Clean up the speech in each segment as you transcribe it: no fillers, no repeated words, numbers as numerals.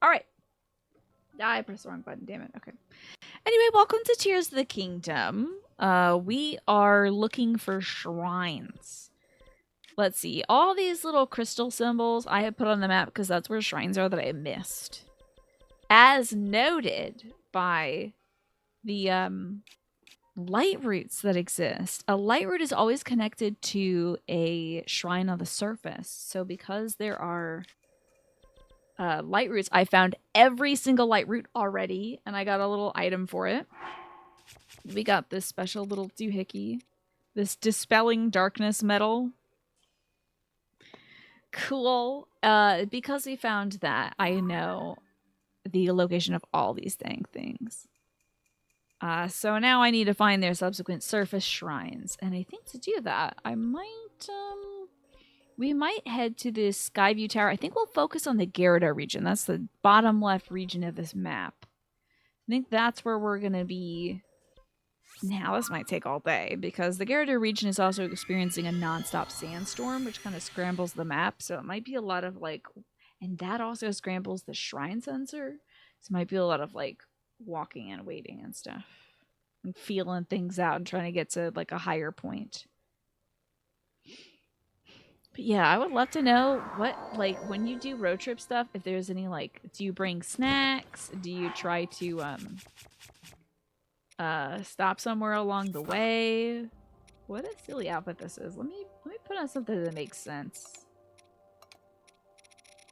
All right. I pressed the wrong button. Damn it. Okay. Anyway, welcome to Tears of the Kingdom. We are looking for shrines. Let's see. All these little crystal symbols I have put on the map because that's where shrines are that I missed. As noted by the light roots that exist. A light root is always connected to a shrine on the surface. So because there are light roots, I found every single light root already, and I got a little item for it. We got this special little doohickey, this dispelling darkness metal. Cool. Because we found that, I know the location of all these dang things. So now I need to find their subsequent surface shrines. And I think to do that, I might, we might head to this Skyview Tower. I think we'll focus on the Gyarados region. That's the bottom left region of this map. I think that's where we're going to be. Now, this might take all day, because the Gyarados region is also experiencing a non-stop sandstorm, which kind of scrambles the map. So it might be a lot of, like, and that also scrambles the shrine sensor. So it might be a lot of, like, walking and waiting and stuff and feeling things out and trying to get to like a higher point. But yeah, I would love to know what, like, when you do road trip stuff, if there's any, like, do you bring snacks? Do you try to stop somewhere along the way? What a silly outfit this is. Let me put on something that makes sense.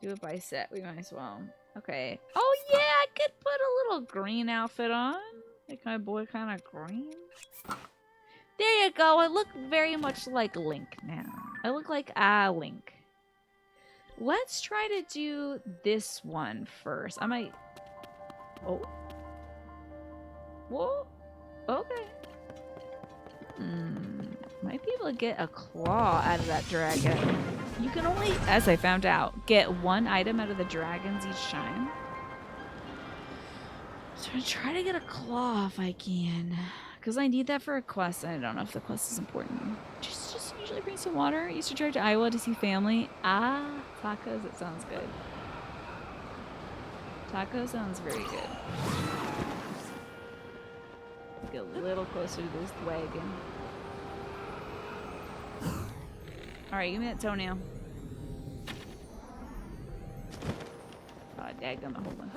Do it by set. We might as well. Okay. Oh yeah, I could put a little green outfit on. Like my boy kind of green. There you go. I look very much like Link now. I look like Link. Let's try to do this one first. I might... Oh. Whoa. Okay. Might be able to get a claw out of that dragon. You can only, as I found out, get one item out of the dragons each time. So I'm trying to get a claw if I can. Because I need that for a quest. I don't know if the quest is important. Just usually bring some water. I used to drive to Iowa to see family. Tacos. It sounds good. Taco sounds very good. Get a little closer to this wagon. Alright, give me that toenail. Oh, daggum, hold on.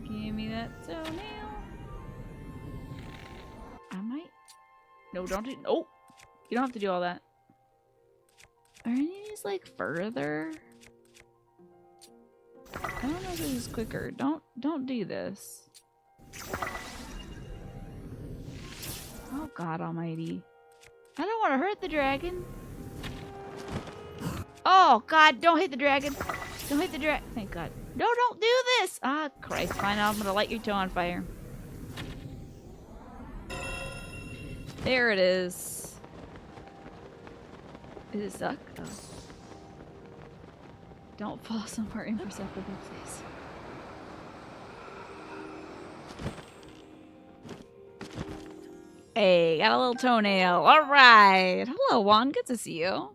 Give me that toenail. I might... No, don't do... Oh! You don't have to do all that. Are any of these, like, further? I don't know if this is quicker. Don't do this. Oh, God almighty. I don't want to hurt the dragon. Oh, God, don't hit the dragon. Don't hit the dragon. Thank God. No, don't do this. Ah, Christ. Fine, I'm going to light your toe on fire. There it is. Is it stuck? Oh. Don't fall somewhere imperceptible, please. Hey, got a little toenail. All right. Hello, Juan. Good to see you.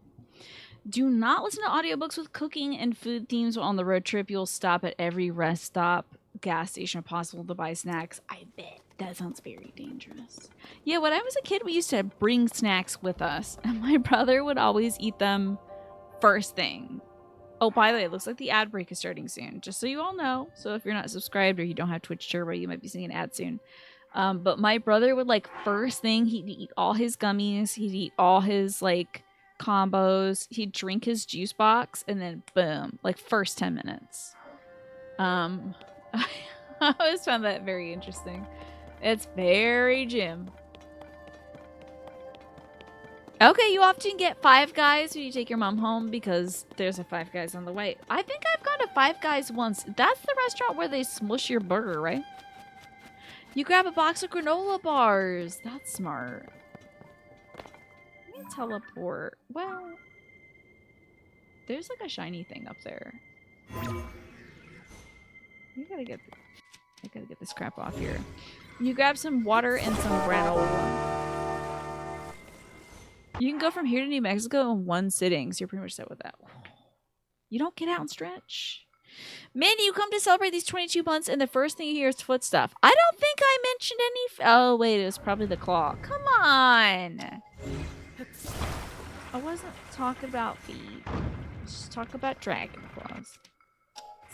Do not listen to audiobooks with cooking and food themes while on the road trip. You'll stop at every rest stop, gas station if possible to buy snacks. I bet. That sounds very dangerous. Yeah, when I was a kid, we used to bring snacks with us, and my brother would always eat them first thing. Oh, by the way, it looks like the ad break is starting soon, just so you all know. So if you're not subscribed or you don't have Twitch Turbo, you might be seeing an ad soon. But my brother would, like, first thing, he'd eat all his gummies, he'd eat all his, like, combos, he'd drink his juice box, and then boom, like, first 10 minutes. I always found that very interesting. It's very Jim. Okay, you often get Five Guys when you take your mom home because there's a Five Guys on the way. I think I've gone to Five Guys once. That's the restaurant where they smush your burger, right? You grab a box of granola bars. That's smart. Let me teleport. Well, there's like a shiny thing up there. I gotta get this crap off here. You grab some water and some granola. You can go from here to New Mexico in one sitting, so you're pretty much set with that. You don't get out and stretch. Mindy, you come to celebrate these 22 months, and the first thing you hear is foot stuff. I don't think I mentioned any. Oh, wait, it was probably the claw. Come on. I wasn't talking about feet. Just talk about dragon claws.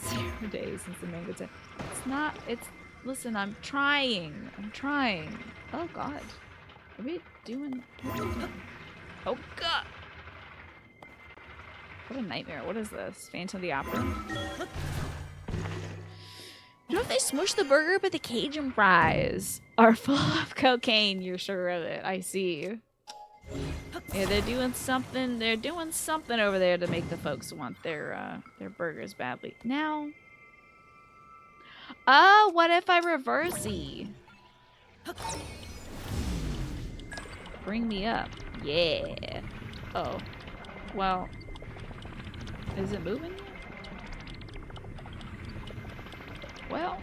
0 days since the mango time. It's not. It's. Listen, I'm trying. Oh, God. Are we doing? What are we doing? Oh, God. What a nightmare. What is this? Phantom of the Opera? You know if they smush the burger, but the Cajun fries are full of cocaine. You're sure of it. I see. Yeah, they're doing something. They're doing something over there to make the folks want their burgers badly. Now, oh, what if I reverse-y? Bring me up. Yeah. Oh. Well. Is it moving yet? Well.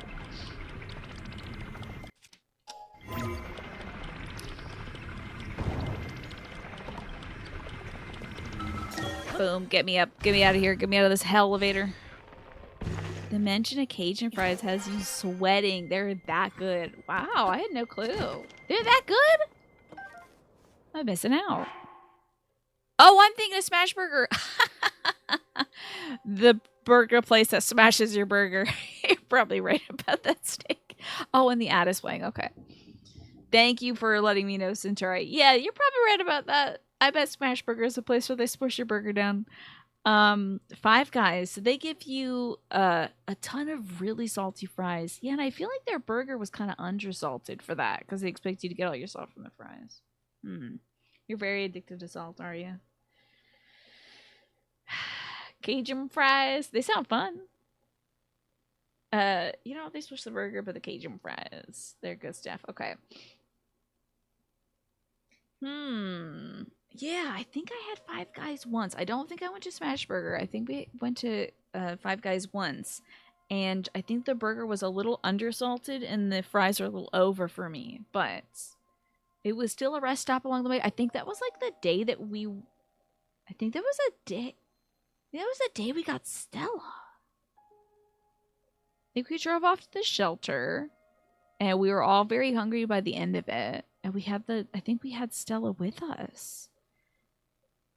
Boom. Get me up. Get me out of here. Get me out of this hell elevator. The mention of Cajun fries has you sweating. They're that good. Wow, I had no clue. They're that good? I'm missing out. Oh, I'm thinking of Smash Burger. The burger place that smashes your burger. You're probably right about that steak. Oh, and the Addis wing. Okay. Thank you for letting me know, Centauri. Yeah, you're probably right about that. I bet Smash Burger is a place where they smush your burger down. Five Guys, so they give you a ton of really salty fries. Yeah, and I feel like their burger was kind of undersalted for that because they expect you to get all your salt from the fries. You're very addicted to salt, are you? Cajun fries, they sound fun. You know, they switch the burger, but the Cajun fries, they're good stuff. Okay. Yeah, I think I had Five Guys once. I don't think I went to Smash Burger. I think we went to Five Guys once. And I think the burger was a little undersalted and the fries are a little over for me. But it was still a rest stop along the way. I think that was like the day that we... I think that was a day... That was the day we got Stella. I think we drove off to the shelter. And we were all very hungry by the end of it. And we had I think we had Stella with us.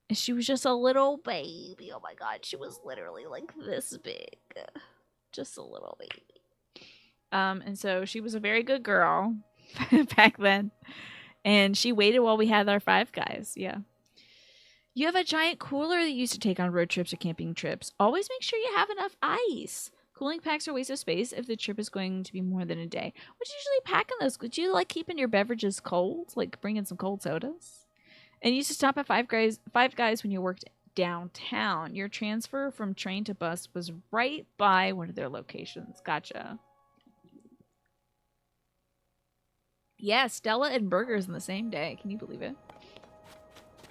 And she was just a little baby. Oh my God. She was literally like this big. Just a little baby. And so she was a very good girl back then. And she waited while we had our Five Guys. Yeah. You have a giant cooler that you used to take on road trips or camping trips. Always make sure you have enough ice. Cooling packs are a waste of space if the trip is going to be more than a day. What do you usually pack in those? Would you like keeping your beverages cold? Like bringing some cold sodas? And you used to stop at Five Guys when you worked downtown. Your transfer from train to bus was right by one of their locations. Gotcha. Yeah, Stella and burgers in the same day. Can you believe it?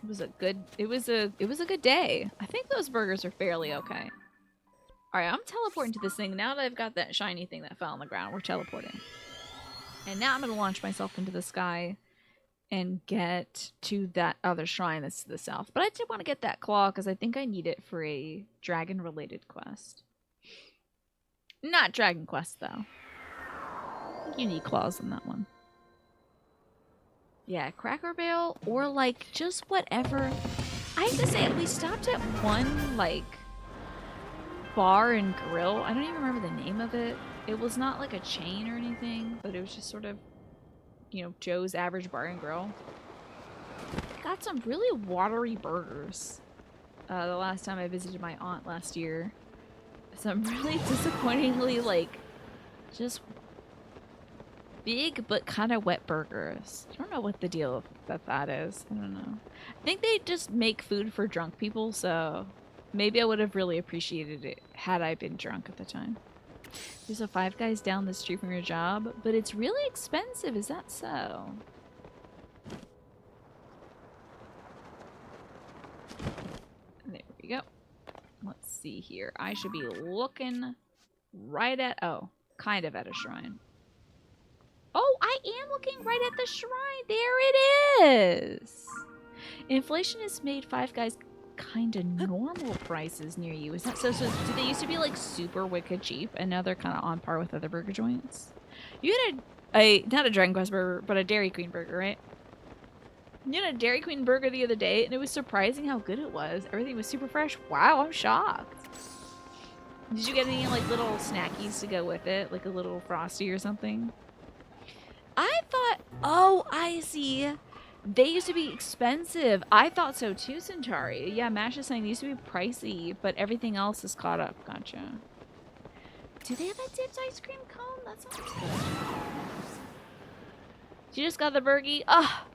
It was a good day. I think those burgers are fairly okay. Alright, I'm teleporting to this thing. Now that I've got that shiny thing that fell on the ground, we're teleporting. And now I'm going to launch myself into the sky and get to that other shrine that's to the south. But I did want to get that claw because I think I need it for a dragon-related quest. Not Dragon Quest, though. I think you need claws in that one. Yeah, Cracker Barrel or, like, just whatever. I have to say, we stopped at one, like... bar and grill. I don't even remember the name of it. It was not like a chain or anything, but it was just sort of, you know, Joe's average bar and grill. Got some really watery burgers the last time I visited my aunt last year. Some really disappointingly, like, just big but kind of wet burgers. I don't know what the deal that is. I don't know. I think they just make food for drunk people, so... Maybe I would have really appreciated it had I been drunk at the time. There's a Five Guys down the street from your job, but it's really expensive. Is that so? There we go. Let's see here. I should be looking right at... Oh, kind of at a shrine. Oh, I am looking right at the shrine. There it is. Inflation has made Five Guys kind of normal prices near you. Is that so? So did they used to be like super wicked cheap, and now they're kind of on par with other burger joints? You had a not a Dragon Quest burger, but a Dairy Queen burger, right? You had a Dairy Queen burger the other day, and it was surprising how good it was. Everything was super fresh. Wow, I'm shocked. Did you get any like little snackies to go with it, like a little Frosty or something? I thought, oh, I see. They used to be expensive. I thought so too, Centauri. Yeah, Mash is saying they used to be pricey, but everything else is caught up. Gotcha. Do they have a dipped ice cream cone? That sounds good. You just got the burgie? Ugh.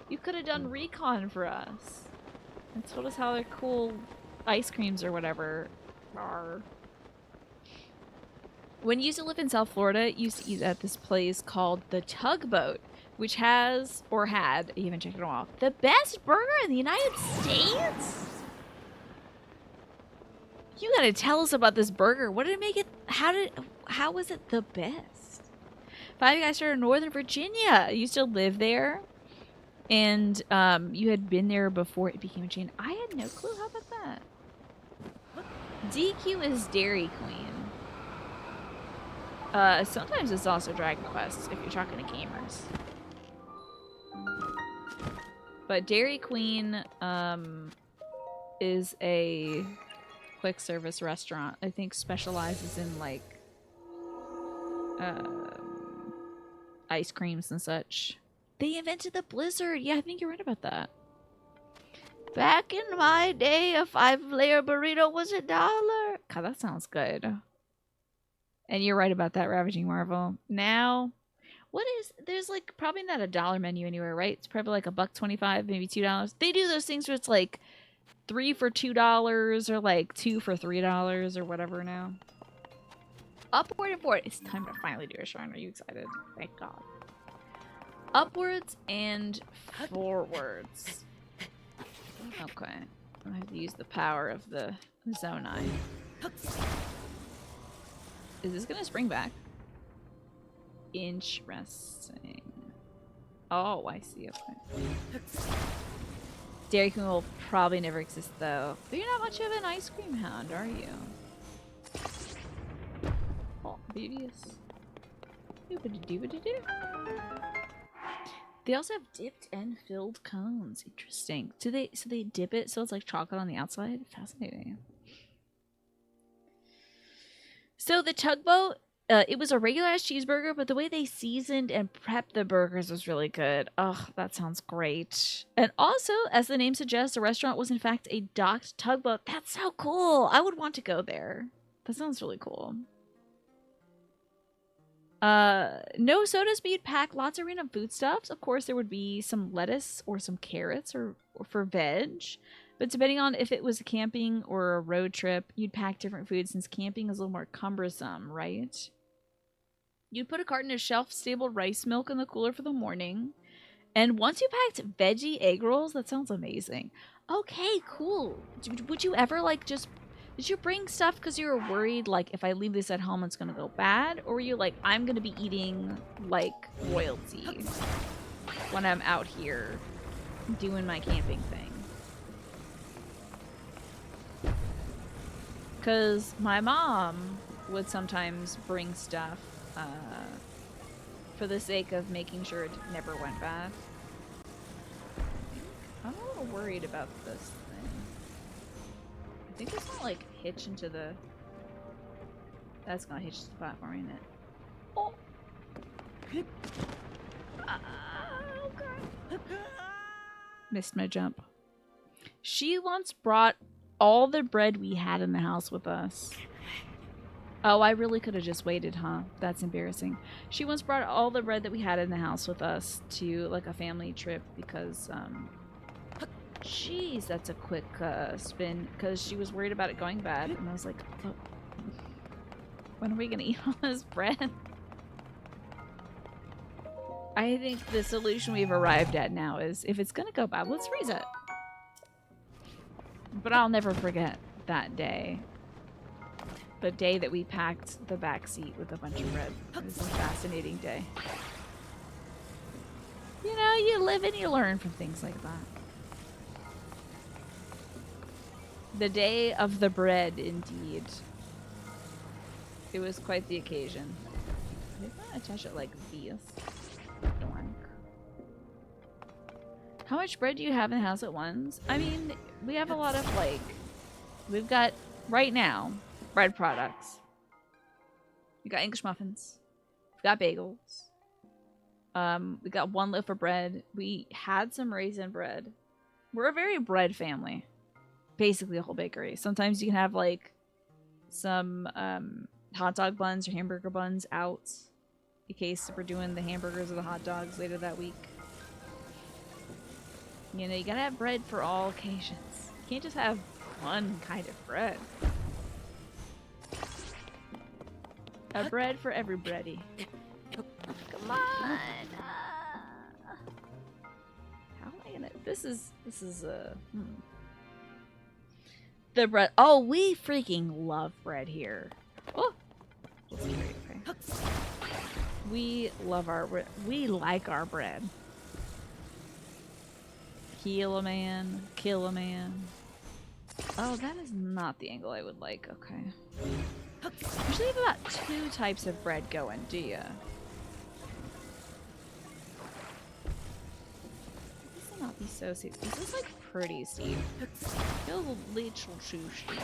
You could have done recon for us and told us how their cool ice creams or whatever are. When you used to live in South Florida, you used to eat at this place called the Tugboat, which has, or had, I haven't checked it in a while, the best burger in the United States? You gotta tell us about this burger. What did it make it, how was it the best? Five Guys started in Northern Virginia. You still live there? And you had been there before it became a chain. I had no clue. How about that? DQ is Dairy Queen. Sometimes it's also Dragon Quest if you're talking to gamers. But Dairy Queen is a quick service restaurant. I think specializes in like ice creams and such. They invented the Blizzard. Yeah, I think you're right about that. Back in my day, a 5-layer burrito was $1. God, that sounds good. And you're right about that, Ravaging Marvel. Now, there's like probably not a dollar menu anywhere, right? It's probably like $1.25, maybe $2. They do those things where it's like 3 for $2 or like 2 for $3 or whatever now. Upward and forward. It's time to finally do a shrine. Are you excited? Thank God. Upwards and forwards. Okay. I have to use the power of the Zonai. Is this gonna spring back? Interesting. Oh, I see. Okay. Dairy Queen will probably never exist though. But you're not much of an ice cream hound, are you? Oh, beauteous. They also have dipped and filled cones. Interesting. So they dip it so it's like chocolate on the outside? Fascinating. So the Tugboat, it was a regular-ass cheeseburger, but the way they seasoned and prepped the burgers was really good. Oh, that sounds great. And also, as the name suggests, the restaurant was in fact a docked tugboat. That's so cool. I would want to go there. That sounds really cool. No sodas, but you'd pack lots of random foodstuffs. Of course, there would be some lettuce or some carrots or for veg. But depending on if it was camping or a road trip, you'd pack different foods since camping is a little more cumbersome, right? You'd put a carton of shelf-stable rice milk in the cooler for the morning. And once you packed veggie egg rolls, that sounds amazing. Okay, cool. Would you ever, like, just... Did you bring stuff because you were worried, like, if I leave this at home, it's going to go bad? Or were you like, I'm going to be eating, like, royalty when I'm out here doing my camping thing? Because my mom would sometimes bring stuff for the sake of making sure it never went bad. I'm a little worried about this thing. I think it's gonna like hitch into the... That's gonna hitch to the platform, ain't it? Oh! Okay. Missed my jump. She once brought all the bread we had in the house with us. Oh, I really could have just waited, huh? That's embarrassing. She once brought all the bread that we had in the house with us to like a family trip because, jeez, that's a quick spin, because she was worried about it going bad, and I was like, oh, when are we gonna eat all this bread? I think the solution we've arrived at now is if it's gonna go bad, let's freeze it. But I'll never forget that day. The day that we packed the back seat with a bunch of bread. It was a fascinating day. You know, you live and you learn from things like that. The day of the bread, indeed. It was quite the occasion. Maybe I attach it like this. Dork. How much bread do you have in the house at once? I mean, we have a lot of like, we've got right now bread products. We got English muffins. We got bagels. We got 1 loaf of bread. We had some raisin bread. We're a very bread family. Basically a whole bakery. Sometimes you can have like some hot dog buns or hamburger buns out in case we're doing the hamburgers or the hot dogs later that week. You know, you gotta have bread for all occasions. You can't just have one kind of bread. A bread for everybody. Come on. How am I gonna? This is the bread. Oh, we freaking love bread here. Oh, okay. We love we like our bread. Kill a man, kill a man. Oh, that is not the angle I would like. Okay. Usually you have about 2 types of bread going, do ya? This will not be so steep. This is like pretty steep. Feels a little too steep.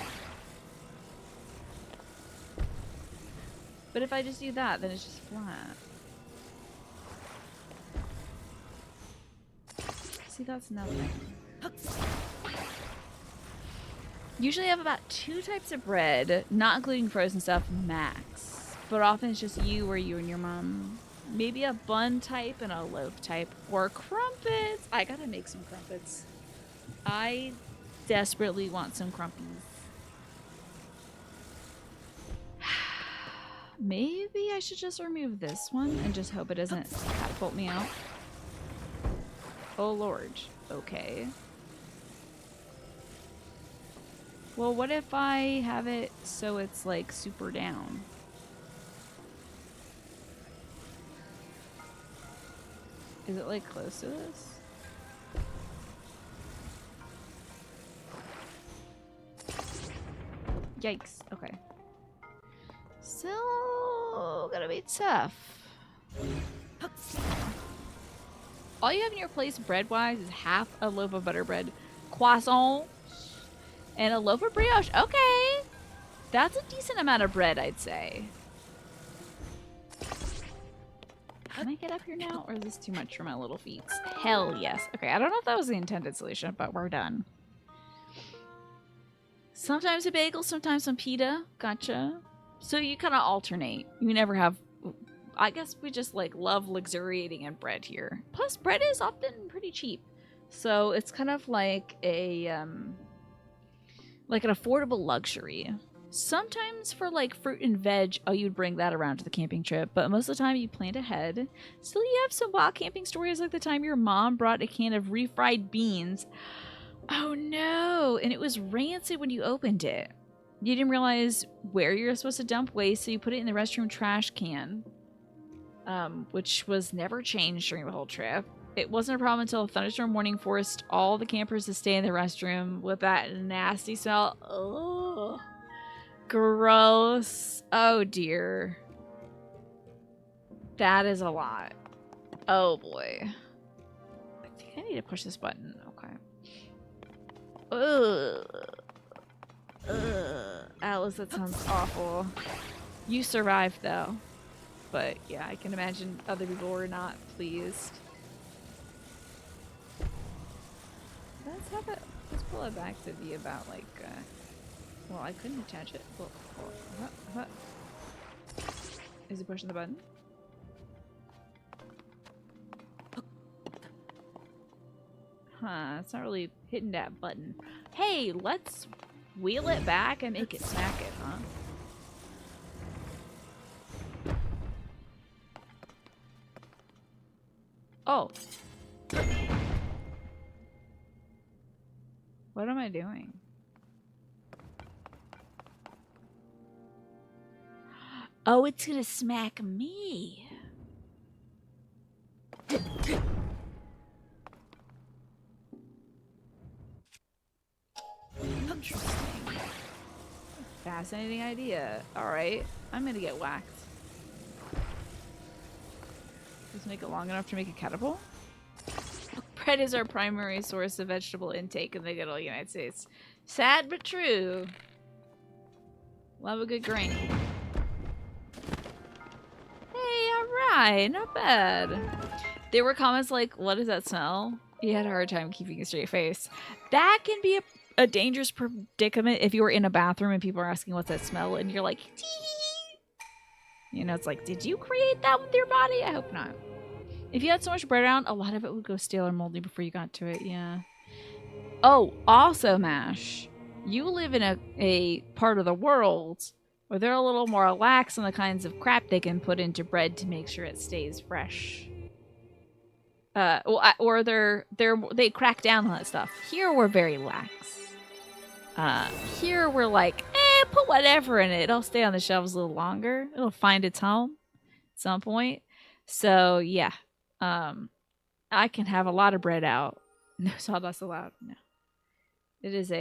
But if I just do that, then it's just flat. See, that's nothing. Usually I have about 2 types of bread, not including frozen stuff, max. But often it's just you or you and your mom. Maybe a bun type and a loaf type. Or crumpets! I gotta make some crumpets. I desperately want some crumpies. Maybe I should just remove this one and just hope it doesn't catapult me out. Oh lord. Okay. Well, what if I have it so it's like super down? Is it like close to this? Yikes. Okay. Still gonna be tough. All you have in your place bread-wise is half a loaf of butter bread, croissant, and a loaf of brioche. Okay. That's a decent amount of bread, I'd say. Can I get up here now, or is this too much for my little feet? Hell yes. Okay, I don't know if that was the intended solution, but we're done. Sometimes a bagel, sometimes some pita. Gotcha. So you kind of alternate. You never have... I guess we just like love luxuriating in bread here. Plus, bread is often pretty cheap. So it's kind of like a... like an affordable luxury. Sometimes for like fruit and veg, oh, you'd bring that around to the camping trip, but most of the time you planned ahead. Still, you have some wild camping stories like the time your mom brought a can of refried beans. Oh no, and it was rancid when you opened it. You didn't realize where you're supposed to dump waste, so you put it in the restroom trash can, which was never changed during the whole trip. It wasn't a problem until a thunderstorm warning forced all the campers to stay in the restroom with that nasty smell. Ugh. Gross. Oh dear. That is a lot. Oh boy. I think I need to push this button. Okay. Ugh. Ugh. Alice, that sounds awful. You survived though. But yeah, I can imagine other people were not pleased. Let's pull it back to be about like, well, I couldn't attach it. Well, is he pushing the button? Huh, it's not really hitting that button. Hey, let's wheel it back and make it smack it, huh? Oh. What am I doing? Oh, it's gonna smack me. Interesting. fascinating idea. Alright, I'm gonna get whacked. Just make it long enough to make a catapult? Bread is our primary source of vegetable intake in the good old United States. Sad but true. Love a good grain. Hey, alright, not bad. There were comments like, what does that smell? You had a hard time keeping a straight face. That can be a dangerous predicament if you were in a bathroom and people are asking what's that smell and you're like, tee. You know, it's like, did you create that with your body? I hope not. If you had so much bread around, a lot of it would go stale or moldy before you got to it, yeah. Oh, also, Mash, you live in a part of the world where they're a little more lax on the kinds of crap they can put into bread to make sure it stays fresh. Or they crack down on that stuff. Here we're very lax. Here we're like, put whatever in it. It'll stay on the shelves a little longer. It'll find its home at some point. So yeah, I can have a lot of bread out. No sawdust allowed. No. It is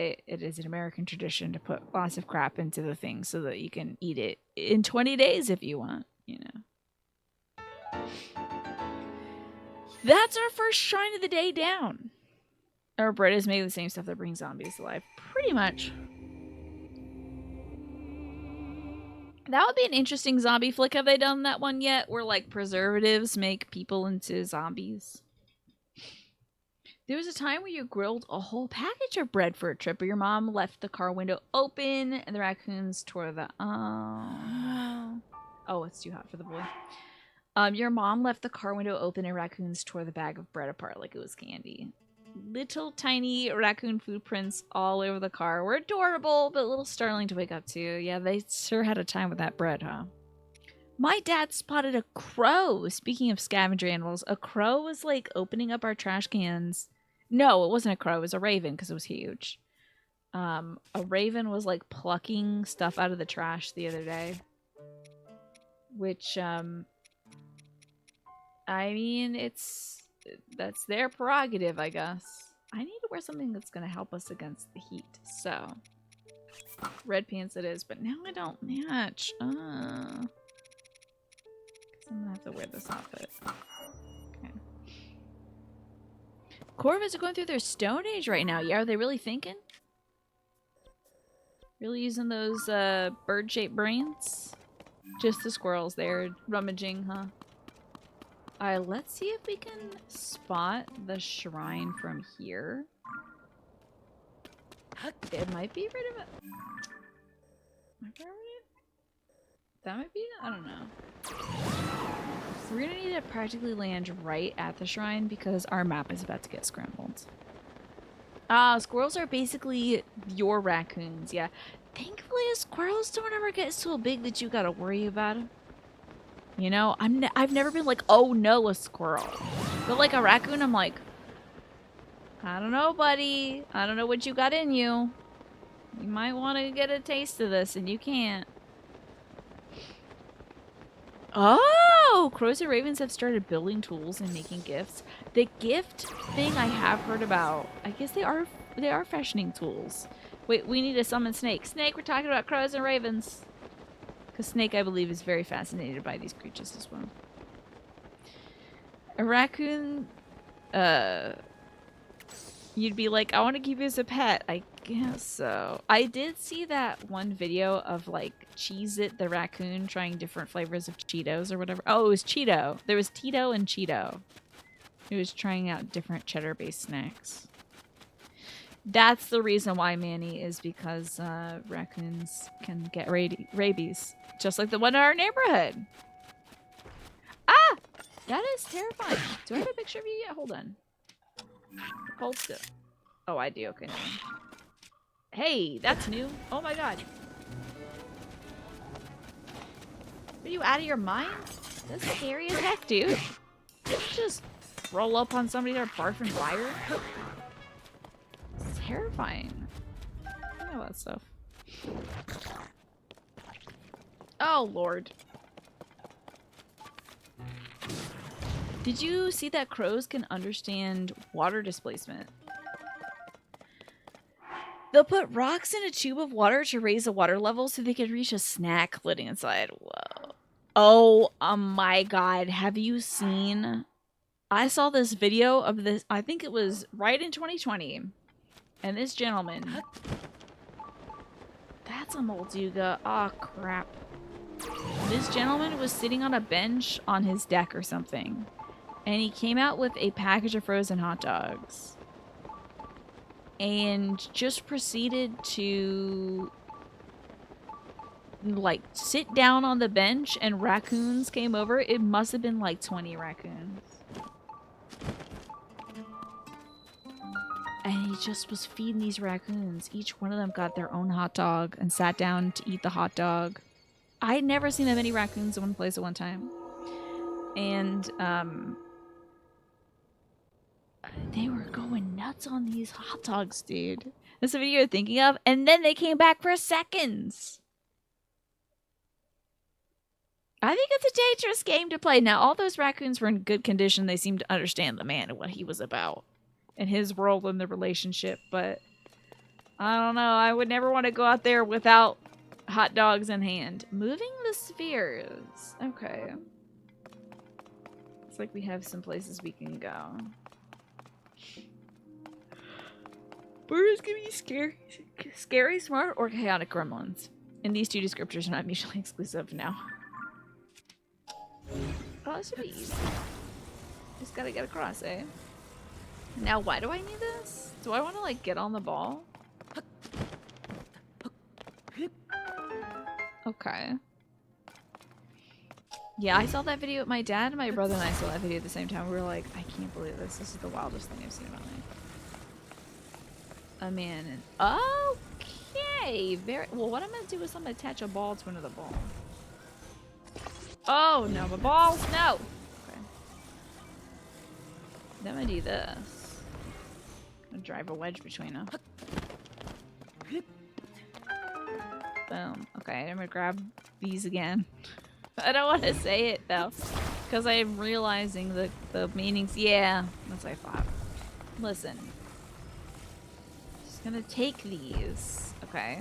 an American tradition to put lots of crap into the thing so that you can eat it in 20 days if you want, you know. That's our first shrine of the day down. Our bread is made of the same stuff that brings zombies to life. Pretty much. That would be an interesting zombie flick. Have they done that one yet? Where, like, preservatives make people into zombies? There was a time where you grilled a whole package of bread for a trip, but your mom left the car window open and the raccoons tore the... Oh, no. Oh, it's too hot for the boy. Your mom left the car window open and raccoons tore the bag of bread apart like it was candy. Little tiny raccoon footprints all over the car were adorable, but a little startling to wake up to. Yeah, they sure had a time with that bread, huh? My dad spotted a crow. Speaking of scavenger animals, a crow was like opening up our trash cans. No, it wasn't a crow. It was a raven because it was huge. A raven was like plucking stuff out of the trash the other day. Which, I mean, that's their prerogative, I guess. I need to wear something that's going to help us against the heat. So, red pants it is, but now I don't match. Guess I'm going to have to wear this outfit. Okay. Corvids are going through their Stone Age right now. Yeah, are they really thinking? Really using those bird-shaped brains? Just the squirrels there rummaging, huh? Alright, let's see if we can spot the shrine from here. It might be right about... That might be it? I don't know. We're gonna need to practically land right at the shrine because our map is about to get scrambled. Squirrels are basically your raccoons, yeah. Thankfully, squirrels don't ever get so big that you gotta worry about them. You know, I've never been like, oh no, a squirrel. But like a raccoon, I'm like, I don't know, buddy. I don't know what you got in you. You might want to get a taste of this, and you can't. Oh, crows and ravens have started building tools and making gifts. The gift thing I have heard about. I guess they are fashioning tools. Wait, we need to summon Snake. Snake, we're talking about crows and ravens. Because Snake, I believe, is very fascinated by these creatures as well. A raccoon, you'd be like, I want to keep you as a pet. I guess so. I did see that one video of, like, Cheez-It the raccoon trying different flavors of Cheetos or whatever. Oh, it was Cheeto. There was Tito and Cheeto. He was trying out different cheddar-based snacks. That's the reason why, Manny, is because raccoons can get rabies. Just like the one in our neighborhood. Ah! That is terrifying. Do I have a picture of you yet? Hold on. Hold still. Oh, I do. Okay. Hey, that's new. Oh my god. Are you out of your mind? That's scary as heck, dude. Just roll up on somebody or barf and fire. It's terrifying. I know that stuff. Oh, Lord. Did you see that crows can understand water displacement? They'll put rocks in a tube of water to raise the water level so they could reach a snack floating inside. Whoa. Oh, my God. Have you seen... I saw this video of this, I think it was right in 2020. And this gentleman... That's a Molduga. Oh, crap. This gentleman was sitting on a bench on his deck or something. And he came out with a package of frozen hot dogs. And just proceeded to... like, sit down on the bench and raccoons came over. It must have been like 20 raccoons. And he just was feeding these raccoons. Each one of them got their own hot dog and sat down to eat the hot dog. I had never seen that many raccoons in one place at one time. And, they were going nuts on these hot dogs, dude. That's the video you're thinking of? And then they came back for seconds. I think it's a dangerous game to play. Now, all those raccoons were in good condition. They seemed to understand the man and what he was about. And his role in the relationship. But, I don't know. I would never want to go out there without hot dogs in hand. Moving the spheres. Okay. It's like we have some places we can go. Birds can be scary, smart, or chaotic gremlins. And these two descriptors are not mutually exclusive now. Oh, this should be easy. Just gotta get across, eh? Now, why do I need this? Do I want to, like, get on the ball? Okay. Yeah, I saw that video with my dad, and my brother and I saw that video at the same time. We were like, I can't believe this. This is the wildest thing I've seen in my life. A man and... Okay! Very... Well, what I'm gonna do is I'm gonna attach a ball to another ball. Oh, no. My balls! No! Okay. Then I'm gonna do this. I'm gonna drive a wedge between them. Boom. Okay, I'm gonna grab these again. I don't want to say it, though. Because I'm realizing the meanings. Yeah, that's what I thought. Listen. Just gonna take these. Okay.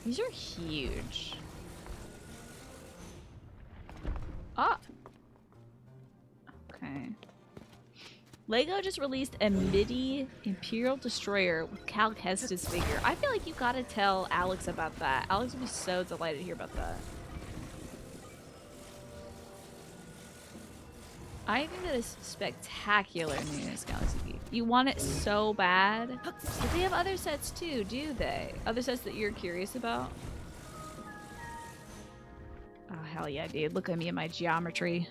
These are huge. Ah! Okay. Lego just released a MIDI Imperial Destroyer with Cal Kestis figure. I feel like you gotta tell Alex about that. Alex would be so delighted to hear about that. I think that is spectacular news, Galaxy Geek. You want it so bad. But they have other sets too, do they? Other sets that you're curious about? Oh, hell yeah, dude. Look at me and my geometry.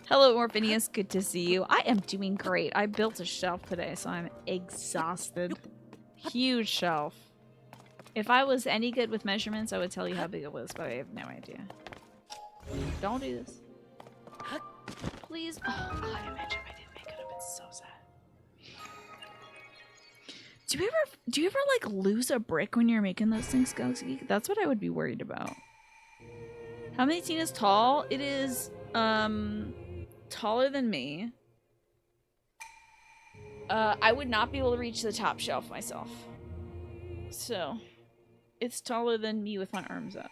Hello, Orphanius. Good to see you. I am doing great. I built a shelf today, so I'm exhausted. Huge shelf. If I was any good with measurements, I would tell you how big it was, but I have no idea. Don't do this. Please. Oh, God, imagine if I didn't make it up. It's so sad. Do you ever, like, lose a brick when you're making those things, Galaxy Geek? That's what I would be worried about. How many Tina's tall? It is, taller than me. I would not be able to reach the top shelf myself. So, it's taller than me with my arms up.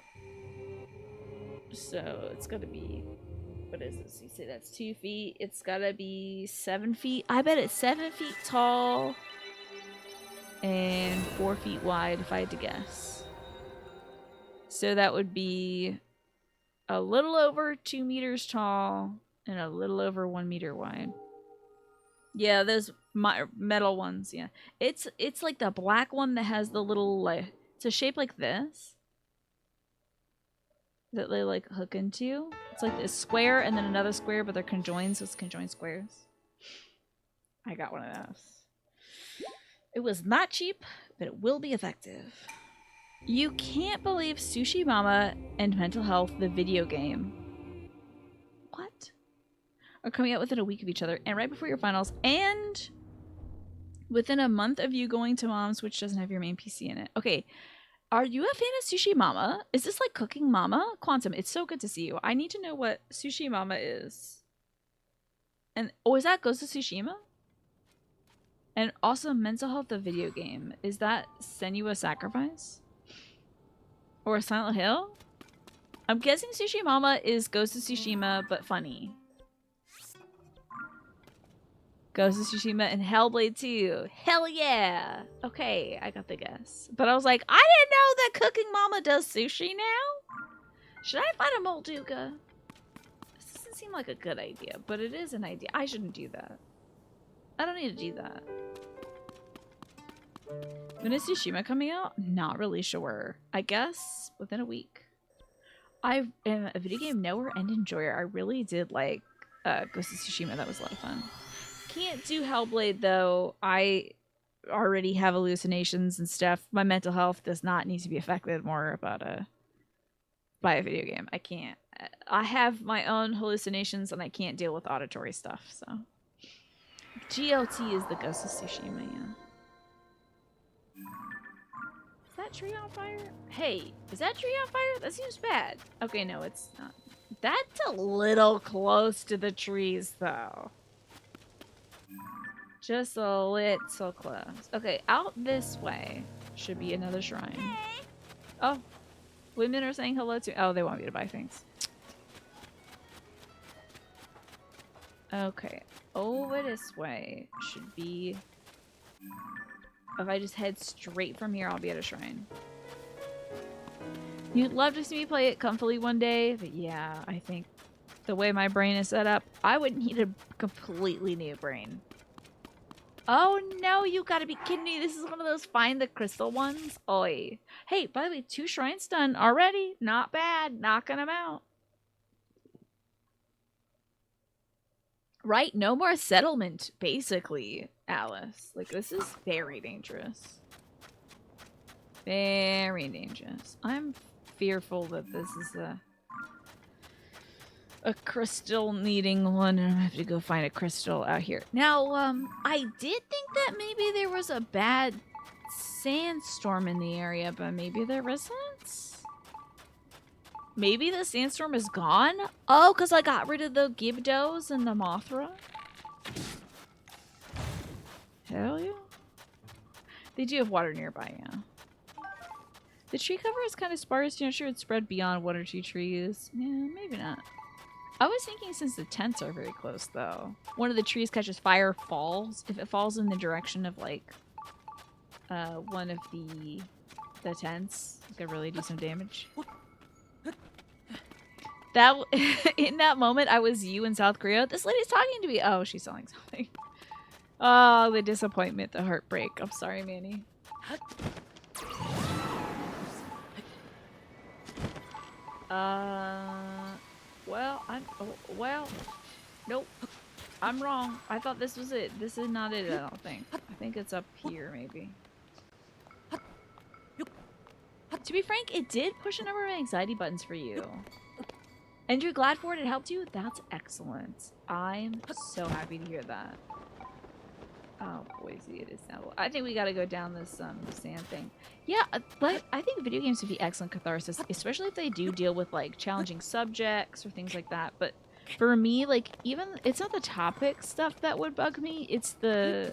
So, it's gotta be... What is this? You say that's 2 feet. It's gotta be 7 feet. I bet it's 7 feet tall and 4 feet wide if I had to guess. So that would be a little over 2 meters tall and a little over 1 meter wide. Yeah, those metal ones, yeah. It's like the black one that has the little, like, it's a shape like this. That they, like, hook into. It's like a square and then another square, but they're conjoined, so it's conjoined squares. I got one of those. It was not cheap, but it will be effective. You can't believe Sushi Mama and Mental Health, the video game. What? Are coming out within a week of each other, and right before your finals, and within a month of you going to Mom's, which doesn't have your main PC in it. Okay. Are you a fan of Sushi Mama? Is this like Cooking Mama? Quantum, it's so good to see you. I need to know what Sushi Mama is. And, oh, is that Ghost of Tsushima? And also, mental health, the video game. Is that Senua's Sacrifice? Or Silent Hill? I'm guessing Sushi Mama is Ghost of Tsushima, but funny. Ghost of Tsushima and Hellblade 2. Hell yeah! Okay, I got the guess. But I was like, I didn't know that Cooking Mama does sushi now? Should I find a Molduga? This doesn't seem like a good idea, but it is an idea. I shouldn't do that. I don't need to do that. When is Tsushima coming out? Not really sure. I guess within a week. I am a video game knower and enjoyer. I really did like Ghost of Tsushima. That was a lot of fun. Can't do Hellblade though. I already have hallucinations and stuff. My mental health does not need to be affected more by a video game. I can't. I have my own hallucinations and I can't deal with auditory stuff. So GLT is the Ghost of Tsushima. Yeah. Is that tree on fire? Hey, is that tree on fire? That seems bad. Okay, no, it's not. That's a little close to the trees, though. Just a little close. Okay, out this way should be another shrine. Oh, women are saying hello to... Oh, they want me to buy things. Okay, over this way should be... If I just head straight from here, I'll be at a shrine. You'd love to see me play it comfily one day, but yeah, I think the way my brain is set up, I would need a completely new brain. Oh no, you gotta be kidding me. This is one of those find the crystal ones. Oi. Hey, by the way, 2 shrines done already. Not bad. Knocking them out. Right? No more settlement, basically, Alice. Like, this is very dangerous. Very dangerous. I'm fearful that this is a crystal needing one, and I have to go find a crystal out here. Now, I did think that maybe there was a bad sandstorm in the area, but maybe there isn't? Maybe the sandstorm is gone? Oh, because I got rid of the Gibdos and the Mothra? Hell yeah. They do have water nearby, yeah. The tree cover is kind of sparse. You're not sure it's spread beyond 1 or 2 trees. Yeah, maybe not. I was thinking since the tents are very close, though. One of the trees catches fire, falls. If it falls in the direction of, like, one of the tents, it could really do some damage. That in that moment, I was you in South Korea. This lady's talking to me. Oh, she's selling something. Oh, the disappointment, the heartbreak. I'm sorry, Manny. Well, nope. I'm wrong. I thought this was it. This is not it, I don't think. I think it's up here, maybe. To be frank, it did push a number of anxiety buttons for you. And you're glad for it? It helped you? That's excellent. I'm so happy to hear that. Oh, Boise, it is now. I think we gotta go down this sand thing. Yeah, but I think video games would be excellent catharsis, especially if they do deal with, like, challenging subjects or things like that. But for me, like, even it's not the topic stuff that would bug me. It's the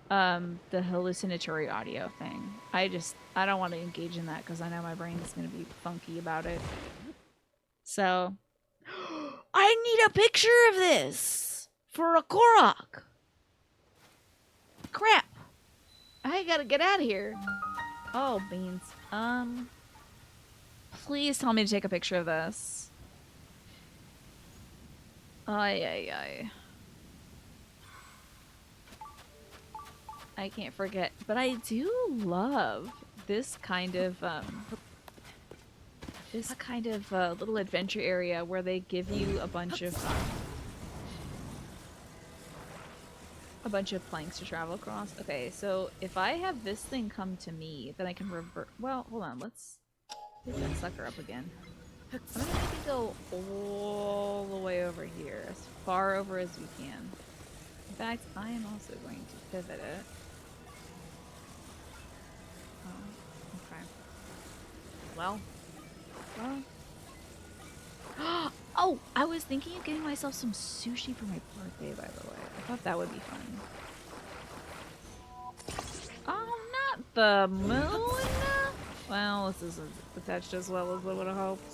hallucinatory audio thing. I don't want to engage in that because I know my brain is gonna be funky about it. So, I need a picture of this for a Korok. Crap! I gotta get out of here. Oh, beans. Please tell me to take a picture of this. Ay. I can't forget, but I do love this kind of little adventure area where they give you a bunch of planks to travel across. Okay, so if I have this thing come to me, then I can revert. Well, hold on. Let's pick that sucker up again. I'm gonna make it go all the way over here, as far over as we can. In fact, I am also going to pivot it. Oh, okay. Well. Oh, I was thinking of getting myself some sushi for my birthday, by the way. I thought that would be fun. the moon? Well, this isn't attached as well as I would have hoped.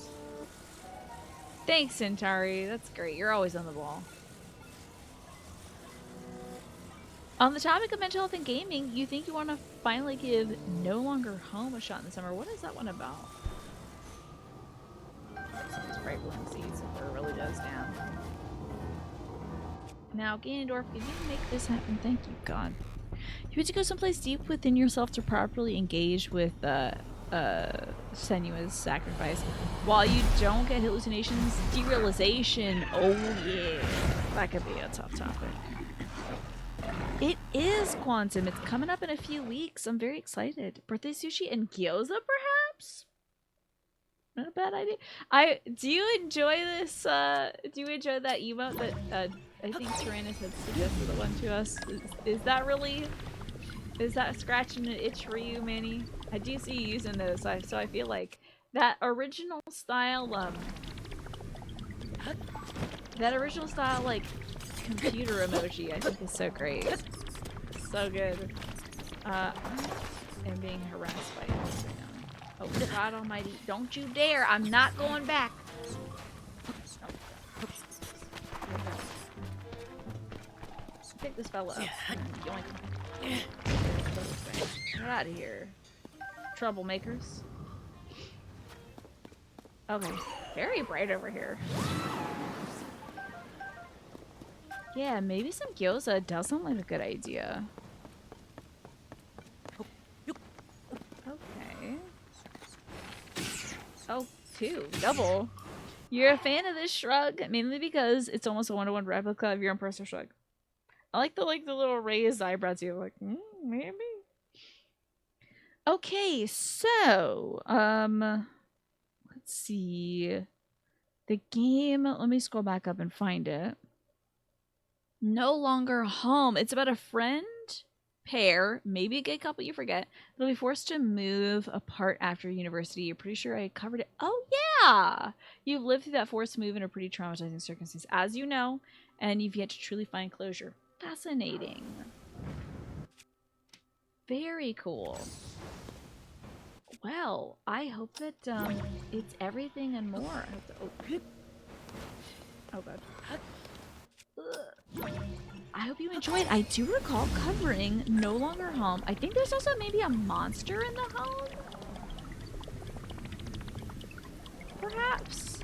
Thanks, Centauri. That's great. You're always on the ball. On the topic of mental health and gaming, you think you want to finally give No Longer Home a shot in the summer. What is that one about? Some Sprite Bloom seeds before it really goes down. Now, Ganondorf, can you make this happen? Thank you, God. You need to go someplace deep within yourself to properly engage with Senua's sacrifice. While you don't get hallucinations, derealization. Oh yeah, that could be a tough topic. It is Quantum. It's coming up in a few weeks. I'm very excited. Birthday sushi and gyoza, perhaps? Not a bad idea. Do you enjoy this? Do you enjoy that emote that I think Tyrannus had suggested the one to us? Is that really? Is that scratching an itch for you, Manny? I do see you using those, so I feel like that original style, like computer emoji, I think is so great, so good. And being harassed by it right now. Oh God Almighty! Don't you dare! I'm not going back. Pick this fella up. Get out of here, troublemakers. Okay, very bright over here. Yeah, maybe some gyoza does sound like a good idea. Okay. Oh, two. Double. You're a fan of this shrug, mainly because it's almost a one-to-one replica of your own personal shrug. I like the little raised eyebrows. You're like, maybe. Okay, so let's see. The game. Let me scroll back up and find it. No Longer Home. It's about a friend pair, maybe a gay couple, you forget. They'll be forced to move apart after university. You're pretty sure I covered it. Oh yeah, you've lived through that forced move in a pretty traumatizing circumstance, as you know, and you've yet to truly find closure. Fascinating. Very cool. Well, I hope that it's everything and more. Oh God. I hope you enjoyed. I do recall covering No Longer Home. I think there's also maybe a monster in the home. Perhaps.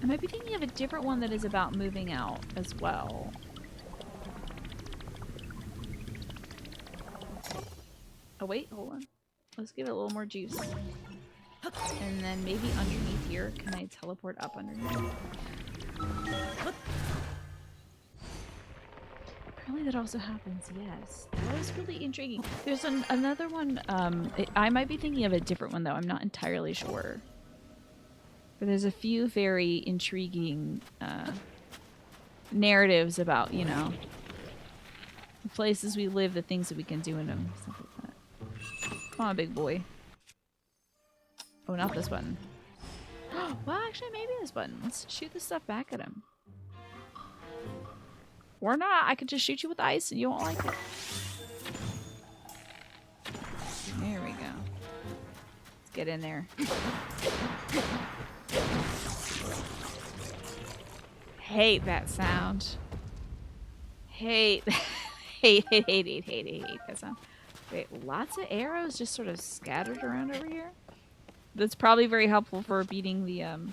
I might be thinking of a different one that is about moving out as well. Oh wait, hold on. Let's give it a little more juice. And then maybe underneath here, can I teleport up underneath? Apparently that also happens, yes. That was really intriguing. There's another one, I might be thinking of a different one though, I'm not entirely sure. But there's a few very intriguing narratives about, you know, the places we live, the things that we can do in them, stuff like that. Come on, big boy. Oh, not this button. Well, actually, maybe this button. Let's shoot this stuff back at him. Or not. I could just shoot you with ice and you won't like it. There we go. Let's get in there. Hate that sound. Hate that sound. Wait, lots of arrows just sort of scattered around over here. That's probably very helpful for beating the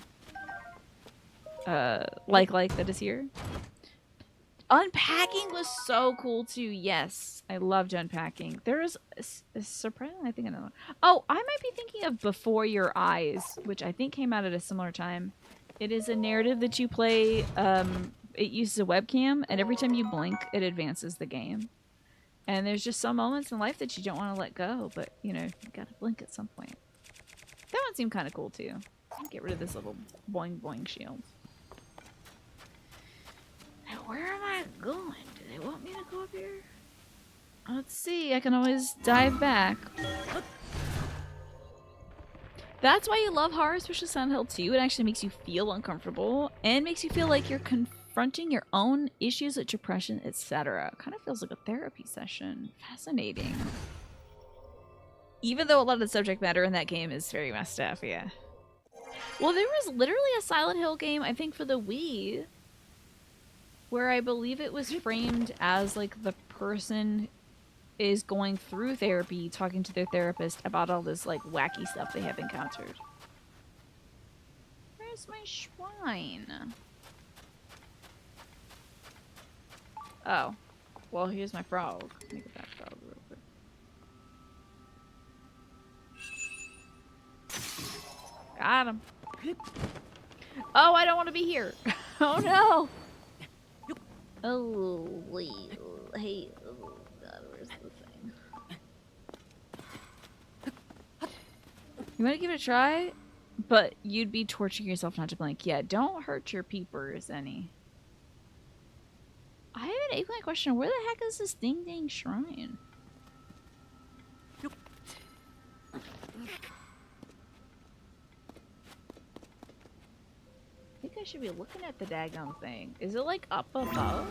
like that is here. Unpacking was so cool too. Yes, I loved unpacking. There is a surprisingly, I think, another one. Oh, I might be thinking of Before Your Eyes, which I think came out at a similar time. It is a narrative that you play. It uses a webcam, and every time you blink, it advances the game. And there's just some moments in life that you don't want to let go, but you know, you gotta blink at some point. That one seemed kind of cool too. Get rid of this little boing boing shield. Now, where am I going? Do they want me to go up here? Let's see. I can always dive back. That's why you love horror, especially Silent Hill 2. It actually makes you feel uncomfortable and makes you feel like you're confronting your own issues with depression, etc. Kind of feels like a therapy session. Fascinating. Even though a lot of the subject matter in that game is very messed up, yeah. Well, there was literally a Silent Hill game, I think, for the Wii, where I believe it was framed as, like, the person is going through therapy, talking to their therapist about all this, like, wacky stuff they have encountered. Where's my shrine? Oh. Well, here's my frog. Let me get that frog real quick. Got him. Oh, I don't want to be here. Oh, no. Oh, wait. Hey. Oh, God, where's the thing? You want to give it a try? But you'd be torturing yourself not to blink. Yeah, don't hurt your peepers any. I have an eggplant question. Where the heck is this ding-dang shrine? I think I should be looking at the daggone thing. Is it like up above?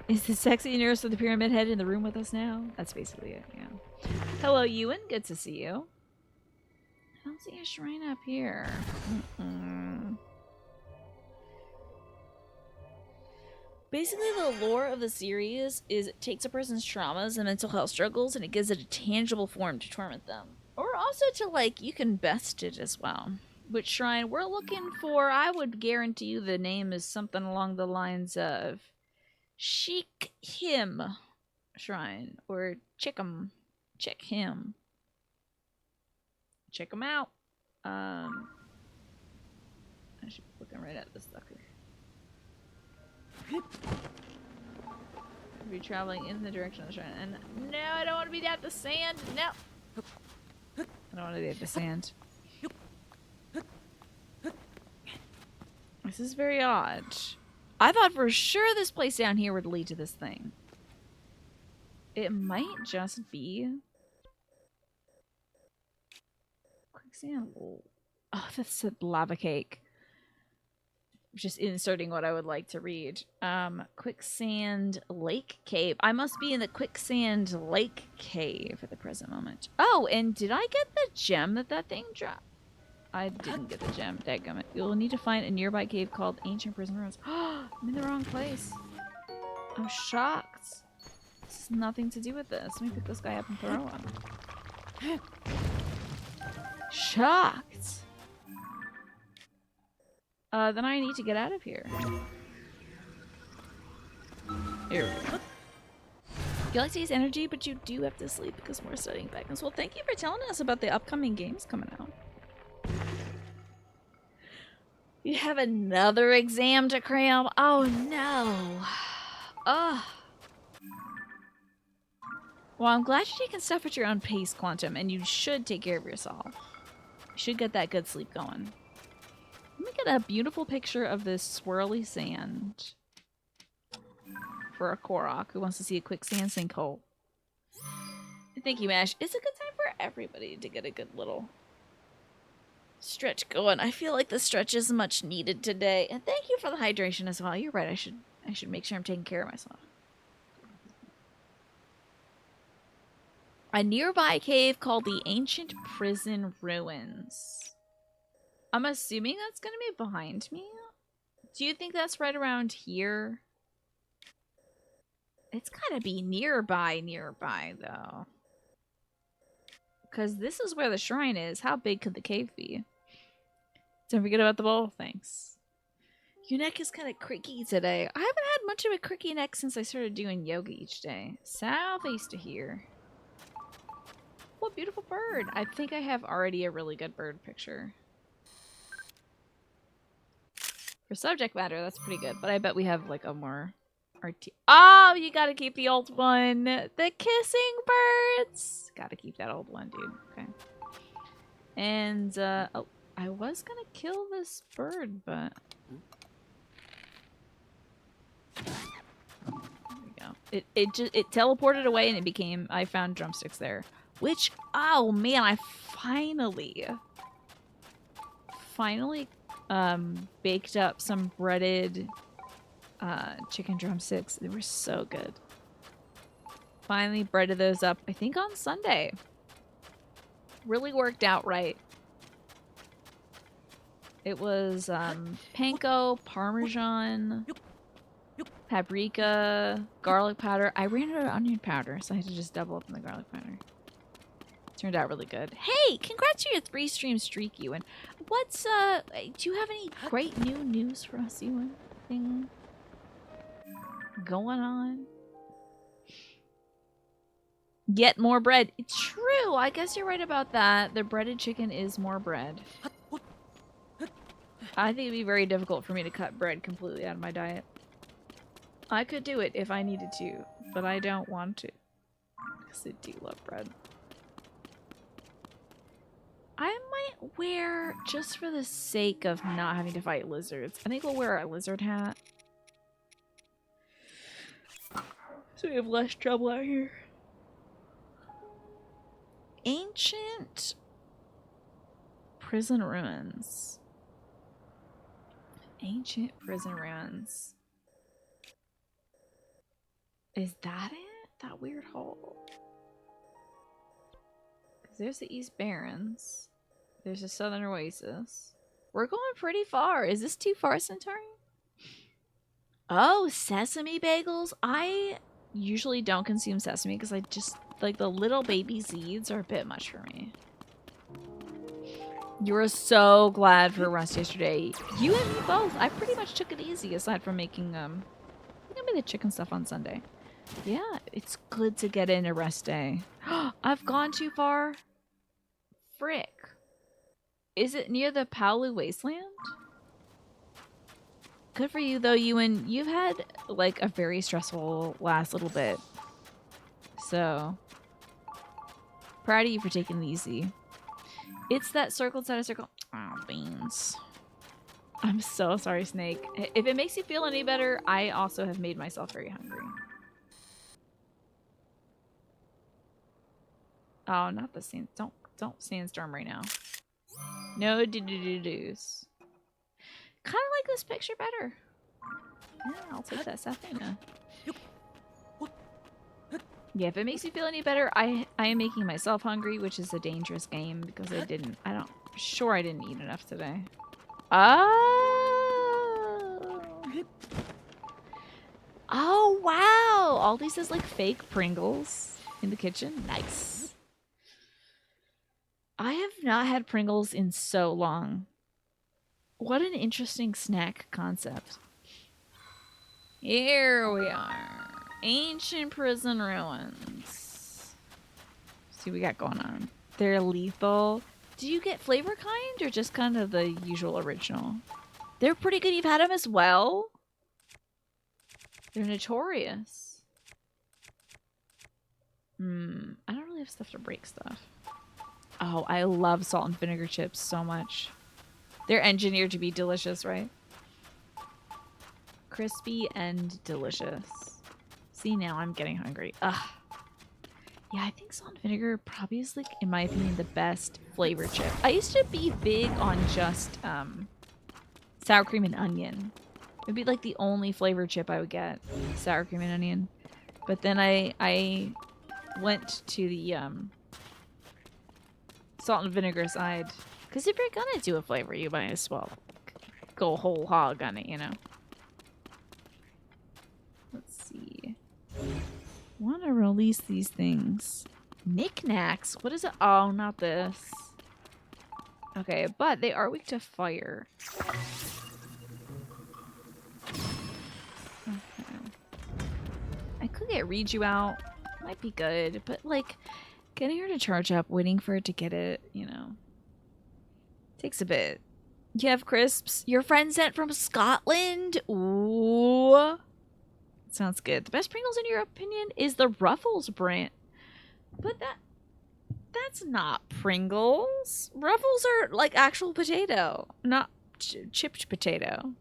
Is the sexy nurse with the pyramid head in the room with us now? That's basically it, yeah. Hello, Ewan. Good to see you. I don't see a shrine up here. Basically, the lore of the series is it takes a person's traumas and mental health struggles and it gives it a tangible form to torment them. Or also to, like, you can best it as well. Which shrine we're looking for, I would guarantee you the name is something along the lines of Sheik Him Shrine. Or Chickum. Check him. Check him out. I should be looking right at this sucker. Be traveling in the direction of the shrine. And no, I don't want to be at the sand. No. I don't want to be at the sand. This is very odd. I thought for sure this place down here would lead to this thing. It might just be quicksand. Oh, that's a lava cake. Just inserting what I would like to read. Quicksand Lake Cave. I must be in the Quicksand Lake Cave at the present moment. Oh, and did I get the gem that thing dropped? I didn't get the gem. Dadgummit. You'll need to find a nearby cave called Ancient Prison Ruins. I'm in the wrong place. I'm shocked. This has nothing to do with this. Let me pick this guy up and throw him. Shocked. Then I need to get out of here. Here we go. You like to use energy, but you do have to sleep because we're studying back. Well, thank you for telling us about the upcoming games coming out. You have another exam to cram? Oh, no. Ugh. Well, I'm glad you're taking stuff at your own pace, Quantum, and you should take care of yourself. You should get that good sleep going. Let me get a beautiful picture of this swirly sand for a Korok who wants to see a quicksand sinkhole. Thank you, Mash. It's a good time for everybody to get a good little stretch going. I feel like the stretch is much needed today. And thank you for the hydration as well. You're right. I should make sure I'm taking care of myself. A nearby cave called the Ancient Prison Ruins. I'm assuming that's going to be behind me. Do you think that's right around here? It's got to be nearby, though. Because this is where the shrine is. How big could the cave be? Don't forget about the bowl. Thanks. Your neck is kind of creaky today. I haven't had much of a creaky neck since I started doing yoga each day. Southeast of here. What beautiful bird. I think I have already a really good bird picture. For subject matter, that's pretty good. But I bet we have like a more... Oh, you gotta keep the old one. The kissing birds. Gotta keep that old one, dude. Okay. And, oh, I was gonna kill this bird, but... There we go. It teleported away and it became... I found drumsticks there. Which, oh man, I finally baked up some breaded chicken drumsticks. They were so good. Finally breaded those up, I think on Sunday. Really worked out right. It was panko, parmesan, paprika, garlic powder. I ran out of onion powder, so I had to just double up on the garlic powder. Turned out really good. Hey, congrats on your 3-stream streak, Ewan. What's, do you have any great new news for us, Ewan? Thing going on? Get more bread. It's true. I guess you're right about that. The breaded chicken is more bread. I think it'd be very difficult for me to cut bread completely out of my diet. I could do it if I needed to, but I don't want to. Because I do love bread. I might wear, just for the sake of not having to fight lizards, I think we'll wear a lizard hat. So we have less trouble out here. Ancient prison ruins. Ancient prison ruins. Is that it? That weird hole? Because there's the East Barrens. There's a Southern Oasis. We're going pretty far. Is this too far, Centauri? Oh, sesame bagels. I usually don't consume sesame because I just, like, the little baby seeds are a bit much for me. You were so glad for rest yesterday. You and me both. I pretty much took it easy aside from making, I think I made the chicken stuff on Sunday. Yeah, it's good to get in a rest day. I've gone too far. Frick. Is it near the Palu Wasteland? Good for you, though, Ewan. You've had, like, a very stressful last little bit. So, proud of you for taking it easy. It's that circle inside a circle. Oh, beans. I'm so sorry, Snake. If it makes you feel any better, I also have made myself very hungry. Oh, not the sand. Don't sandstorm right now. No do-do-do-do's. Kind of like this picture better. Yeah, I'll take that Safina. Yeah, if it makes you feel any better, I am making myself hungry, which is a dangerous game because I didn't eat enough today. Oh, wow. All these is like fake Pringles in the kitchen. Nice. I have not had Pringles in so long. What an interesting snack concept. Here we are. Ancient prison ruins. See what we got going on. They're lethal. Do you get flavor kind or just kind of the usual original? They're pretty good. You've had them as well? They're notorious. I don't really have stuff to break stuff. Oh, I love salt and vinegar chips so much. They're engineered to be delicious, right? Crispy and delicious. See, now I'm getting hungry. Ugh. Yeah, I think salt and vinegar probably is, like, in my opinion, the best flavor chip. I used to be big on just sour cream and onion. It would be, like, the only flavor chip I would get. Sour cream and onion. But then I went to the salt and vinegar side. Because if you're gonna do a flavor, you might as well go whole hog on it, you know? Let's see. Want to release these things. Knickknacks? What is it? Oh, not this. Okay, but they are weak to fire. Okay. I could get Reiju out. Might be good, but like getting her to charge up, waiting for it to get it, you know, takes a bit. You have crisps. Your friend sent from Scotland? Ooh. Sounds good. The best Pringles in your opinion is the Ruffles brand. But that's not Pringles. Ruffles are like actual potato, not chipped potato.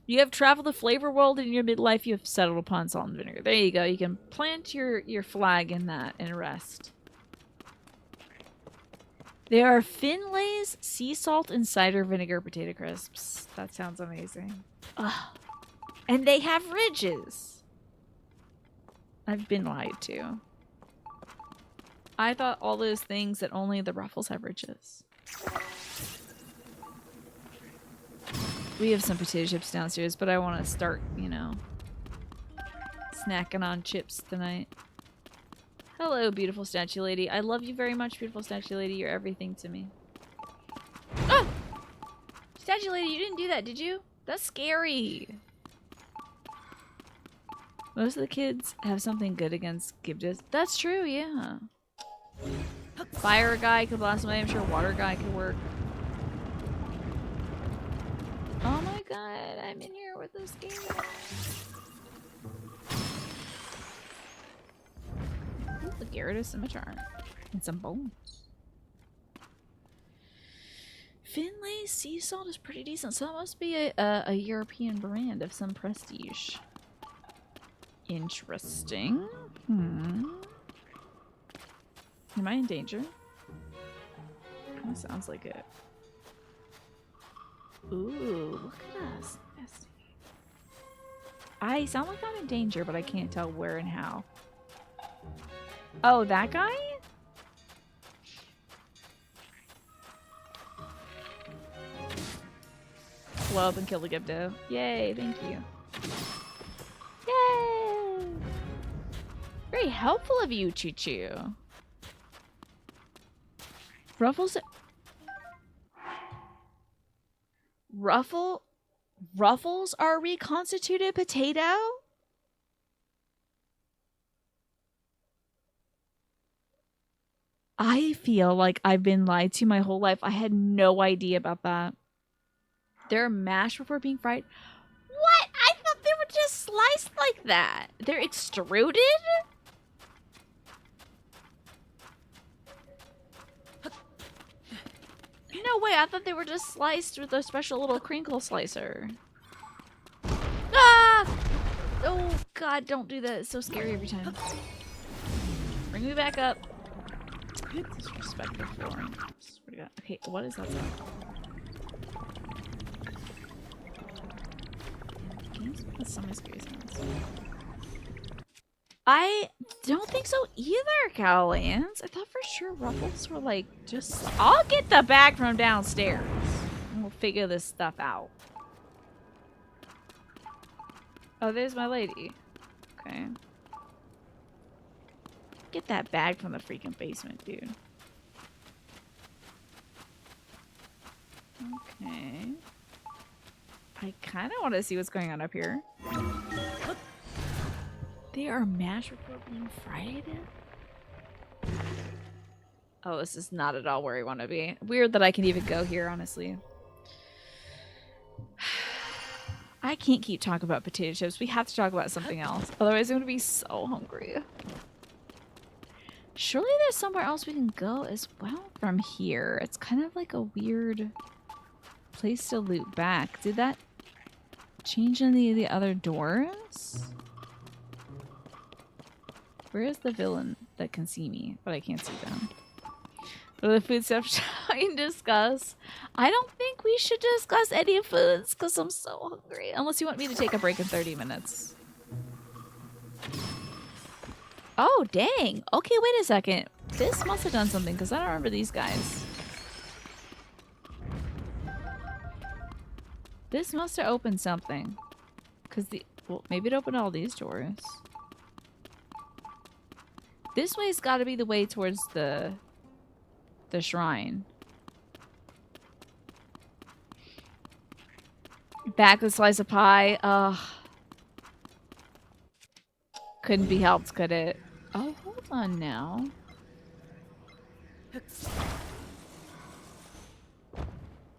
You have traveled the flavor world in your midlife. You have settled upon salt and vinegar. There you go. You can plant your flag in that and rest. They are Finlay's sea salt and cider vinegar potato crisps. That sounds amazing. Ugh. And they have ridges. I've been lied to. I thought all those things that only the Ruffles have riches. We have some potato chips downstairs, but I want to start, you know, snacking on chips tonight. Hello, beautiful statue lady. I love you very much, beautiful statue lady. You're everything to me. Oh! Statue lady, you didn't do that, did you? That's scary. Most of the kids have something good against Gibdas. That's true, yeah. Fire guy could blast away. I'm sure water guy could work. Oh my god, I'm in here with this game. Ooh, the Gyarados scimitar. And some bones. Finlay sea salt is pretty decent, so that must be a European brand of some prestige. Interesting. Am I in danger? That sounds like it. Ooh, look at us. I sound like I'm in danger, but I can't tell where and how. Oh, that guy? Blow up and kill the Gibdo. Yay, thank you. Yay! Very helpful of you, Choo-Choo. Ruffles are reconstituted potato? I feel like I've been lied to my whole life. I had no idea about that. They're mashed before being fried. What? I thought they were just sliced like that. They're extruded? No way, I thought they were just sliced with a special little crinkle slicer. Ah! Oh god, don't do that. It's so scary every time. Bring me back up. Disrespectful flooring. Okay, what is that sound? That's so many scary sounds. I don't think so either, Cowlands. I thought for sure Ruffles were like just... I'll get the bag from downstairs. And we'll figure this stuff out. Oh, there's my lady. Okay. Get that bag from the freaking basement, dude. Okay. I kind of want to see what's going on up here. They are mashed before being fried? Oh, this is not at all where I want to be. Weird that I can even go here, honestly. I can't keep talking about potato chips. We have to talk about something else. Otherwise, I'm going to be so hungry. Surely there's somewhere else we can go as well from here. It's kind of like a weird place to loop back. Did that change any of the other doors? Where is the villain that can see me, but I can't see them? What are the food stuff shall we discuss? I don't think we should discuss any foods because I'm so hungry. Unless you want me to take a break in 30 minutes. Oh, dang. Okay, wait a second. This must have done something because I don't remember these guys. This must have opened something. Because well, maybe it opened all these doors. This way's got to be the way towards the shrine. Back with a slice of pie. Ugh. Couldn't be helped, could it? Oh, hold on now.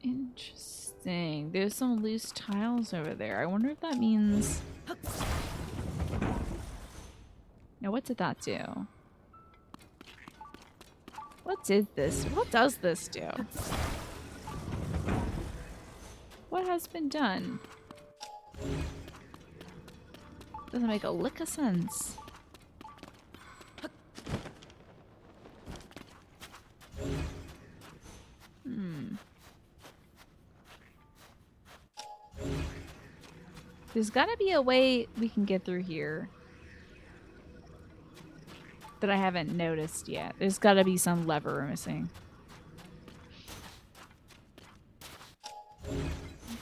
Interesting. There's some loose tiles over there. I wonder if that means... Now, what did that do? What did this? What does this do? What has been done? Doesn't make a lick of sense. There's gotta be a way we can get through here. that I haven't noticed yet. There's got to be some lever missing. I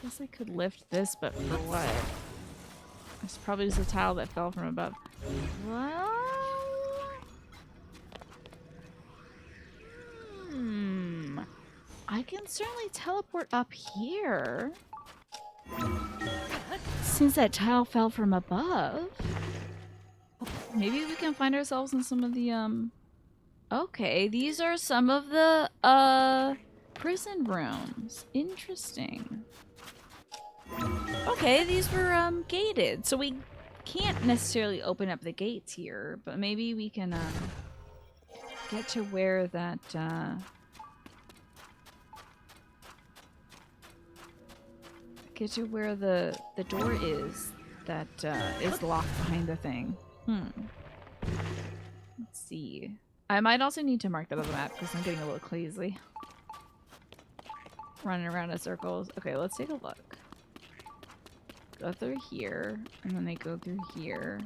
guess I could lift this, but for what? It's probably just a tile that fell from above. Well... I can certainly teleport up here. Since that tile fell from above. Maybe we can find ourselves in some of the, Okay, these are some of the, prison rooms. Interesting. Okay, these were, gated. So we can't necessarily open up the gates here, but maybe we can, get to where that, get to where the door is that is locked behind the thing. Let's see. I might also need to mark that on the map because I'm getting a little crazy. Running around in circles. Okay, let's take a look. Go through here, and then they go through here.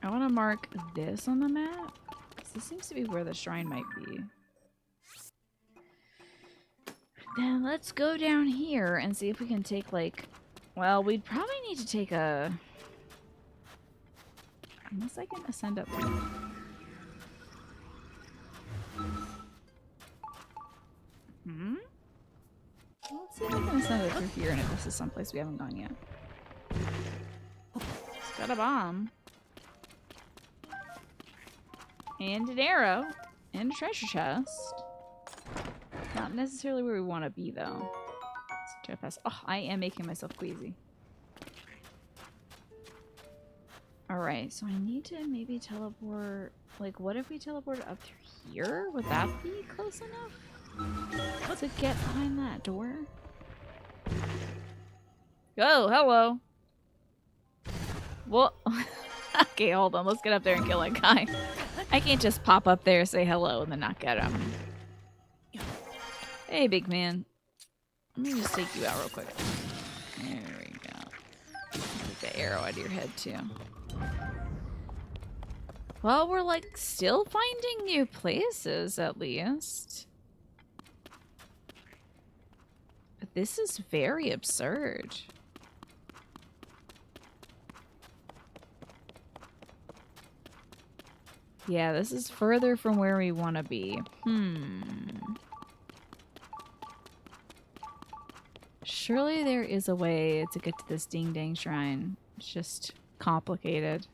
I want to mark this on the map because this seems to be where the shrine might be. Then let's go down here and see if we can take, like... Well, we'd probably need to take a... Unless I can ascend up there. Well, let's see if I can ascend up through here and if this is someplace we haven't gone yet. It's got a bomb. And an arrow. And a treasure chest. Not necessarily where we want to be, though. Let's try to pass. Oh, I am making myself queasy. Alright, so I need to maybe teleport... Like, what if we teleported up through here? Would that be close enough to get behind that door? Oh, hello! What? Okay, hold on. Let's get up there and kill that guy. I can't just pop up there, say hello, and then not get him. Hey, big man. Let me just take you out real quick. There we go. Take the arrow out of your head, too. Well, we're, like, still finding new places, at least. But this is very absurd. Yeah, this is further from where we want to be. Surely there is a way to get to this ding-dang shrine. It's just complicated.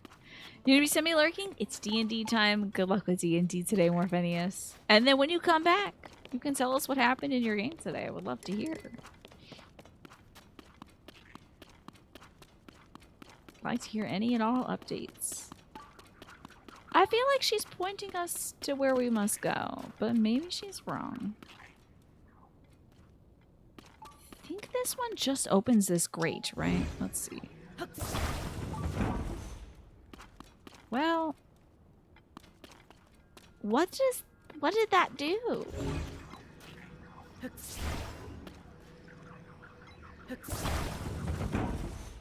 You gonna be semi-lurking? It's D&D time. Good luck with D&D today, Morphenius. And then when you come back, you can tell us what happened in your game today. I would love to hear. I'd like to hear any and all updates. I feel like she's pointing us to where we must go, but maybe she's wrong. I think this one just opens this grate, right? Let's see. Well, what did that do?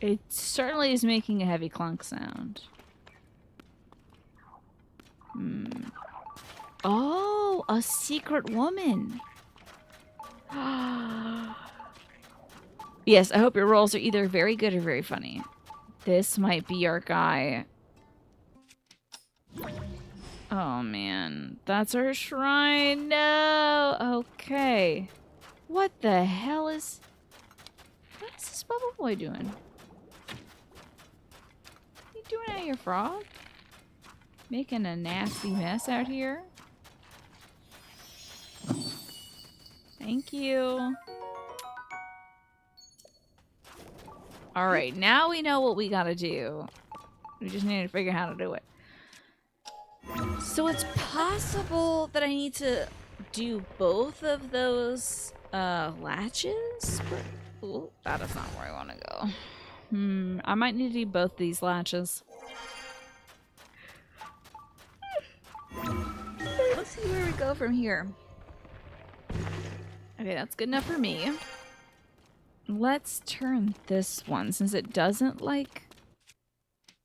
It certainly is making a heavy clunk sound. Oh, a secret woman. Yes, I hope your rolls are either very good or very funny. This might be our guy. Oh, man. That's our shrine. No. Okay. What the hell is... What is this bubble boy doing? What are you doing out here, frog? Making a nasty mess out here? Thank you. Alright, now we know what we gotta do. We just need to figure out how to do it. So it's possible that I need to do both of those latches? Ooh, that is not where I want to go. I might need to do both these latches. Let's see where we go from here. Okay, that's good enough for me. Let's turn this one since it doesn't like...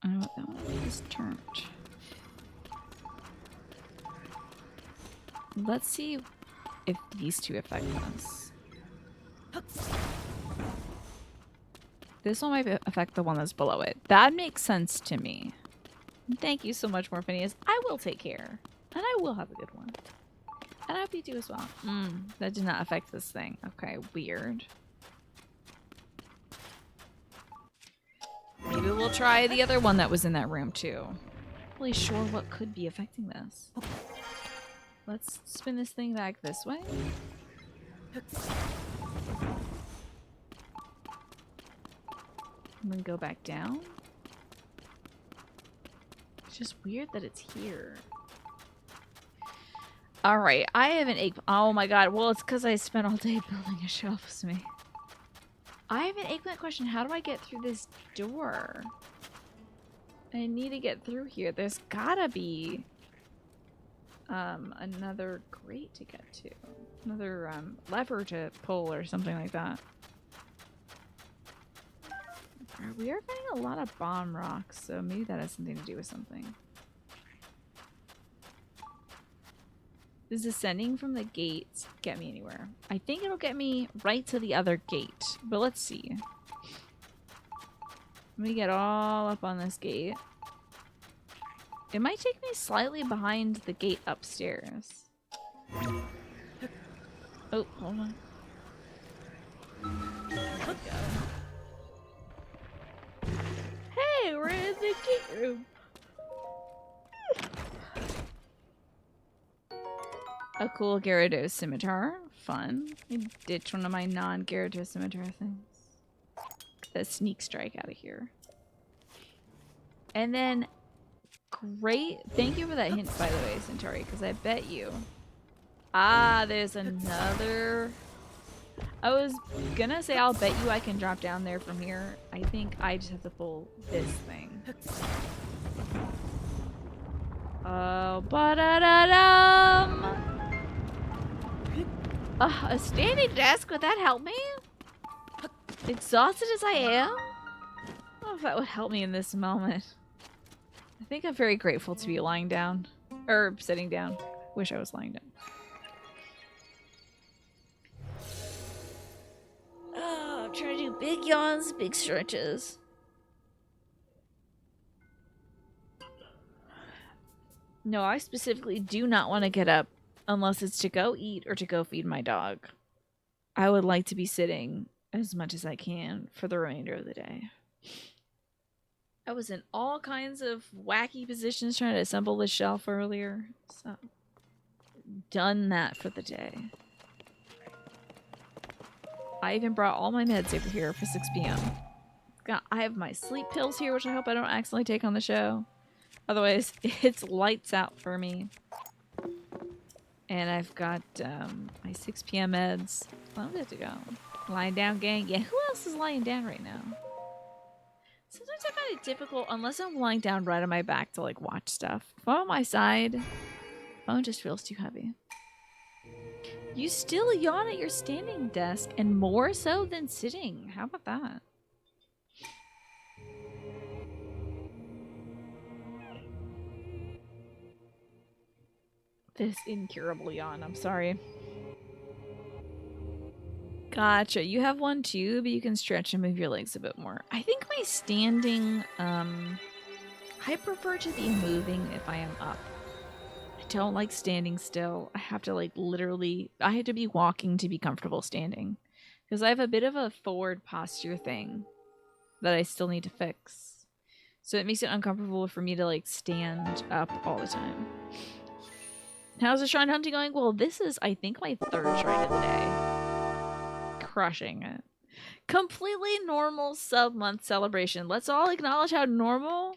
I don't know what that one is turned. Let's see if these two affect us. This one might affect the one that's below it. That makes sense to me. Thank you so much, Morphinius. I will take care. And I will have a good one. And I hope you do as well. That did not affect this thing. Okay, weird. Maybe we'll try the other one that was in that room too. Not really sure what could be affecting this. Let's spin this thing back this way. And then go back down. It's just weird that it's here. Alright, I have an egg. Oh my god. Well, it's because I spent all day building a shelf with me. I have an eggplant question. How do I get through this door? I need to get through here. There's gotta be another grate to get to. Another lever to pull or something like that. We are finding a lot of bomb rocks, so maybe that has something to do with something. Does ascending from the gates get me anywhere? I think it'll get me right to the other gate, but let's see. Let me get all up on this gate. It might take me slightly behind the gate upstairs. Oh, hold on. Hey, we're in the gate room. A cool Gyarados scimitar. Fun. I ditch one of my non-Gyarados scimitar things. The sneak strike out of here. And then, great. Thank you for that hint, by the way, Centauri, because I bet you. Ah, there's another. I was gonna say I'll bet you I can drop down there from here. I think I just have to pull this thing. Oh, ba-da-da-dum! A standing desk? Would that help me? Exhausted as I am? I don't know if that would help me in this moment. I think I'm very grateful to be lying down. Or sitting down. Wish I was lying down. Oh, I'm trying to do big yawns, big stretches. No, I specifically do not want to get up unless it's to go eat or to go feed my dog. I would like to be sitting as much as I can for the remainder of the day. I was in all kinds of wacky positions trying to assemble this shelf earlier, so done that for the day. I even brought all my meds over here for 6 p.m. I have my sleep pills here, which I hope I don't accidentally take on the show. Otherwise, it's lights out for me. And I've got my 6 p.m. meds. Well, I'm good to go. Lying down, gang. Yeah, who else is lying down right now? Sometimes I find it difficult, unless I'm lying down right on my back to, like, watch stuff. If I'm on my side, phone just feels too heavy. You still yawn at your standing desk, and more so than sitting. How about that? This incurable yawn, I'm sorry. Gotcha. You have one too, but you can stretch and move your legs a bit more. I think my standing, I prefer to be moving if I am up. I don't like standing still. I have to, like, literally, I have to be walking to be comfortable standing. Because I have a bit of a forward posture thing that I still need to fix. So it makes it uncomfortable for me to, like, stand up all the time. How's the shrine hunting going? Well, this is, I think, my 3rd shrine of the day. Crushing it. Completely normal sub-month celebration. Let's all acknowledge how normal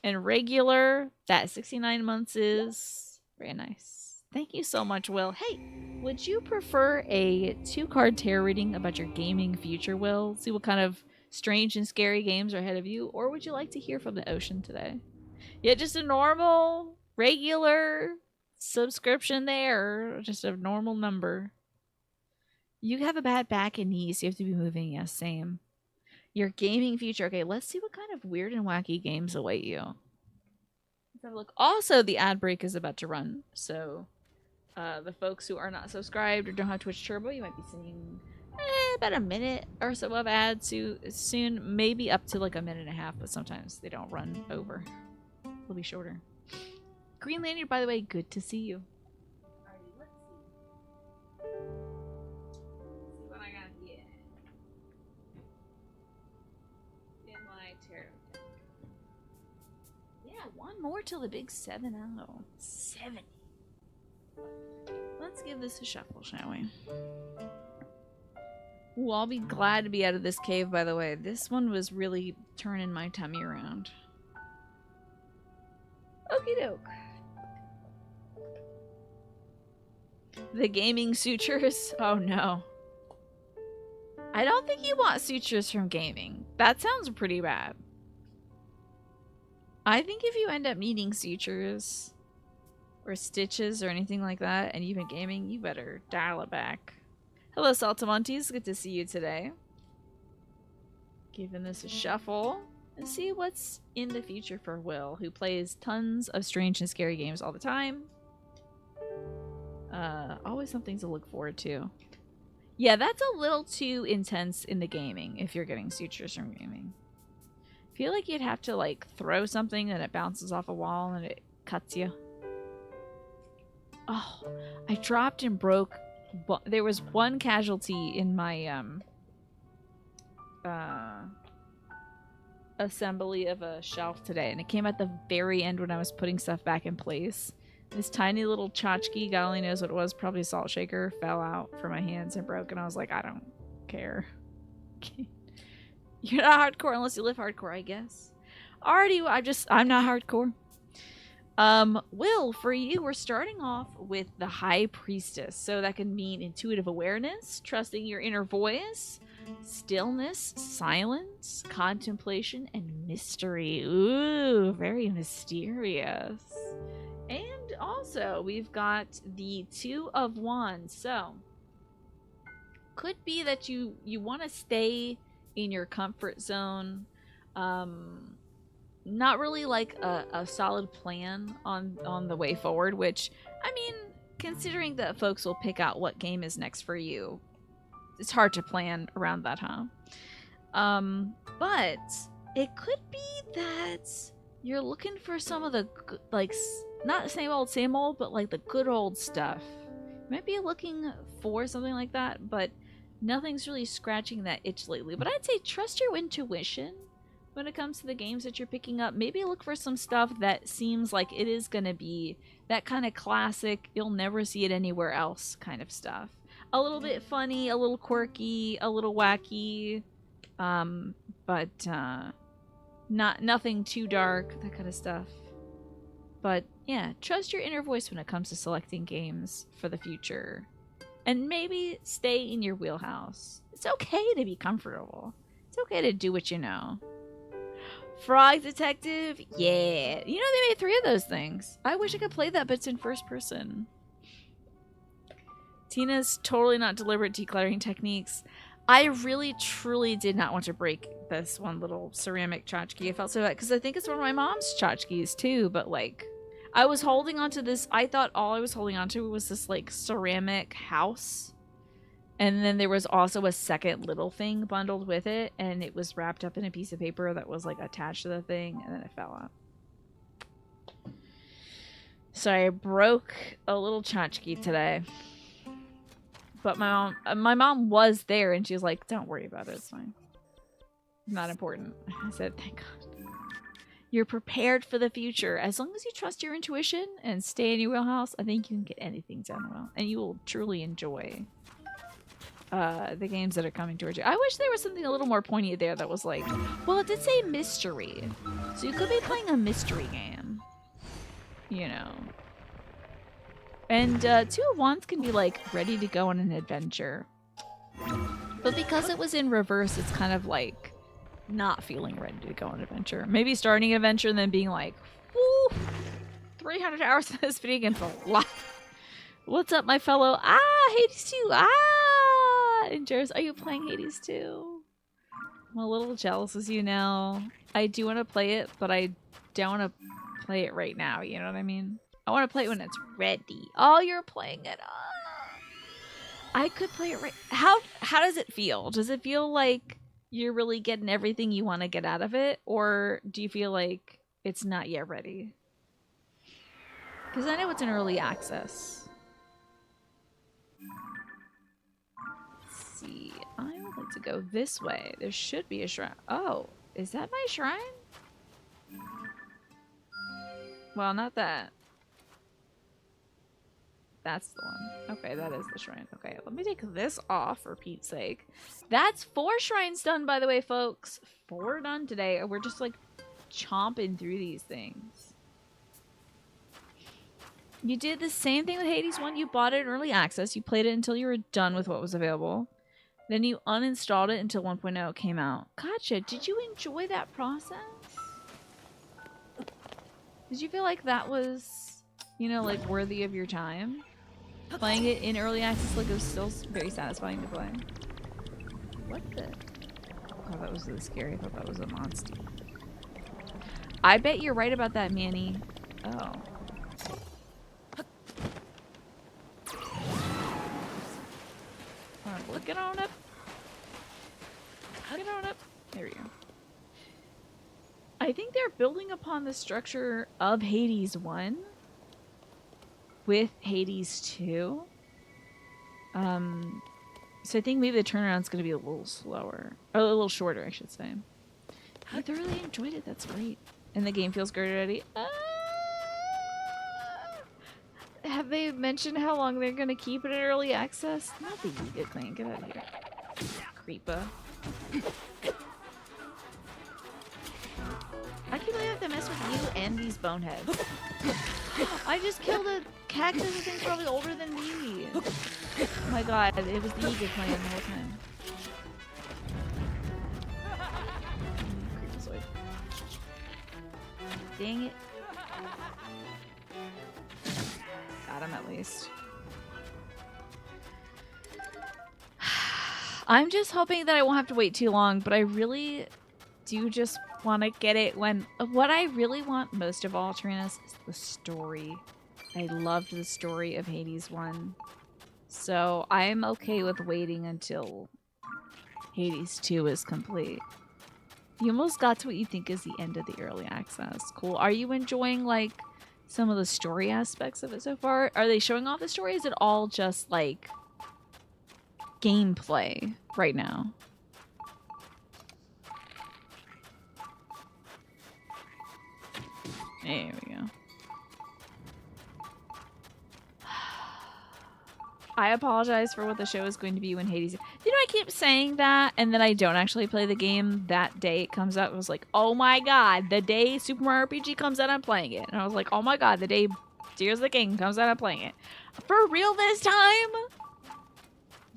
and regular that 69 months is. Very nice. Thank you so much, Will. Hey, would you prefer a 2-card tarot reading about your gaming future, Will? See what kind of strange and scary games are ahead of you? Or would you like to hear from the ocean today? Yeah, just a normal, regular subscription there. Just a normal number. You have a bad back and knees. So you have to be moving. Yes, same. Your gaming future. Okay, let's see what kind of weird and wacky games await you. Let's have a look. Also, the ad break is about to run, so The folks who are not subscribed or don't have Twitch Turbo, you might be seeing about a minute or so of ads soon. Maybe up to like a minute and a half, but sometimes they don't run over. They'll be shorter. Green Lantern, by the way, good to see you. Alrighty, let's see. See what I got here. In my tarot deck. Yeah, one more till the big 7-0. 70. Let's give this a shuffle, shall we? Ooh, I'll be glad to be out of this cave, by the way. This one was really turning my tummy around. Okie doke. The gaming sutures? Oh no. I don't think you want sutures from gaming. That sounds pretty bad. I think if you end up needing sutures or stitches or anything like that and you've been gaming, you better dial it back. Hello, Saltamontes. Good to see you today. Giving this a shuffle and see what's in the future for Will, who plays tons of strange and scary games all the time. Always something to look forward to. Yeah, that's a little too intense in the gaming if you're getting sutures from gaming. I feel like you'd have to like throw something and it bounces off a wall and it cuts you. Oh, I dropped and broke. There was one casualty in my assembly of a shelf today, and it came at the very end when I was putting stuff back in place. This tiny little tchotchke, God only knows what it was, probably a salt shaker, fell out from my hands and broke, and I was like, I don't care. You're not hardcore unless you live hardcore, I guess. Already, I'm not hardcore. Will, for you, we're starting off with the High Priestess. So that can mean intuitive awareness, trusting your inner voice, stillness, silence, contemplation, and mystery. Ooh, very mysterious. And also, we've got the Two of Wands. So, could be that you want to stay in your comfort zone. Not really like a solid plan on the way forward, which, I mean, considering that folks will pick out what game is next for you, it's hard to plan around that, huh? But it could be that you're looking for some of the, like, not same old, but like the good old stuff. You might be looking for something like that, but nothing's really scratching that itch lately. But I'd say trust your intuition when it comes to the games that you're picking up. Maybe look for some stuff that seems like it is going to be that kind of classic, you'll never see it anywhere else kind of stuff. A little bit funny, a little quirky, a little wacky, but nothing too dark, that kind of stuff. But yeah, trust your inner voice when it comes to selecting games for the future. And maybe stay in your wheelhouse. It's okay to be comfortable. It's okay to do what you know. Frog Detective? Yeah. You know, they made 3 of those things. I wish I could play that, but it's in first person. Tina's totally not deliberate decluttering techniques. I really, truly did not want to break this one little ceramic tchotchke. I felt so bad, because I think it's one of my mom's tchotchkes too, but like, I was holding onto this. I thought all I was holding onto was this like ceramic house. And then there was also a second little thing bundled with it, and it was wrapped up in a piece of paper that was like attached to the thing, and then it fell out. So I broke a little tchotchke today. But my mom was there, and she was like, don't worry about it, it's fine. Not important. I said, thank God. You're prepared for the future. As long as you trust your intuition and stay in your wheelhouse, I think you can get anything done well. And you will truly enjoy the games that are coming towards you. I wish there was something a little more poignant there that was like, well, it did say mystery. So you could be playing a mystery game. You know. And Two of Wands can be like ready to go on an adventure. But because it was in reverse, it's kind of like not feeling ready to go on an adventure. Maybe starting an adventure and then being like, whoo, 300 hours in this video game's a lot. What's up, my fellow? Hades 2. And Jairus, are you playing Hades 2? I'm a little jealous, as you know. I do want to play it, but I don't want to play it right now. You know what I mean? I want to play it when it's ready. Oh, you're playing it. I could play it right. How does it feel? Does it feel like you're really getting everything you want to get out of it, or do you feel like it's not yet ready? Because I know it's in early access. Let's see. I would like to go this way. There should be a shrine. Oh, is that my shrine? Well, not that. That's the one. Okay, that is the shrine. Okay, let me take this off for Pete's sake. That's 4 shrines done, by the way, folks. 4 done today. We're just like chomping through these things. You did the same thing with Hades 1. You bought it in early access. You played it until you were done with what was available. Then you uninstalled it until 1.0 came out. Gotcha. Did you enjoy that process? Did you feel like that was, you know, like worthy of your time? Playing it in early access, like it was still very satisfying to play. What the? Oh, that was really scary. I thought that was a monster. I bet you're right about that, Manny. Oh. Alright, well, get on up. Get on up. There we go. I think they're building upon the structure of Hades 1 with Hades 2. So I think maybe the turnaround's going to be a little slower. Or a little shorter, I should say. I thoroughly enjoyed it. That's great. And the game feels great already. Have they mentioned how long they're going to keep it in early access? Not the Yiga clan. Get out of here. Creepa. I can't believe I have to mess with you and these boneheads. I just killed a cactus that thing's probably older than me. Oh my god, it was the Yiga clan the whole time. Creepazoid. Dang it. Got him at least. I'm just hoping that I won't have to wait too long, but I really do just want to get it when... What I really want most of all, Taranis, is the story. I loved the story of Hades 1. So I'm okay with waiting until Hades 2 is complete. You almost got to what you think is the end of the early access. Cool. Are you enjoying, like, some of the story aspects of it so far? Are they showing off the story? Is it all just, like, gameplay right now? There we go. I apologize for what the show is going to be when Hades... You know, I keep saying that, and then I don't actually play the game that day it comes out. It was like, oh my god, the day Super Mario RPG comes out, I'm playing it. And I was like, oh my god, the day Tears of the King comes out, I'm playing it. For real this time?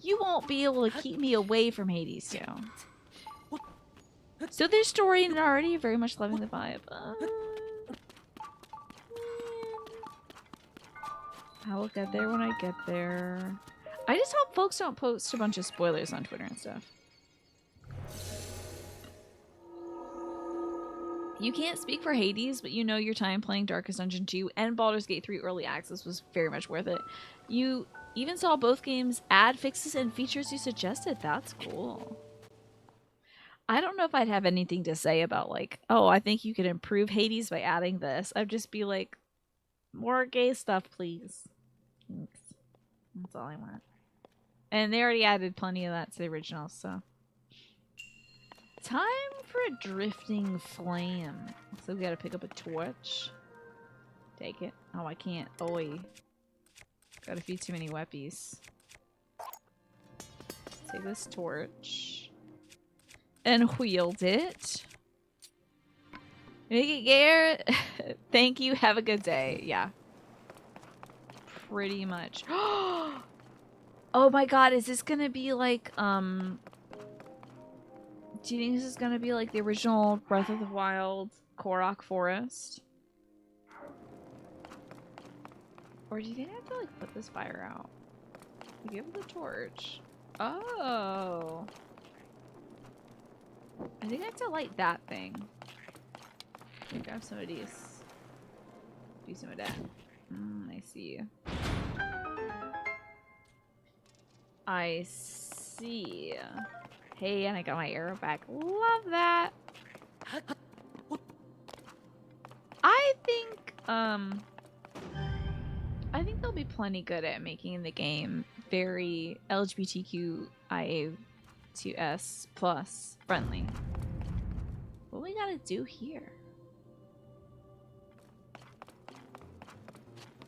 You won't be able to keep me away from Hades 2. So there's story and already very much loving the vibe. I will get there when I get there. I just hope folks don't post a bunch of spoilers on Twitter and stuff. You can't speak for Hades, but you know your time playing Darkest Dungeon 2 and Baldur's Gate 3 Early Access was very much worth it. You even saw both games add fixes and features you suggested. That's cool. I don't know if I'd have anything to say about, like, oh, I think you could improve Hades by adding this. I'd just be like, more gay stuff, please. Thanks. That's all I want. And they already added plenty of that to the original, so. Time for a drifting flame. So we gotta pick up a torch. Take it. Oh, I can't. Oi. Got a few too many weppies. Let's take this torch. And wield it. Make it Garrett. Thank you. Have a good day. Yeah. Pretty much. Oh my god, is this gonna be like, do you think this is gonna be like the original Breath of the Wild Korok Forest? Or do you think I have to like put this fire out? Give it the torch. Oh. I think I have to light that thing. Let me grab some of these. Do some of that. I see. I see. Hey, and I got my arrow back. Love that. I think they'll be plenty good at making the game very LGBTQIA2S plus friendly. What we gotta do here?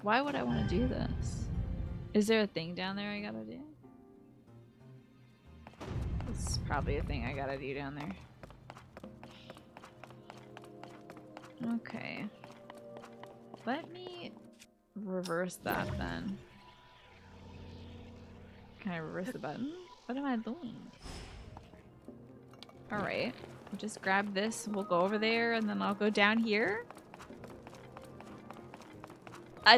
Why would I want to do this? Is there a thing down there I gotta do? This is probably a thing I gotta do down there. Okay. Let me reverse that then. Can I reverse the button? What am I doing? Alright. Just grab this. We'll go over there and then I'll go down here.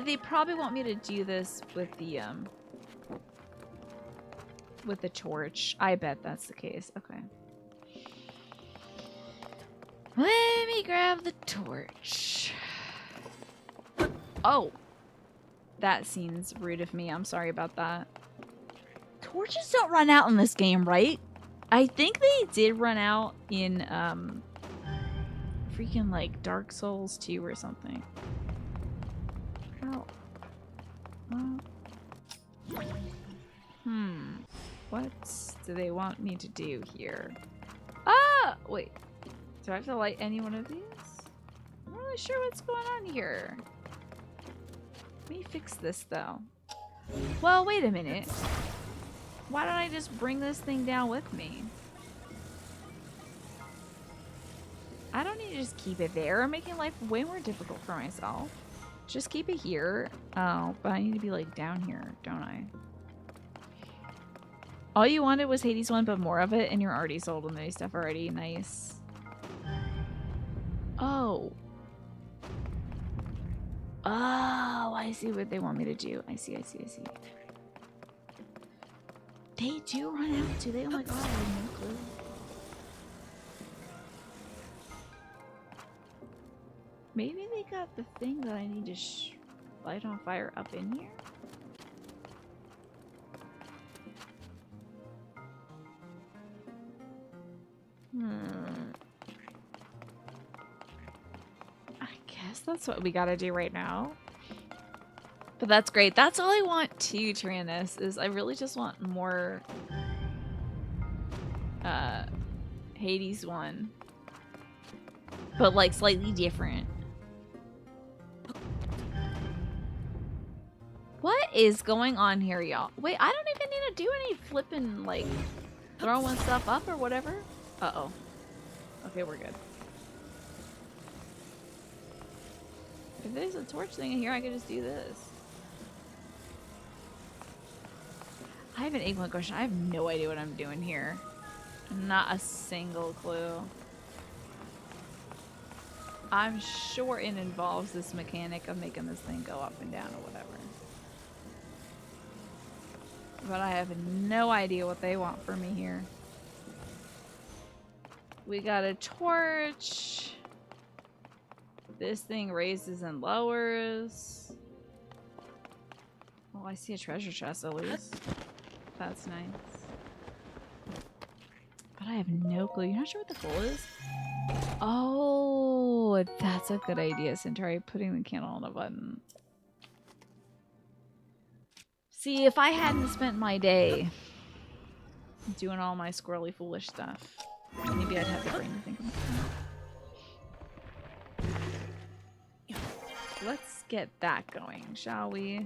They probably want me to do this with the torch. I bet that's the case. Okay. Let me grab the torch. Oh. That seems rude of me. I'm sorry about that. Torches don't run out in this game, right? I think they did run out in freaking like Dark Souls 2 or something. Oh. What do they want me to do here? Ah! Wait. Do I have to light any one of these? I'm not really sure what's going on here. Let me fix this though. Well, wait a minute. Why don't I just bring this thing down with me? I don't need to just keep it there. I'm making life way more difficult for myself. Just keep it here. Oh, but I need to be like down here, don't I? All you wanted was Hades 1, but more of it, and you're already sold on the new stuff already. Nice. Oh. Oh, I see what they want me to do. I see. They do run out, do they? Oh my god, I have no clue. Maybe they got the thing that I need to light on fire up in here? I guess that's what we gotta do right now. But that's great. That's all I want to Tyrannus, is I really just want more Hades 1. But like slightly different. What is going on here, y'all? Wait, I don't even need to do any flipping, like, throwing stuff up or whatever. Uh-oh. Okay, we're good. If there's a torch thing in here, I could just do this. I have an eggplant question. I have no idea what I'm doing here. Not a single clue. I'm sure it involves this mechanic of making this thing go up and down or whatever. But I have no idea what they want from me here. We got a torch. This thing raises and lowers. Oh, I see a treasure chest at least. That's nice. But I have no clue. You're not sure what the goal is? Oh, that's a good idea, Centauri. Putting the candle on the button. See, if I hadn't spent my day doing all my squirrely foolish stuff, maybe I'd have the brain to think about that. Let's get that going, shall we?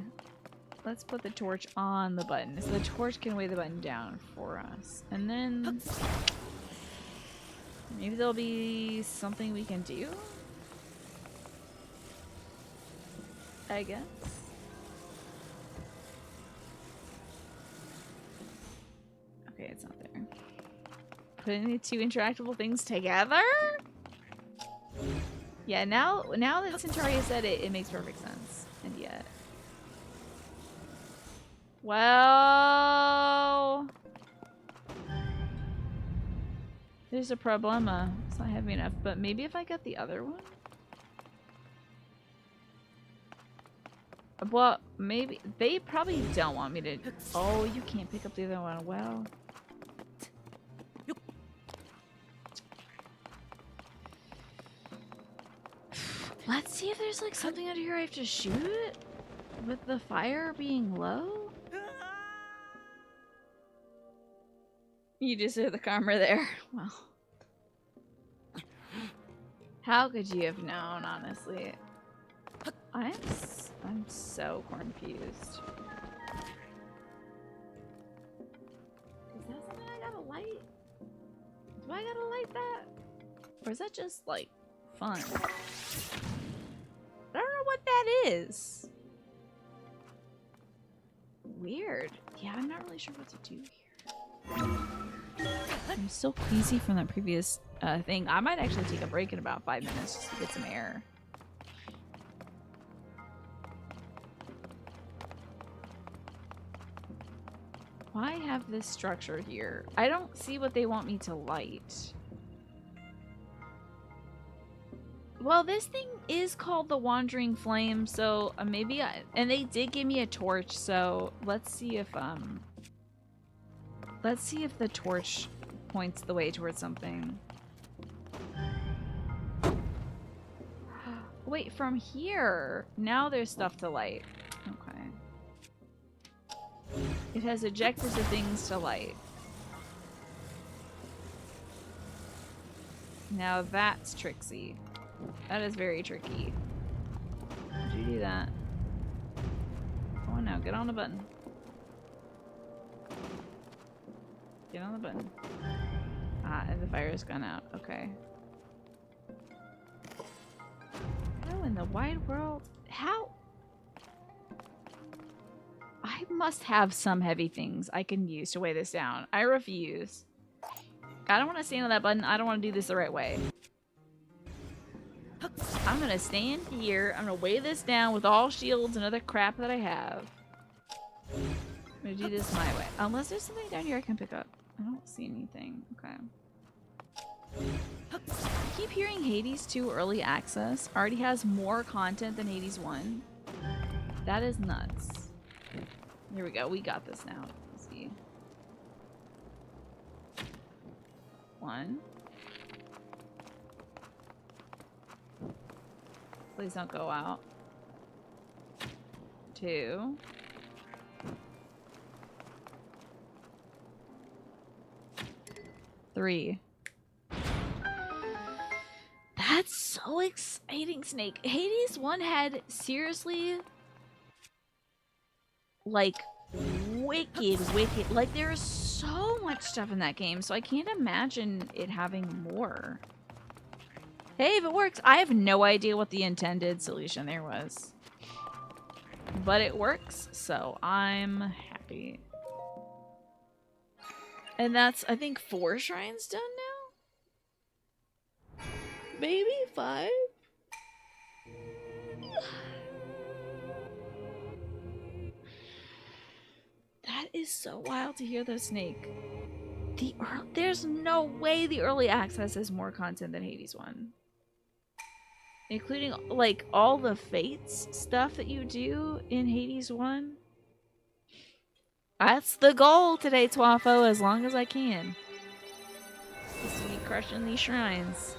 Let's put the torch on the button so the torch can weigh the button down for us. And then maybe there'll be something we can do? I guess. Okay, it's not there. Putting the two interactable things together? Yeah, now that Centauri said it, it makes perfect sense. And yet... Well... There's a problema. It's not heavy enough, but maybe if I get the other one? Well, maybe they probably don't want me to. Oh, you can't pick up the other one. Well, let's see if there's like something under here I have to shoot with the fire being low. You just hit the camera there. Well, how could you have known? Honestly, I'm so confused. Is that something I gotta light? Do I gotta light that? Or is that just, like, fun? I don't know what that is. Weird. Yeah, I'm not really sure what to do here. I'm so queasy from that previous thing. I might actually take a break in about 5 minutes just to get some air. Why have this structure here? I don't see what they want me to light. Well, this thing is called the Wandering Flame, so maybe and they did give me a torch, so let's see if the torch points the way towards something. Wait, from here. Now there's stuff to light. Okay. It has ejected the things to light. Now that's tricksy. That is very tricky. How'd you do that? Oh no, get on the button. Get on the button. Ah, and the fire has gone out. Okay. How in the wide world? How? I must have some heavy things I can use to weigh this down. I refuse. I don't want to stand on that button. I don't want to do this the right way. I'm gonna stand here. I'm gonna weigh this down with all shields and other crap that I have. I'm gonna do this my way. Unless there's something down here I can pick up. I don't see anything. Okay. I keep hearing Hades 2 early access already has more content than Hades 1. That is nuts. Here we go. We got this now. Let's see. 1. Please don't go out. 2. 3. That's so exciting, Snake. Hades 1 had seriously, like, wicked. Like, there's so much stuff in that game, so I can't imagine it having more. Hey, if it works, I have no idea what the intended solution there was. But it works, so I'm happy. And that's, I think, 4 shrines done now? Maybe 5? That is so wild to hear though, Snake. There's no way the early access has more content than Hades 1. Including, like, all the Fates stuff that you do in Hades 1. That's the goal today, Twafo, as long as I can. Just to be crushing these shrines.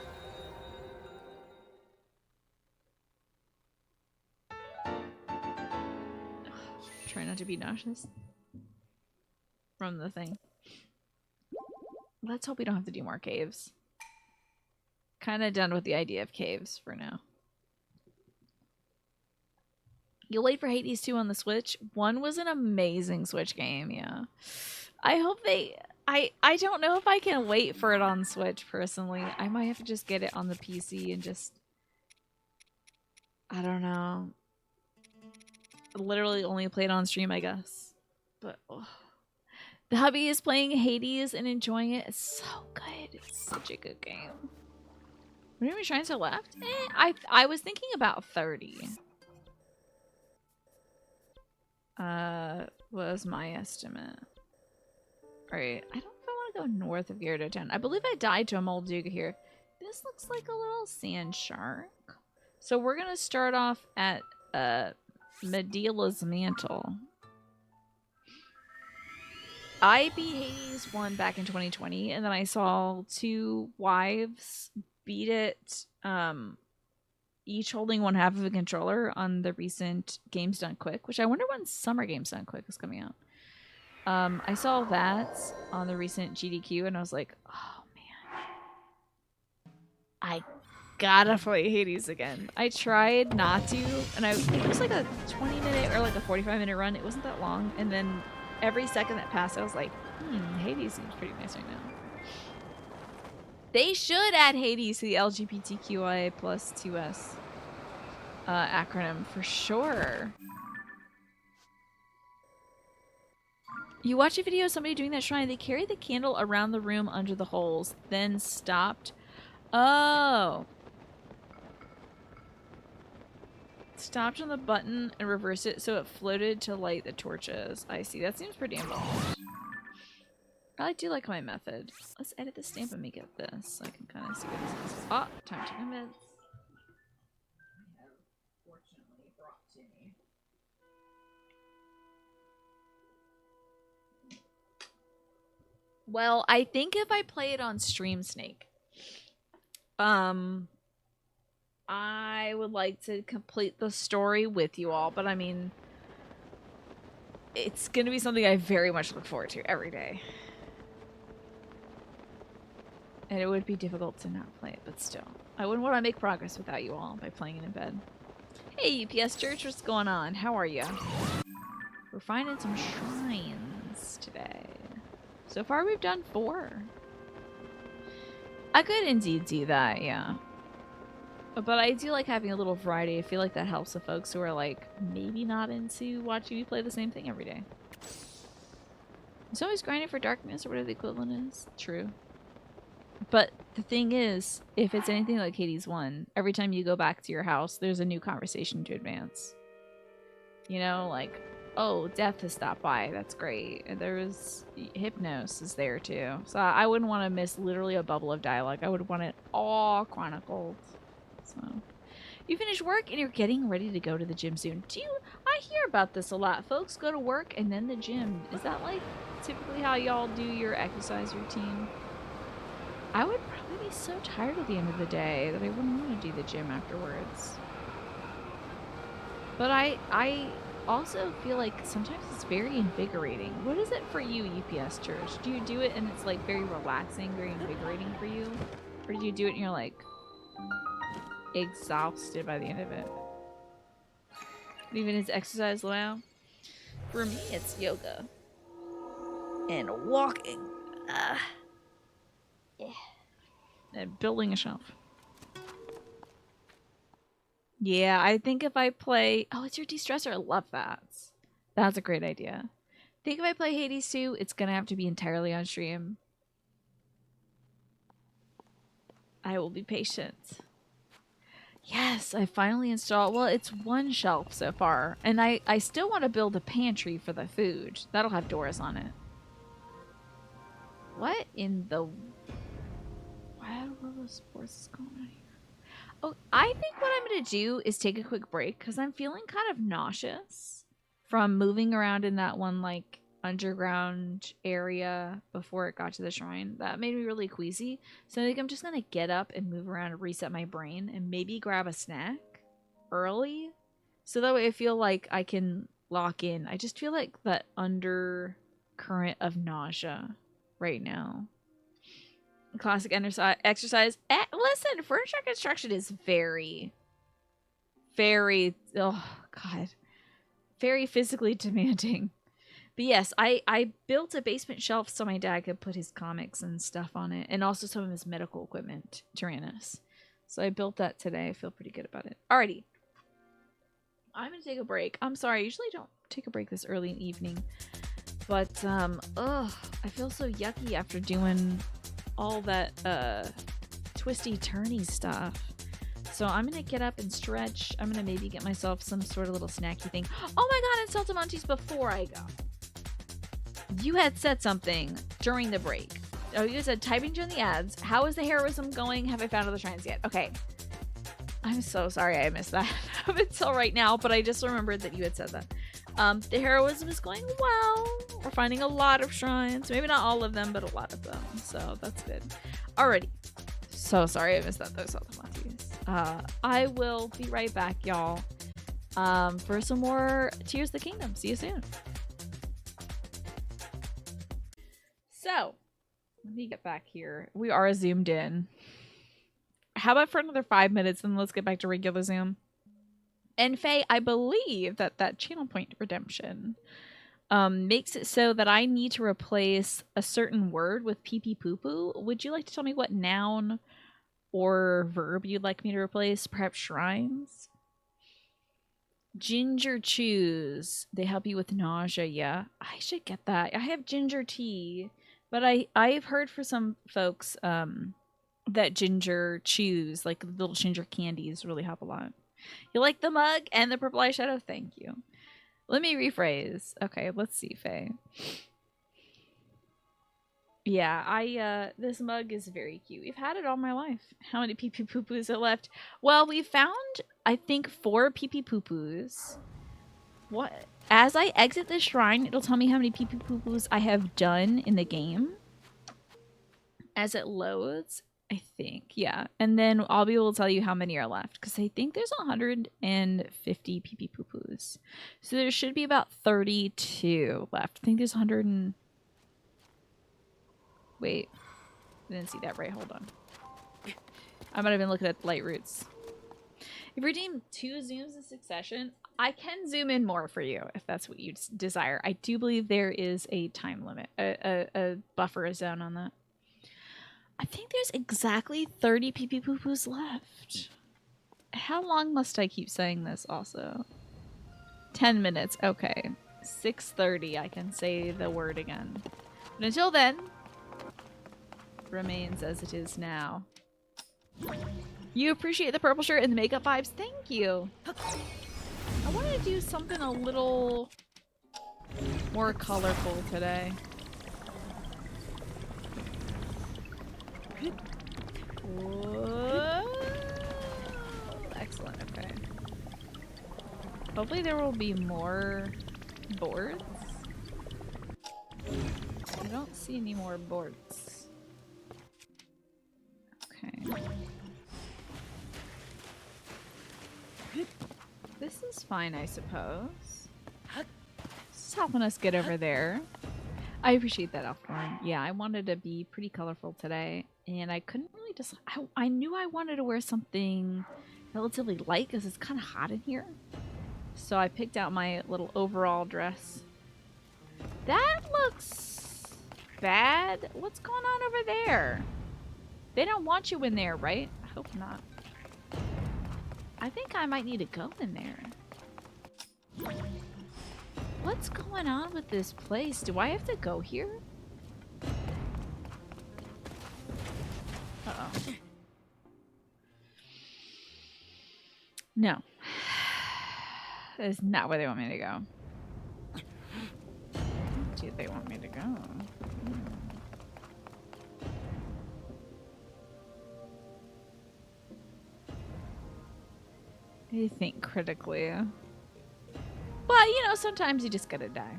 Try not to be nauseous. From the thing. Let's hope we don't have to do more caves. Kind of done with the idea of caves for now. You'll wait for Hades 2 on the Switch. 1 was an amazing Switch game, yeah. I hope they... I don't know if I can wait for it on Switch, personally. I might have to just get it on the PC and just... I don't know. Literally only play it on stream, I guess. But... Oh. The hubby is playing Hades and enjoying it. It's so good. It's such a good game. How many shrines are left? I was thinking about 30. Was my estimate. Alright, I don't know if I want to go north of Gyarados Town. I believe I died to a Molduga here. This looks like a little sand shark. So we're gonna start off at Medea's mantle. I beat Hades 1 back in 2020, and then I saw 2 wives beat it, each holding one half of a controller on the recent Games Done Quick, which I wonder when Summer Games Done Quick is coming out. I saw that on the recent GDQ, and I was like, oh man, I gotta play Hades again. I tried not to, and it was like a 20-minute or like a 45-minute run. It wasn't that long, and then every second that passed, I was like, Hades seems pretty nice right now. They should add Hades to the LGBTQIA plus 2S acronym for sure. You watch a video of somebody doing that shrine. They carry the candle around the room under the holes, then stopped. Oh. Stopped on the button and reversed it so it floated to light the torches. I see. That seems pretty involved. I do like my method. Let's edit the stamp and make it this so I can kind of see what this is. Oh, time to commit. Well, I think if I play it on Stream Snake, I would like to complete the story with you all, but I mean, it's going to be something I very much look forward to every day. And it would be difficult to not play it, but still. I wouldn't want to make progress without you all by playing it in bed. Hey, UPS Church, what's going on? How are you? We're finding some shrines today. So far, we've done 4. I could indeed do that, yeah. But I do like having a little variety. I feel like that helps the folks who are, like, maybe not into watching me play the same thing every day. It's always grinding for darkness, or whatever the equivalent is. True. But the thing is, if it's anything like Hades 1, every time you go back to your house, there's a new conversation to advance. You know, like, oh, Death has stopped by. That's great. And there was Hypnos is there too. So I wouldn't want to miss literally a bubble of dialogue. I would want it all chronicled. So you finish work and you're getting ready to go to the gym soon. I hear about this a lot. Folks go to work and then the gym. Is that like typically how y'all do your exercise routine? I would probably be so tired at the end of the day that I wouldn't want to do the gym afterwards. But I also feel like sometimes it's very invigorating. What is it for you, UPS Church? Do you do it and it's like very relaxing, very invigorating for you? Or do you do it and you're like exhausted by the end of it? Even as exercise now? For me, it's yoga. And walking. Yeah. And building a shelf. Yeah, I think if I play... Oh, it's your de-stressor. I love that. That's a great idea. I think if I play Hades 2, it's going to have to be entirely on stream. I will be patient. Yes, I finally installed... Well, it's 1 shelf so far. And I still want to build a pantry for the food. That'll have doors on it. What in the... What sports is going on here? Oh, I think what I'm going to do is take a quick break because I'm feeling kind of nauseous from moving around in that one, like, underground area before it got to the shrine. That made me really queasy. So I think I'm just going to get up and move around and reset my brain and maybe grab a snack early. So that way I feel like I can lock in. I just feel like that undercurrent of nausea right now. Classic exercise. Listen, furniture construction is very, oh god, very physically demanding. But yes, I built a basement shelf so my dad could put his comics and stuff on it, and also some of his medical equipment, Tyrannus. So I built that today. I feel pretty good about it. Alrighty, I'm gonna take a break. I'm sorry, I usually don't take a break this early in the evening, but I feel so yucky after doing all that twisty turny stuff. So I'm gonna get up and stretch. I'm gonna maybe get myself some sort of little snacky thing. Oh my god, and Saltamontes before I go. You had said something during the break. Oh, you said typing during the ads. How is the heroism going? Have I found other shrines yet? Okay. I'm so sorry I missed that. up until right now, but I just remembered that you had said that. The heroism is going well. We're finding a lot of shrines. Maybe not all of them, but a lot of them. So that's good. Alrighty. So sorry I missed that. Those automaties. I will be right back, y'all. For some more Tears of the Kingdom. See you soon. So, let me get back here. We are zoomed in. How about for another 5 minutes and let's get back to regular Zoom? And Faye, I believe that channel point redemption makes it so that I need to replace a certain word with pee pee poo poo. Would you like to tell me what noun or verb you'd like me to replace? Perhaps shrines? Ginger chews. They help you with nausea. Yeah, I should get that. I have ginger tea, but I've heard for some folks that ginger chews, like little ginger candies, really help a lot. You like the mug and the purple eyeshadow? Thank you. Let me rephrase. Okay, let's see, Faye. Yeah, this mug is very cute. We've had it all my life. How many pee pee poo poos are left? Well, we found, I think, 4 pee pee poo poos. What? As I exit the shrine, it'll tell me how many pee pee poo poos I have done in the game. As it loads, I think. Yeah. And then I'll be able to tell you how many are left. Because I think there's 150 pee pee poo poos. So there should be about 32 left. I think there's 100 and... Wait. I didn't see that right. Hold on. I might have been looking at light roots. If you're doing 2 zooms in succession, I can zoom in more for you if that's what you desire. I do believe there is a time limit, a buffer zone on that. I think there's exactly 30 pee pee poo poos left. How long must I keep saying this also? 10 minutes. Okay. 6:30, I can say the word again. But until then, remains as it is now. You appreciate the purple shirt and the makeup vibes? Thank you. I want to do something a little more colorful today. Whoa. Excellent, okay. Hopefully there will be more boards. I don't see any more boards. Okay. This is fine, I suppose. Just helping us get over there. I appreciate that, Alcorn. Yeah, I wanted to be pretty colorful today, and I couldn't really just... I knew I wanted to wear something relatively light because it's kind of hot in here. So I picked out my little overall dress. That looks bad. What's going on over there? They don't want you in there, right? I hope not. I think I might need to go in there. What's going on with this place? Do I have to go here? Uh-oh. No. That is not where they want me to go. Where do they want me to go? You think critically. But, you know, sometimes you just gotta die.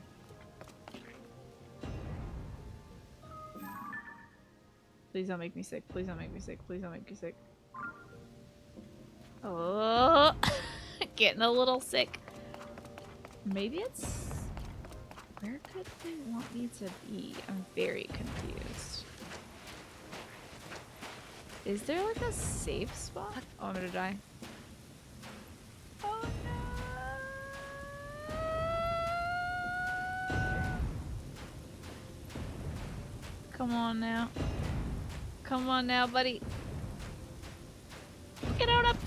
Please don't make me sick. Please don't make me sick. Please don't make me sick. Oh, getting a little sick. Maybe it's... Where could they want me to be? I'm very confused. Is there like a safe spot? Oh, I'm gonna die. Oh no! Come on now. Come on now, buddy. Get out up!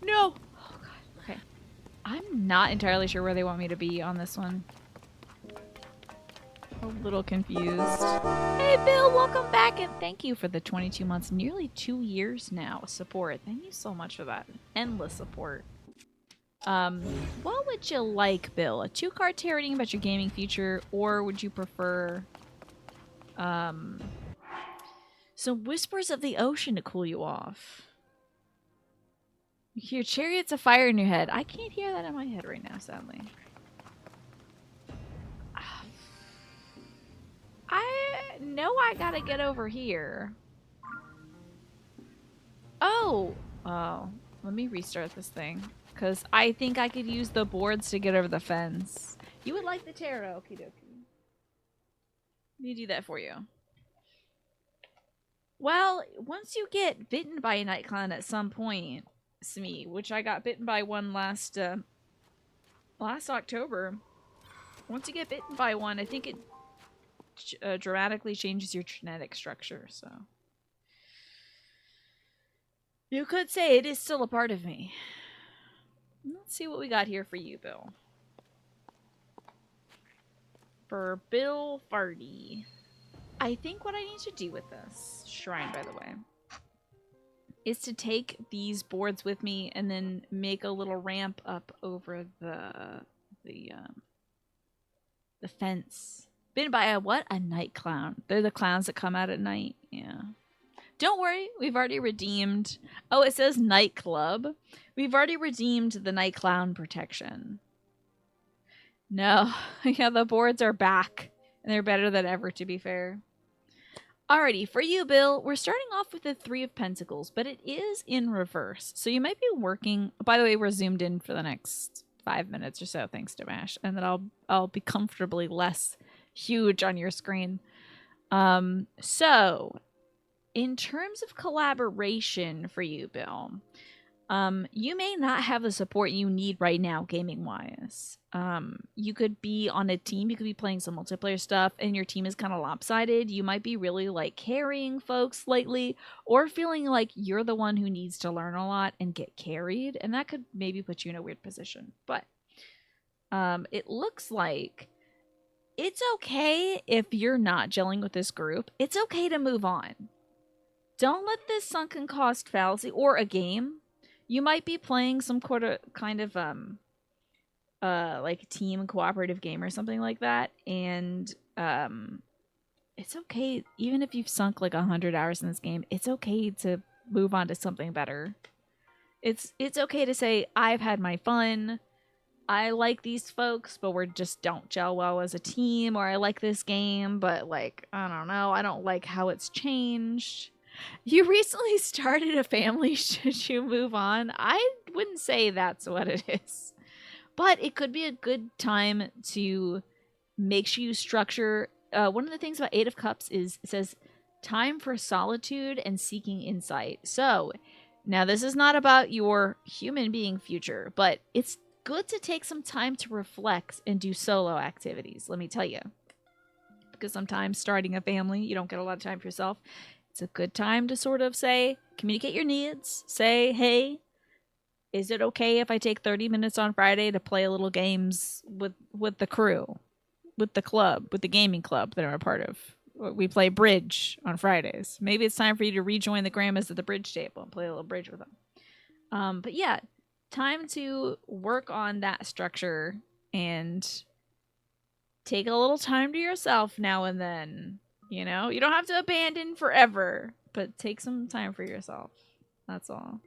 No! Oh god. Okay. I'm not entirely sure where they want me to be on this one. A little confused. Hey Bill, welcome back and thank you for the 22 months, nearly 2 years now support. Thank you so much for that. Endless support. What would you like, Bill? A 2-card tarot reading about your gaming future, or would you prefer some whispers of the ocean to cool you off? You hear chariots of fire in your head. I can't hear that in my head right now, sadly. I know I gotta get over here. Oh! Oh. Let me restart this thing. Because I think I could use the boards to get over the fence. You would like the tarot. Okie dokie. Let me do that for you. Well, once you get bitten by a night clown at some point, Smee, which I got bitten by one last October. Once you get bitten by one, I think it dramatically changes your genetic structure, so. You could say it is still a part of me. Let's see what we got here for you, Bill. For Bill Farty. I think what I need to do with this shrine, by the way, is to take these boards with me and then make a little ramp up over the fence. Bitten by a what? A night clown. They're the clowns that come out at night. Yeah. Don't worry, we've already redeemed. Oh, it says nightclub. We've already redeemed the night clown protection. No, yeah, the boards are back, and they're better than ever, to be fair. Alrighty, for you, Bill, we're starting off with the Three of Pentacles, but it is in reverse. So you might be working. By the way, we're zoomed in for the next 5 minutes or so, thanks to Mash, and then I'll be comfortably less huge on your screen. So in terms of collaboration for you, Bill, you may not have the support you need right now, gaming-wise. You could be on a team, you could be playing some multiplayer stuff, and your team is kind of lopsided. You might be really, like, carrying folks lately, or feeling like you're the one who needs to learn a lot and get carried, and that could maybe put you in a weird position. But it looks like it's okay if you're not gelling with this group. It's okay to move on. Don't let this sunken cost fallacy, or a game. You might be playing some kind of like team cooperative game or something like that, and it's okay even if you've sunk like 100 hours in this game. It's okay to move on to something better. It's okay to say, I've had my fun. I like these folks, but we just don't gel well as a team. Or I like this game, but like, I don't know, I don't like how it's changed. You recently started a family. Should you move on? I wouldn't say that's what it is. But it could be a good time to make sure you structure. One of the things about Eight of Cups is it says time for solitude and seeking insight. So now this is not about your human being future, but it's good to take some time to reflect and do solo activities. Let me tell you. Because sometimes starting a family, you don't get a lot of time for yourself. It's a good time to sort of communicate your needs. Say, hey, is it okay if I take 30 minutes on Friday to play a little games with the crew, with the club, with the gaming club that I'm a part of? We play bridge on Fridays. Maybe it's time for you to rejoin the grandmas at the bridge table and play a little bridge with them. But yeah, time to work on that structure and take a little time to yourself now and then. You know, you don't have to abandon forever, but take some time for yourself. That's all.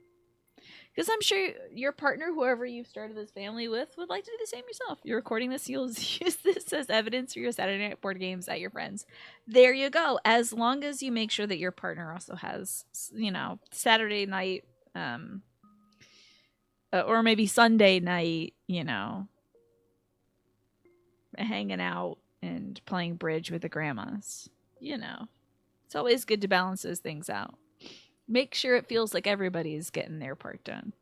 Because I'm sure your partner, whoever you've started this family with, would like to do the same yourself. You're recording this, you'll use this as evidence for your Saturday night board games at your friends. There you go. As long as you make sure that your partner also has, you know, Saturday night, or maybe Sunday night, you know, hanging out and playing bridge with the grandmas. You know, it's always good to balance those things out. Make sure it feels like everybody's getting their part done.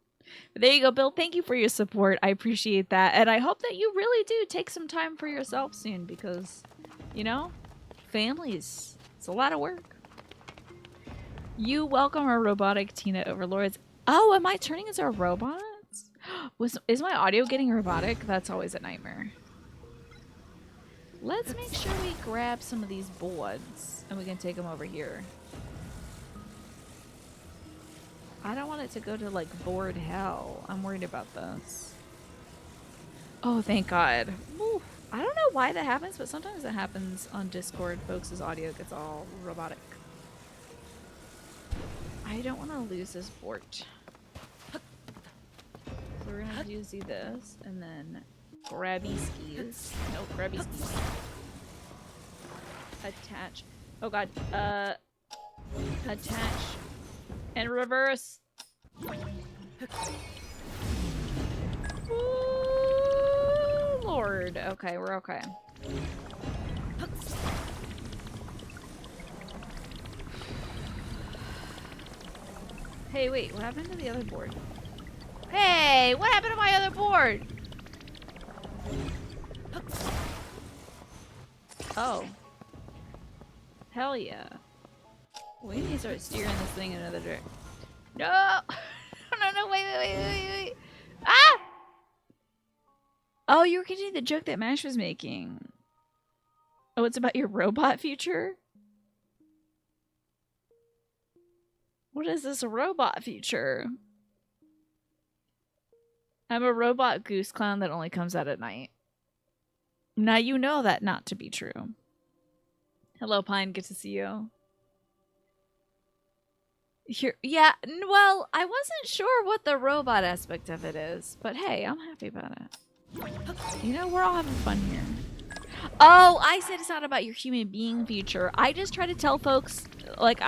But there you go, Bill. Thank you for your support. I appreciate that. And I hope that you really do take some time for yourself soon because, you know, families, it's a lot of work. You welcome our robotic Tina overlords. Oh, am I turning into a robot? Is my audio getting robotic? That's always a nightmare. Let's make sure we grab some of these boards and we can take them over here. I don't want it to go to like board hell. I'm worried about this. Oh, thank God. Woo. I don't know why that happens, but sometimes it happens on Discord. Folks' audio gets all robotic. I don't want to lose this board. So we're gonna do this, and then grabby skis. Nope, grabby skis. Attach. Oh god. Attach. And reverse. Ooh, Lord. Okay, we're okay. Hey, wait, what happened to the other board? Hey, what happened to my other board? Oh. Hell yeah. We need to start steering this thing in another direction. No! No, wait. Ah! Oh, you were continuing the joke that Mash was making. Oh, it's about your robot future? What is this robot future? I'm a robot goose clown that only comes out at night. Now you know that not to be true. Hello, Pine. Good to see you. Yeah, well, I wasn't sure what the robot aspect of it is, but hey, I'm happy about it. You know, we're all having fun here. Oh, I said it's not about your human being future. I just try to tell folks, like,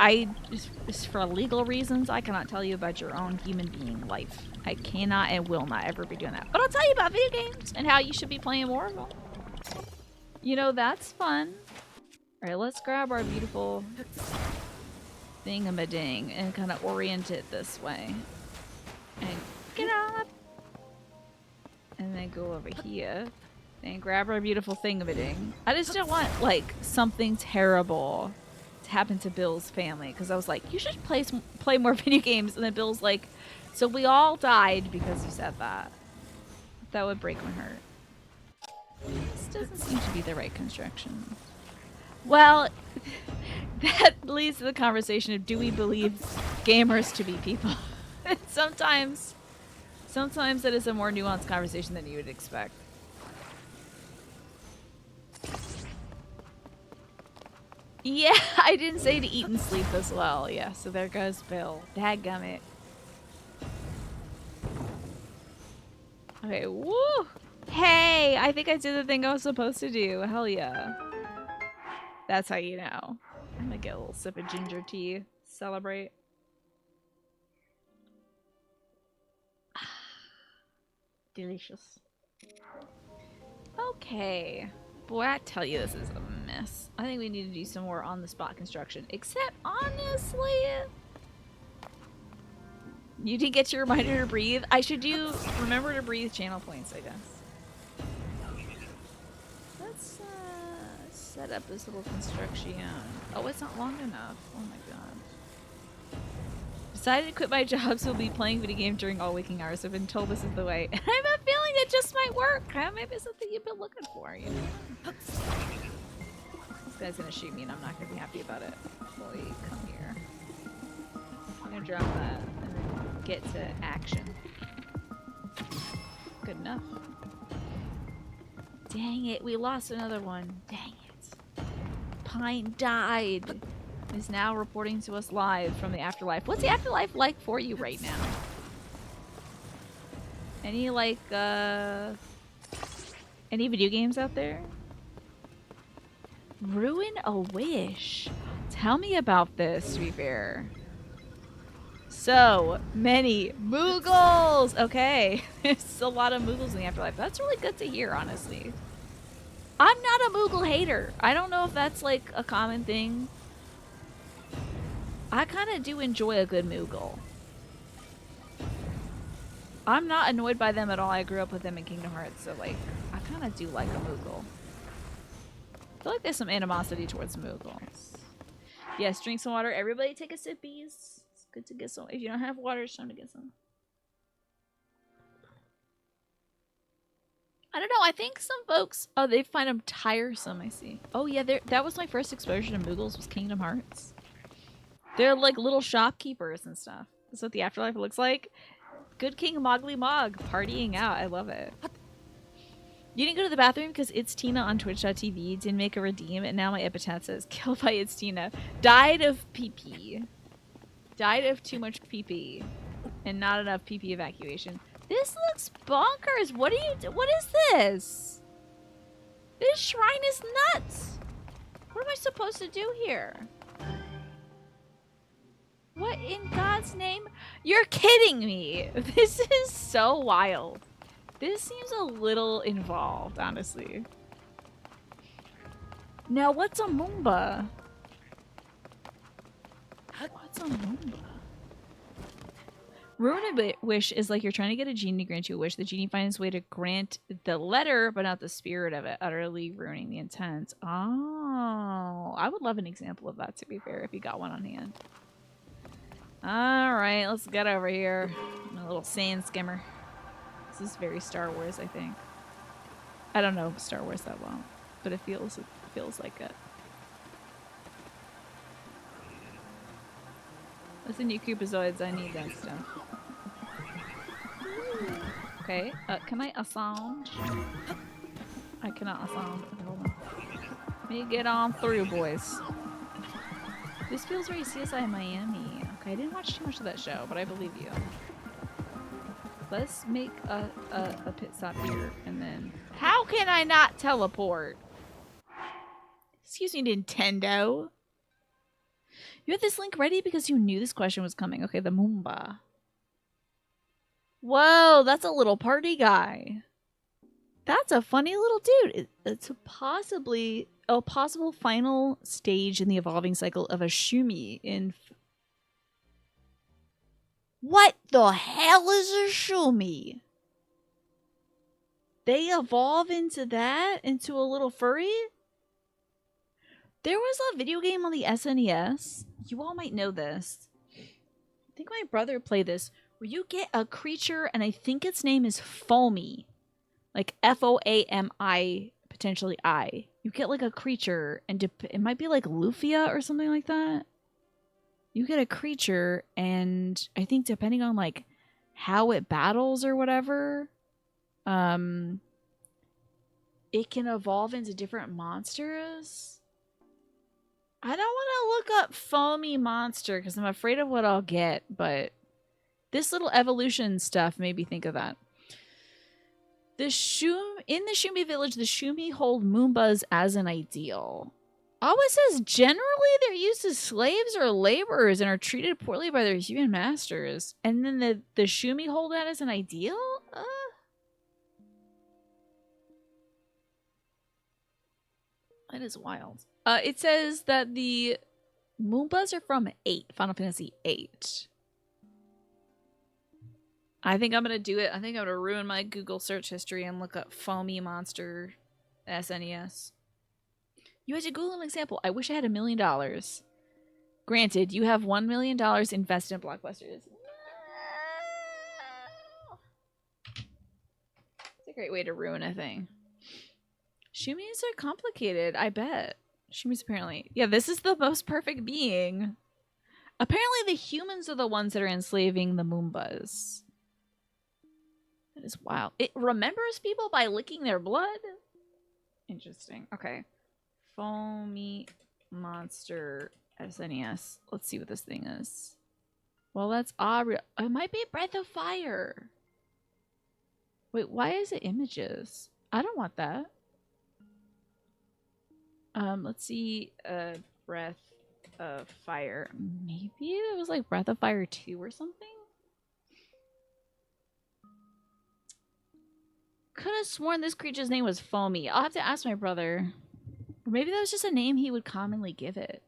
just for legal reasons, I cannot tell you about your own human being life. I cannot and will not ever be doing that. But I'll tell you about video games and how you should be playing more of them. You know, that's fun. All right, let's grab our beautiful thingamading and kind of orient it this way. And get up. And then go over here. And grab our beautiful thingamading. I just don't want, like, something terrible to happen to Bill's family. Because I was like, you should play more video games. And then Bill's like, so we all died because you said that. That would break my heart. This doesn't seem to be the right construction. Well, that leads to the conversation of, do we believe gamers to be people? Sometimes it is a more nuanced conversation than you would expect. Yeah, I didn't say to eat and sleep as well. Yeah, so there goes Bill. Dadgummit. Okay, woo! Hey, I think I did the thing I was supposed to do. Hell yeah. That's how you know. I'm gonna get a little sip of ginger tea. Celebrate. Delicious. Okay. Boy, I tell you, this is a mess. I think we need to do some more on-the-spot construction. Except, honestly... You didn't get your reminder to breathe? I should do remember to breathe channel points, I guess. Let's, set up this little construction. Oh, it's not long enough. Oh my god. Decided to quit my job, so we'll be playing video games during all waking hours. I've been told this is the way. And I have a feeling it just might work. Maybe it's something you've been looking for, you know? This guy's gonna shoot me and I'm not gonna be happy about it. Boy, come here. I'm gonna drop that and then get to action. Good enough. Dang it, we lost another one. Dang it. Pine died. Is now reporting to us live from the afterlife. What's the afterlife like for you right now? Any, like, any video games out there? Ruin a wish. Tell me about this, to be fair. So many Moogles! Okay. There's a lot of Moogles in the afterlife. That's really good to hear, honestly. I'm not a Moogle hater. I don't know if that's, like, a common thing. I kind of do enjoy a good Moogle. I'm not annoyed by them at all. I grew up with them in Kingdom Hearts, so, like, I kind of do like a Moogle. I feel like there's some animosity towards Moogles. Yes, drink some water. Everybody take a sippies. It's good to get some. If you don't have water, it's time to get some. I don't know. I think some folks... Oh, they find them tiresome, I see. Oh, yeah, that was my first exposure to Moogles was Kingdom Hearts. They're like little shopkeepers and stuff. That's what the afterlife looks like. Good King Moggly Mog partying out. I love it. You didn't go to the bathroom because It's Tina on Twitch.tv didn't make a redeem, and now my epitaph says killed by It's Tina. Died of pee-pee. Died of too much pee-pee. And not enough pee-pee evacuation. This looks bonkers. What is this? This shrine is nuts. What am I supposed to do here? What in God's name? You're kidding me. This is so wild. This seems a little involved, honestly. Now, what's a Moomba? What's a Moomba? Ruin a wish is like you're trying to get a genie to grant you a wish. The genie finds a way to grant the letter, but not the spirit of it, utterly ruining the intent. Oh, I would love an example of that, to be fair, if you got one on hand. All right, let's get over here. A little sand skimmer. This is very Star Wars, I think. I don't know Star Wars that well, but it feels like it. Listen, you creepazoids, I need that stuff. Okay, can I ascend? I cannot ascend. Okay, hold on. Let me get on through, boys. This feels very CSI Miami. Okay, I didn't watch too much of that show, but I believe you. Let's make a pit stop here, and then... How can I not teleport? Excuse me, Nintendo. You had this link ready because you knew this question was coming. Okay, the Moomba. Whoa, that's a little party guy. That's a funny little dude. It's a possible final stage in the evolving cycle of a Shumi in... What the hell is a Shumi? They evolve into that? Into a little furry? There was a video game on the SNES. You all might know this. I think my brother played this. Where you get a creature, and I think its name is Foamy. Like Foami, potentially I. You get like a creature, and it might be like Lufia or something like that. You get a creature, and I think depending on like how it battles or whatever, it can evolve into different monsters. I don't want to look up Foamy Monster because I'm afraid of what I'll get, but this little evolution stuff made me think of that. In the Shumi village, the Shumi hold Moombas as an ideal. Oh, it says generally they're used as slaves or laborers and are treated poorly by their human masters. And then the Shumi hold that as an ideal? That is wild. It says that the Moombas are from Final Fantasy 8. I think I'm going to do it. I think I'm going to ruin my Google search history and look up Foamy Monster SNES. You had to Google an example. I wish I had $1 million. Granted, you have $1 million invested in Blockbusters. It's a great way to ruin a thing. Shumis are complicated, I bet. Shumis apparently... Yeah, this is the most perfect being. Apparently the humans are the ones that are enslaving the Moombas. That is wild. It remembers people by licking their blood? Interesting. Okay. Foamy Monster SNES. Let's see what this thing is. Well, that's Aria. It might be Breath of Fire. Wait, why is it images? I don't want that. Let's see. Breath of Fire. Maybe it was like Breath of Fire 2 or something? Could have sworn this creature's name was Foamy. I'll have to ask my brother. Or maybe that was just a name he would commonly give it.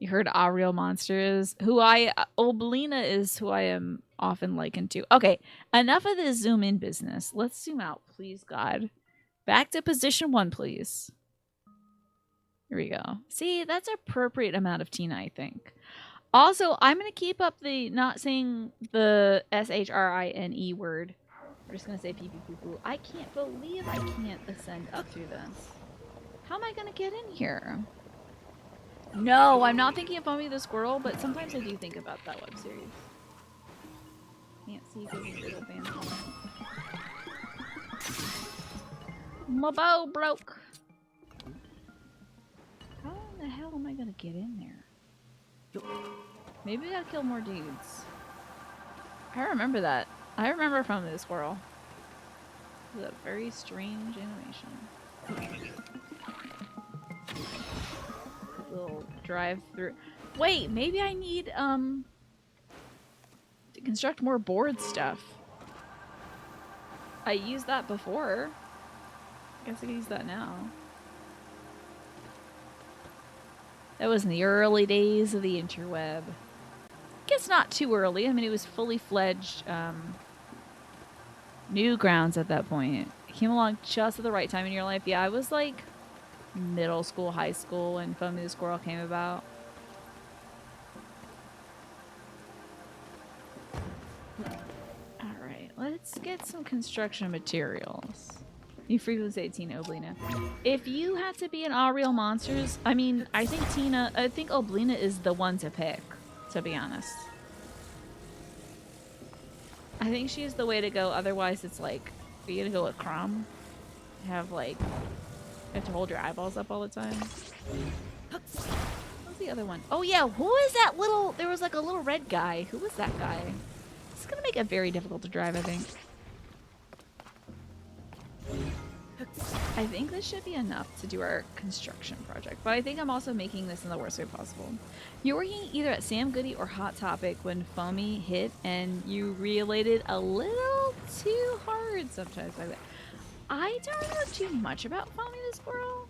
You heard Ariel Monsters? Obelina is who I am often likened to. Okay, enough of this zoom in business. Let's zoom out, please, God. Back to position 1, please. Here we go. See, that's an appropriate amount of Tina, I think. Also, I'm going to keep up the not saying the SHRINE word. We're just going to say pee pee poo poo. I can't believe I can't ascend up through this. How am I going to get in here? No, I'm not thinking of Foamy the Squirrel, but sometimes I do think about that web series. Can't see because of little bands on it. My bow broke. How in the hell am I going to get in there? Maybe I gotta kill more dudes. I remember that. I remember from this squirrel. It was a very strange animation. Little drive through. Wait, maybe I need to construct more board stuff. I used that before. I guess I can use that now. That was in the early days of the interweb. I guess not too early. I mean, it was fully fledged Newgrounds at that point. It came along just at the right time in your life. Yeah, I was like middle school, high school when Foamy the Squirrel came about. Alright, let's get some construction materials. You frequently say Tina Oblina. If you had to be in All Real Monsters, I mean, I think Oblina is the one to pick, to be honest. I think she's the way to go. Otherwise, it's like, are you gonna go with Crumb? Have like, you have to hold your eyeballs up all the time. What's the other one? Oh yeah, who is that little? There was like a little red guy. Who was that guy? It's gonna make it very difficult to drive, I think. I think this should be enough to do our construction project, but I think I'm also making this in the worst way possible. You're working either at Sam Goody or Hot Topic when Foamy hit and you related a little too hard sometimes. I don't know too much about Foamy the Squirrel,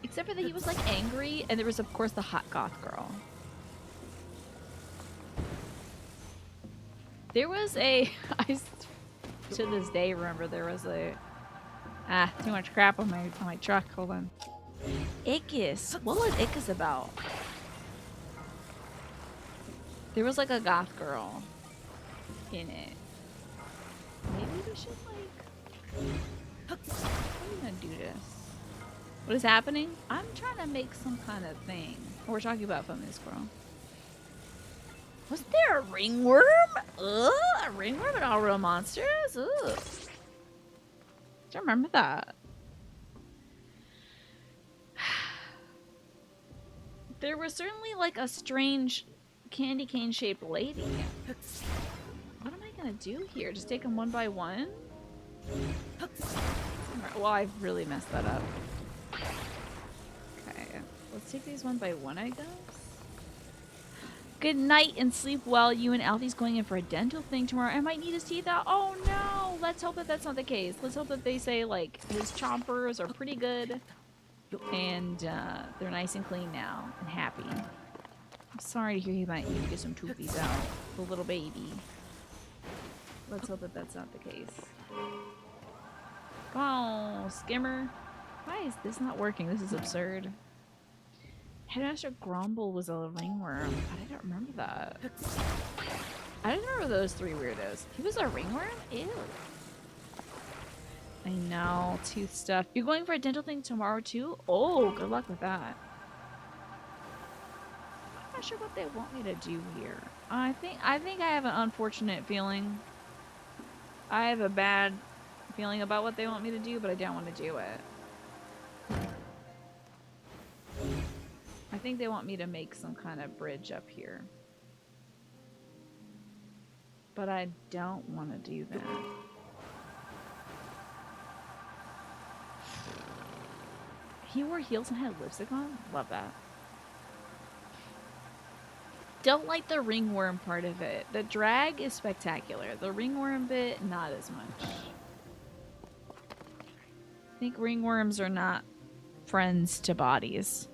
except for that he was like angry and there was of course the hot goth girl. There was a, I to this day remember there was a, too much crap on my truck. Hold on. Ickis. What was Ickis about? There was like a goth girl in it. Maybe we should like... How are we gonna do this? What is happening? I'm trying to make some kind of thing. We're talking about Foamy the Squirrel. Wasn't there a ringworm? Ugh, a ringworm in All Real Monsters? Ugh. I remember that. There was certainly like a strange candy cane shaped lady. What am I gonna do here? Just take them one by one? Well, I've really messed that up. Okay, let's take these one by one, I guess. Good night and sleep well. You and Alfie's going in for a dental thing tomorrow. I might need his teeth out. Oh no! Let's hope that that's not the case. Let's hope that they say like his chompers are pretty good and they're nice and clean now and happy. I'm sorry to hear he might need to get some toofies out. The little baby. Let's hope that that's not the case. Come on, Skimmer. Why is this not working? This is absurd. Headmaster Grumble was a ringworm. I don't remember that. I don't remember those three weirdos. He was a ringworm? Ew. I know. Tooth stuff. You're going for a dental thing tomorrow too? Oh, good luck with that. I'm not sure what they want me to do here. I think I have an unfortunate feeling. I have a bad feeling about what they want me to do, but I don't want to do it. I think they want me to make some kind of bridge up here. But I don't want to do that. He wore heels and had lipstick on? Love that. Don't like the ringworm part of it. The drag is spectacular. The ringworm bit, not as much. I think ringworms are not friends to bodies.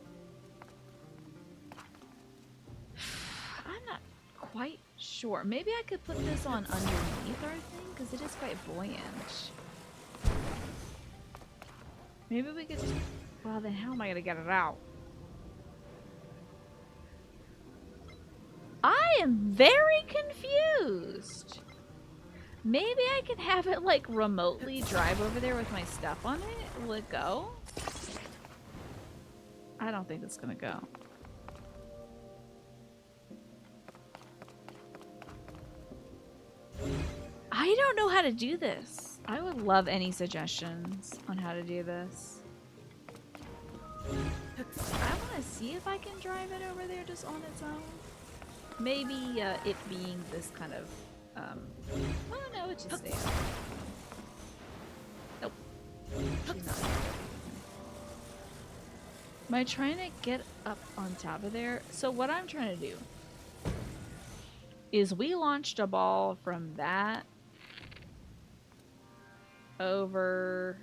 I'm not quite sure. Maybe I could put this on underneath our thing because it is quite buoyant. Maybe we could just... Well, then how am I going to get it out? I am very confused. Maybe I can have it like remotely drive over there with my stuff on it. Will it go? I don't think it's gonna go. I don't know how to do this. I would love any suggestions on how to do this. I want to see if I can drive it over there just on its own. Maybe it being this kind of Oh no, it should stay up. Nope. She's not. Am I trying to get up on top of there? So what I'm trying to do is we launched a ball from that over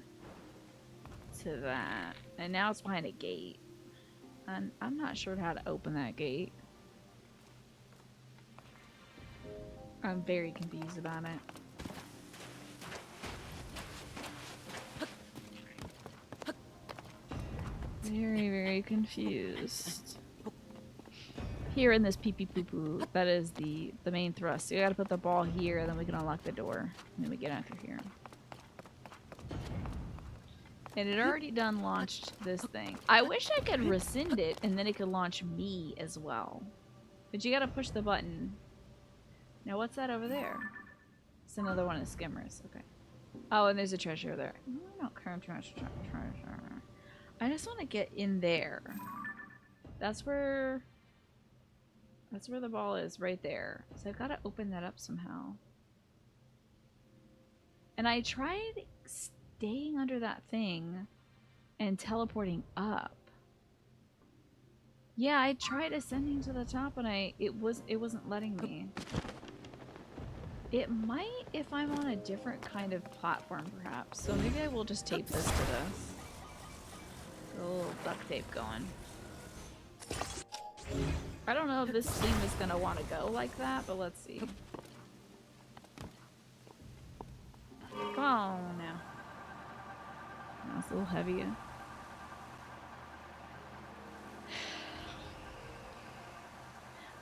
to that, and now it's behind a gate. And I'm not sure how to open that gate. I'm very confused about it. Very, very confused. Here in this pee-pee poo-poo, that is the main thrust. So you gotta put the ball here, then we can unlock the door. And then we get out through here. And it already done launched this thing. I wish I could rescind it, and then it could launch me as well. But you gotta push the button. Now what's that over there? It's another one of the skimmers. Okay. Oh, and there's a treasure there. No, treasure. I just want to get in there. That's where the ball is, right there. So I've got to open that up somehow. And I tried staying under that thing and teleporting up. Yeah, I tried ascending to the top and it wasn't letting me. It might if I'm on a different kind of platform, perhaps. So maybe I will just tape this to this. A little duct tape going. I don't know if this theme is gonna want to go like that, but let's see. Come on now. That's a little heavier.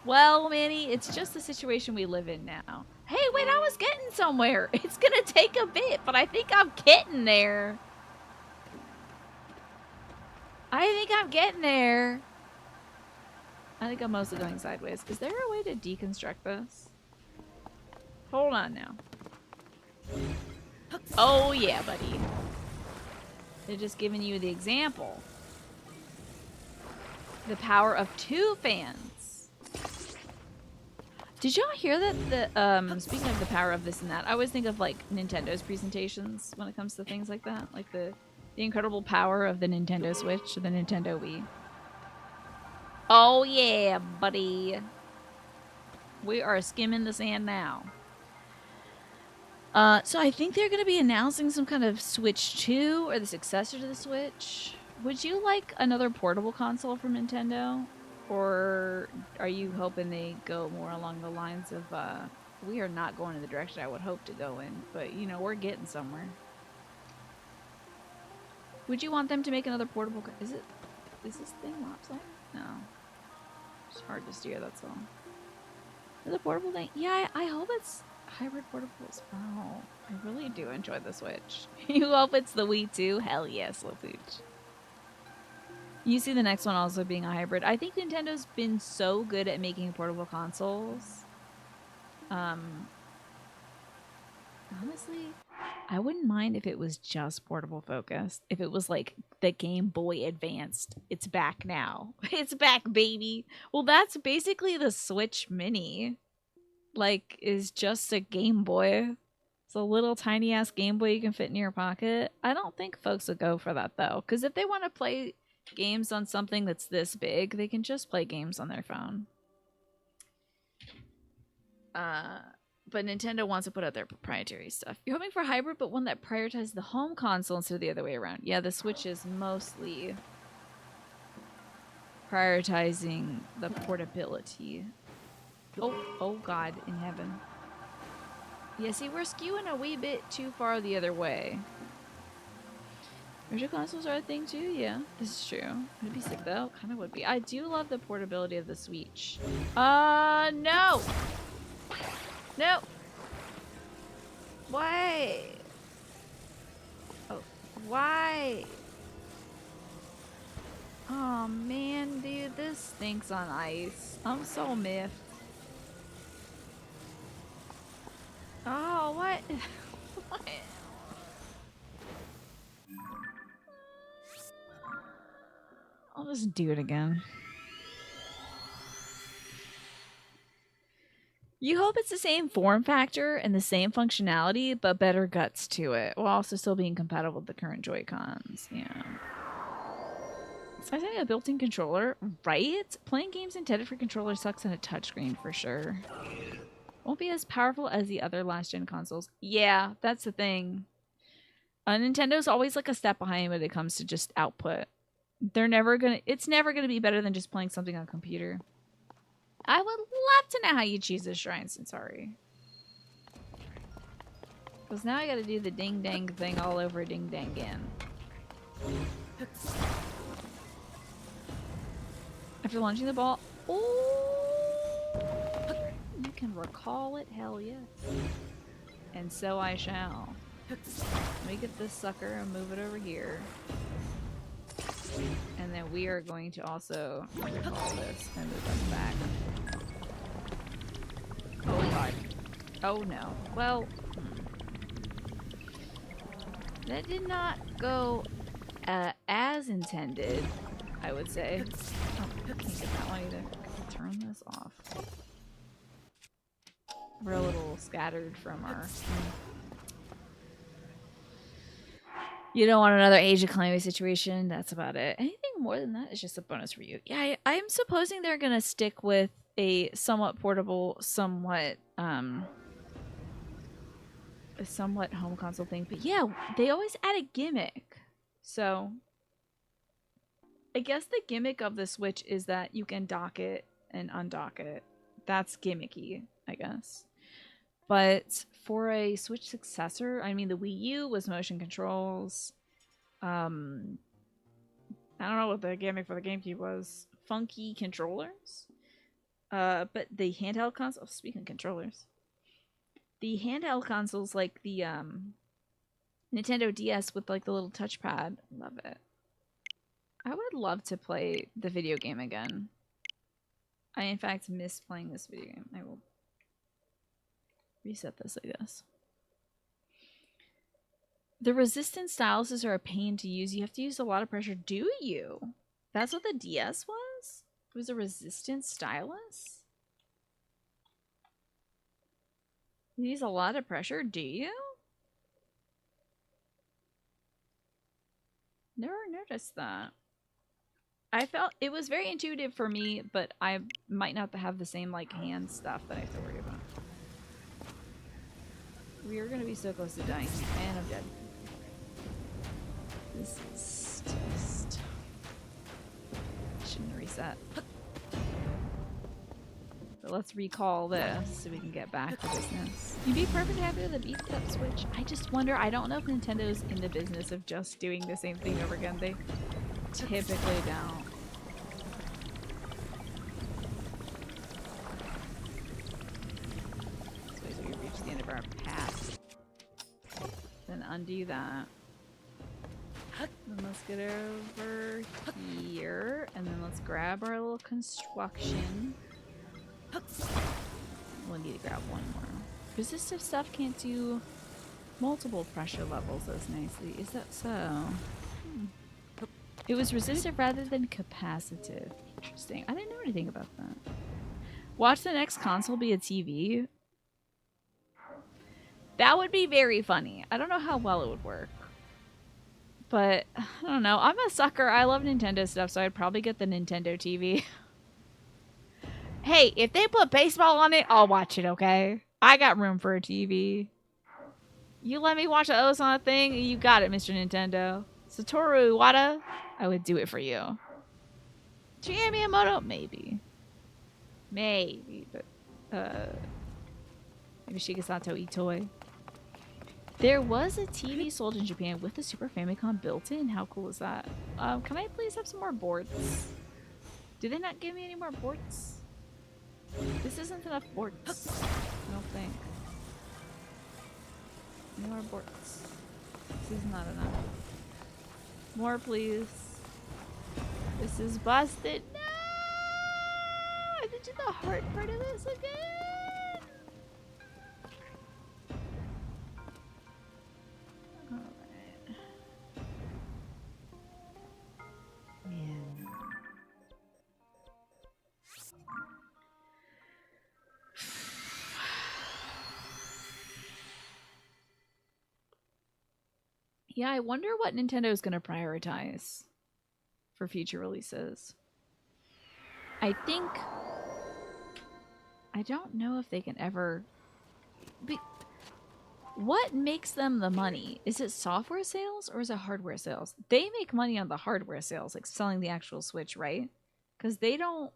Well, Manny, it's just the situation we live in now. Hey, wait, I was getting somewhere. It's gonna take a bit, but I think I'm getting there. I think I'm getting there. I think I'm mostly going sideways. Is there a way to deconstruct this? Hold on now. Oh, yeah, buddy. They're just giving you the example. The power of 2 fans. Did y'all hear that speaking of the power of this and that, I always think of like Nintendo's presentations when it comes to things like that. Like the incredible power of the Nintendo Switch or the Nintendo Wii. Oh yeah, buddy. We are skimming the sand now. So I think they're going to be announcing some kind of Switch 2 or the successor to the Switch. Would you like another portable console from Nintendo? Or are you hoping they go more along the lines of, we are not going in the direction I would hope to go in, but, you know, we're getting somewhere. Would you want them to make another portable... Is this thing lopsided? No. It's hard to steer, that's all. Is it a portable thing? Yeah, I hope it's hybrid portables. Oh, I really do enjoy the Switch. You hope it's the Wii too? Hell yes, Lopooch. You see the next one also being a hybrid. I think Nintendo's been so good at making portable consoles. Honestly, I wouldn't mind if it was just portable focused. If it was like the Game Boy Advanced. It's back now. It's back, baby. Well, that's basically the Switch Mini. Like, is just a Game Boy. It's a little tiny ass Game Boy you can fit in your pocket. I don't think folks would go for that though. Because if they want to play games on something that's this big, they can just play games on their phone. But Nintendo wants to put out their proprietary stuff. You're hoping for a hybrid, but one that prioritizes the home console instead of the other way around. Yeah, the Switch is mostly prioritizing the portability. Oh God in heaven. Yeah, see, we're skewing a wee bit too far the other way. Virtual consoles are a thing too? Yeah, this is true. Would it be sick though? Kind of would be. I do love the portability of the Switch. No! No! Why? Oh, why? Oh man, dude, this stinks on ice. I'm so miffed. Oh, what? What? I'll just do it again. You hope it's the same form factor and the same functionality, but better guts to it, while also still being compatible with the current Joy-Cons. Yeah. It's nice having a built-in controller, right? Playing games intended for controller sucks on a touchscreen for sure. Won't be as powerful as the other last-gen consoles. Yeah, that's the thing. Nintendo's always like a step behind when it comes to just output. It's never gonna be better than just playing something on a computer. I would love to know how you choose the shrines, and sorry. Because now I gotta do the ding dang thing all over ding dang again. After launching the ball, oh, you can recall it, hell yes. And so I shall. Let me get this sucker and move it over here. And then we are going to also recall this and move us back. Oh god. Oh no. Well, that did not go as intended, I would say. Oh, can't get that one either. Turn this off. We're a little scattered from our... You don't want another Age of Calamity situation. That's about it. Anything more than that is just a bonus for you. Yeah, I'm supposing they're going to stick with a somewhat portable, somewhat home console thing. But yeah, they always add a gimmick. So I guess the gimmick of the Switch is that you can dock it and undock it. That's gimmicky, I guess. But for a Switch successor, I mean, the Wii U was motion controls. I don't know what the gimmick for the GameCube was. Funky controllers. But the handheld console, speaking of controllers, the handheld consoles like the Nintendo DS with like the little touchpad, love it. I would love to play the video game again. I in fact miss playing this video game. I will reset this, I guess. The resistance styluses are a pain to use. You have to use a lot of pressure. Do you? That's what the DS was? It was a resistance stylus? You use a lot of pressure, do you? Never noticed that. I felt it was very intuitive for me, but I might not have the same like hand stuff that I have to worry about. We are gonna be so close to dying, and I'm dead. This is just... Shouldn't reset. But let's recall this so we can get back to business. You'd be perfectly happy with a beefed up Switch. I just wonder, I don't know if Nintendo's in the business of just doing the same thing over again. They typically don't. So we reach the end of our path. Then undo that. Then let's get over here, and then let's grab our little construction. We'll need to grab one more. Resistive stuff can't do multiple pressure levels as nicely. Is that so? It was resistive rather than capacitive. Interesting. I didn't know anything about that. Watch the next console be a TV. That would be very funny. I don't know how well it would work. But, I don't know. I'm a sucker. I love Nintendo stuff, so I'd probably get the Nintendo TV. Hey, if they put baseball on it, I'll watch it, okay? I got room for a TV. You let me watch those on a thing, you got it, Mr. Nintendo. Satoru Iwata, I would do it for you. Shigeru Miyamoto, maybe. Maybe, but, maybe Shigesato Itoi. There was a TV sold in Japan with the Super Famicom built in. How cool is that? Can I please have some more boards? Do they not give me any more boards? This isn't enough boards. I don't think. Any more boards? This is not enough. More, please. This is busted. No! I have to do the hard part of this again. Alright. Man. Yeah, I wonder what Nintendo is going to prioritize for future releases. I don't know if they can ever... What makes them the money? Is it software sales or is it hardware sales? They make money on the hardware sales, like selling the actual Switch, right? Because they don't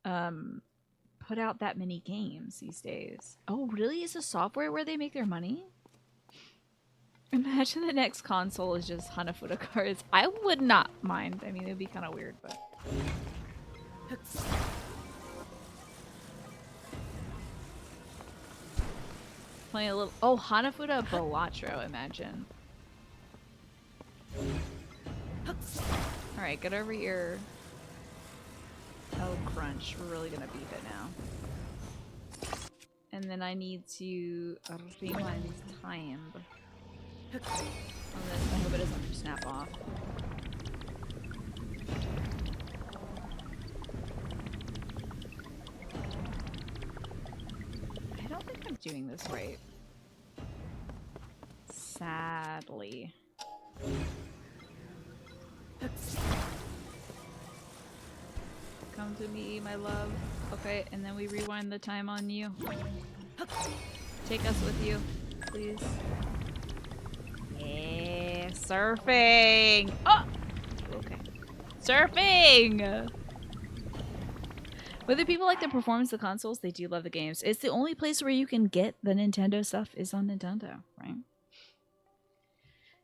put out that many games these days. Oh, really? Is it software where they make their money? Imagine the next console is just Hanafuda cards. I would not mind. I mean, it would be kind of weird, but... Playing a little... Oh, Hanafuda Balatro, imagine. Alright, get over here. Oh, crunch. We're really gonna beef it now. And then I need to rewind time. On this, I hope it doesn't snap off. I don't think I'm doing this right. Sadly. Come to me, my love. Okay, and then we rewind the time on you. Take us with you, please. Yeah, surfing! Oh! Okay. Surfing! Whether people like the performance of the consoles, they do love the games. It's the only place where you can get the Nintendo stuff is on Nintendo, right?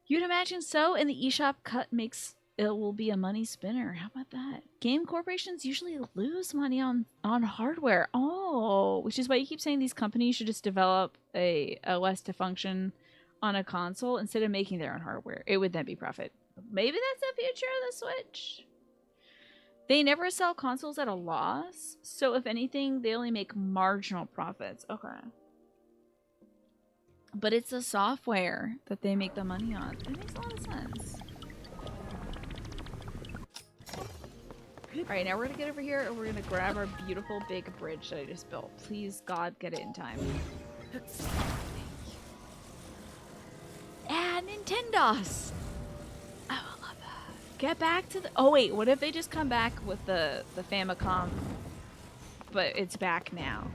You'd imagine so, and the eShop cut makes it will be a money spinner. How about that? Game corporations usually lose money on hardware. Oh, which is why you keep saying these companies should just develop a OS to function on a console instead of making their own hardware. It would then be profit. Maybe that's the future of the Switch. They never sell consoles at a loss, so if anything, they only make marginal profits. Okay. But it's the software that they make the money on. It makes a lot of sense. Alright, now we're gonna get over here and we're gonna grab our beautiful big bridge that I just built. Please, God, get it in time. Ah, Nintendos! I love that. Get back to the... Oh, wait, what if they just come back with the Famicom, but it's back now?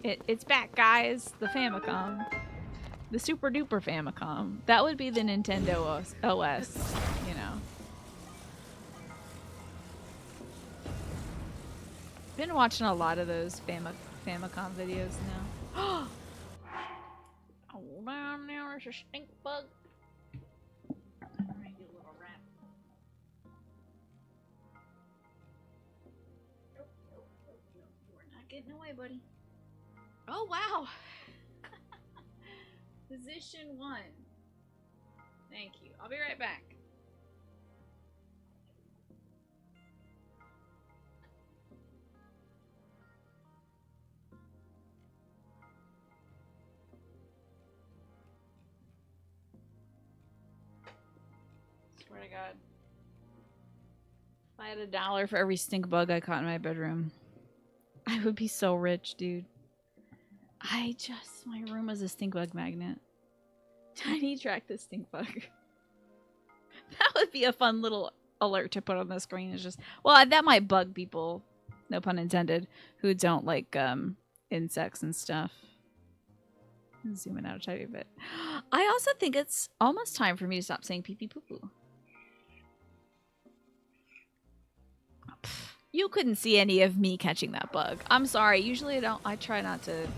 It's back, guys. The Famicom. The super duper Famicom. That would be the Nintendo OS, you know. Been watching a lot of those Famicom videos now. Oh, damn, there's a stink bug. Alright, you little rat. Nope, nope, nope, nope. You're not getting away, buddy. Oh, wow. Position 1. Thank you. I'll be right back. Swear to God. If I had $1 for every stink bug I caught in my bedroom, I would be so rich, dude. My room was a stink bug magnet. Tiny track the stink bug. That would be a fun little alert to put on the screen. It's just, well, that might bug people, no pun intended, who don't like insects and stuff. Zoom in out a tiny bit. I also think it's almost time for me to stop saying pee pee poo poo. You couldn't see any of me catching that bug. I'm sorry. Usually I try not to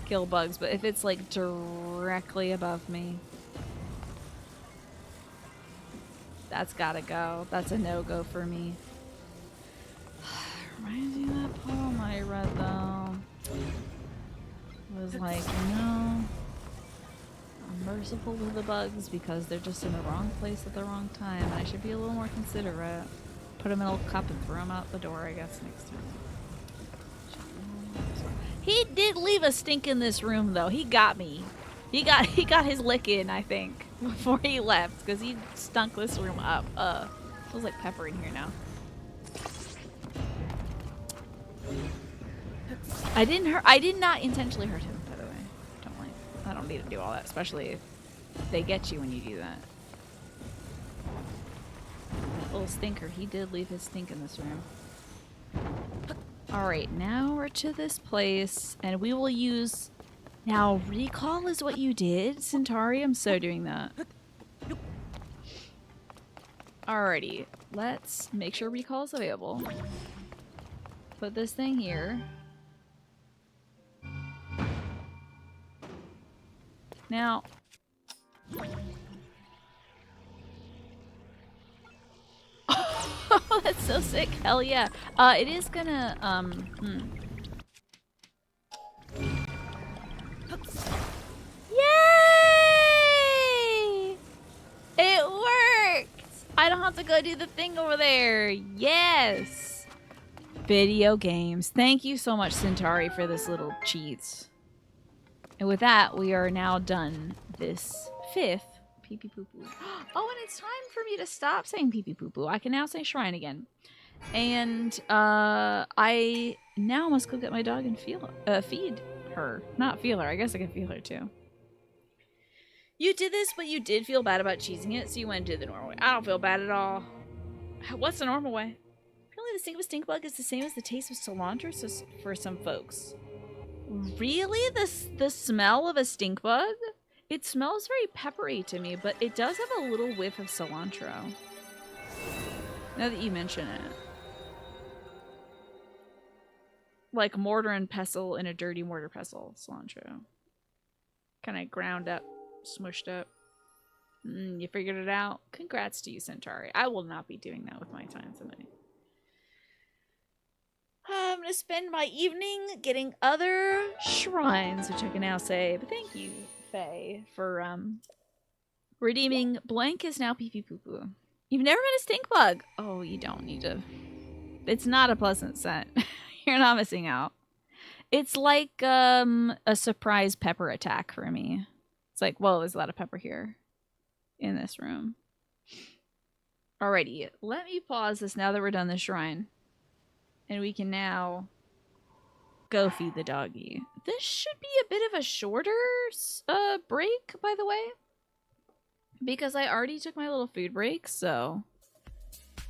kill bugs, but if it's like directly above me, that's gotta go. That's a no-go for me. Reminds me of that poem I read though. It was like, you know, I'm merciful with the bugs because they're just in the wrong place at the wrong time. And I should be a little more considerate. Put them in a little cup and throw them out the door, I guess, next time. He did leave a stink in this room, though. He got me. He got his lick in, I think, before he left, because he stunk this room up. Feels like pepper in here now. I did not intentionally hurt him, by the way. I don't need to do all that, especially They get you when you do that. That little stinker, he did leave his stink in this room. Alright, now we're to this place, and we will use... Now, recall is what you did, Centauri? I'm so doing that. Alrighty, let's make sure recall is available. Put this thing here. Now... Oh, that's so sick. Hell yeah. It is gonna, Yay! It worked! I don't have to go do the thing over there. Yes! Video games. Thank you so much, Centauri, for this little cheat. And with that, we are now done this 5th pee-pee poo-poo. Oh, and it's time for me to stop saying pee-pee poo-poo. I can now say shrine again. And I now must go get my dog and feed her. Not feel her. I guess I can feel her too. You did this, but you did feel bad about cheesing it, so you went and did the normal way. I don't feel bad at all. What's the normal way? Apparently the stink of a stink bug is the same as the taste of cilantro for some folks. Really? The smell of a stink bug? It smells very peppery to me, but it does have a little whiff of cilantro. Now that you mention it. Like mortar and pestle in a dirty mortar pestle cilantro. Kind of ground up, smushed up. You figured it out? Congrats to you, Centauri. I will not be doing that with my time tonight. I'm gonna spend my evening getting other shrines, which I can now say, but thank you, Faye, for redeeming blank is now pee pee poo poo. You've never met a stink bug. Oh, you don't need to. It's not a pleasant scent. You're not missing out. It's like a surprise pepper attack for me. It's like, whoa, there's a lot of pepper here in this room. Alrighty, let me pause this now that we're done the shrine. And we can now go feed the doggy. This should be a bit of a shorter break, by the way. Because I already took my little food break, so...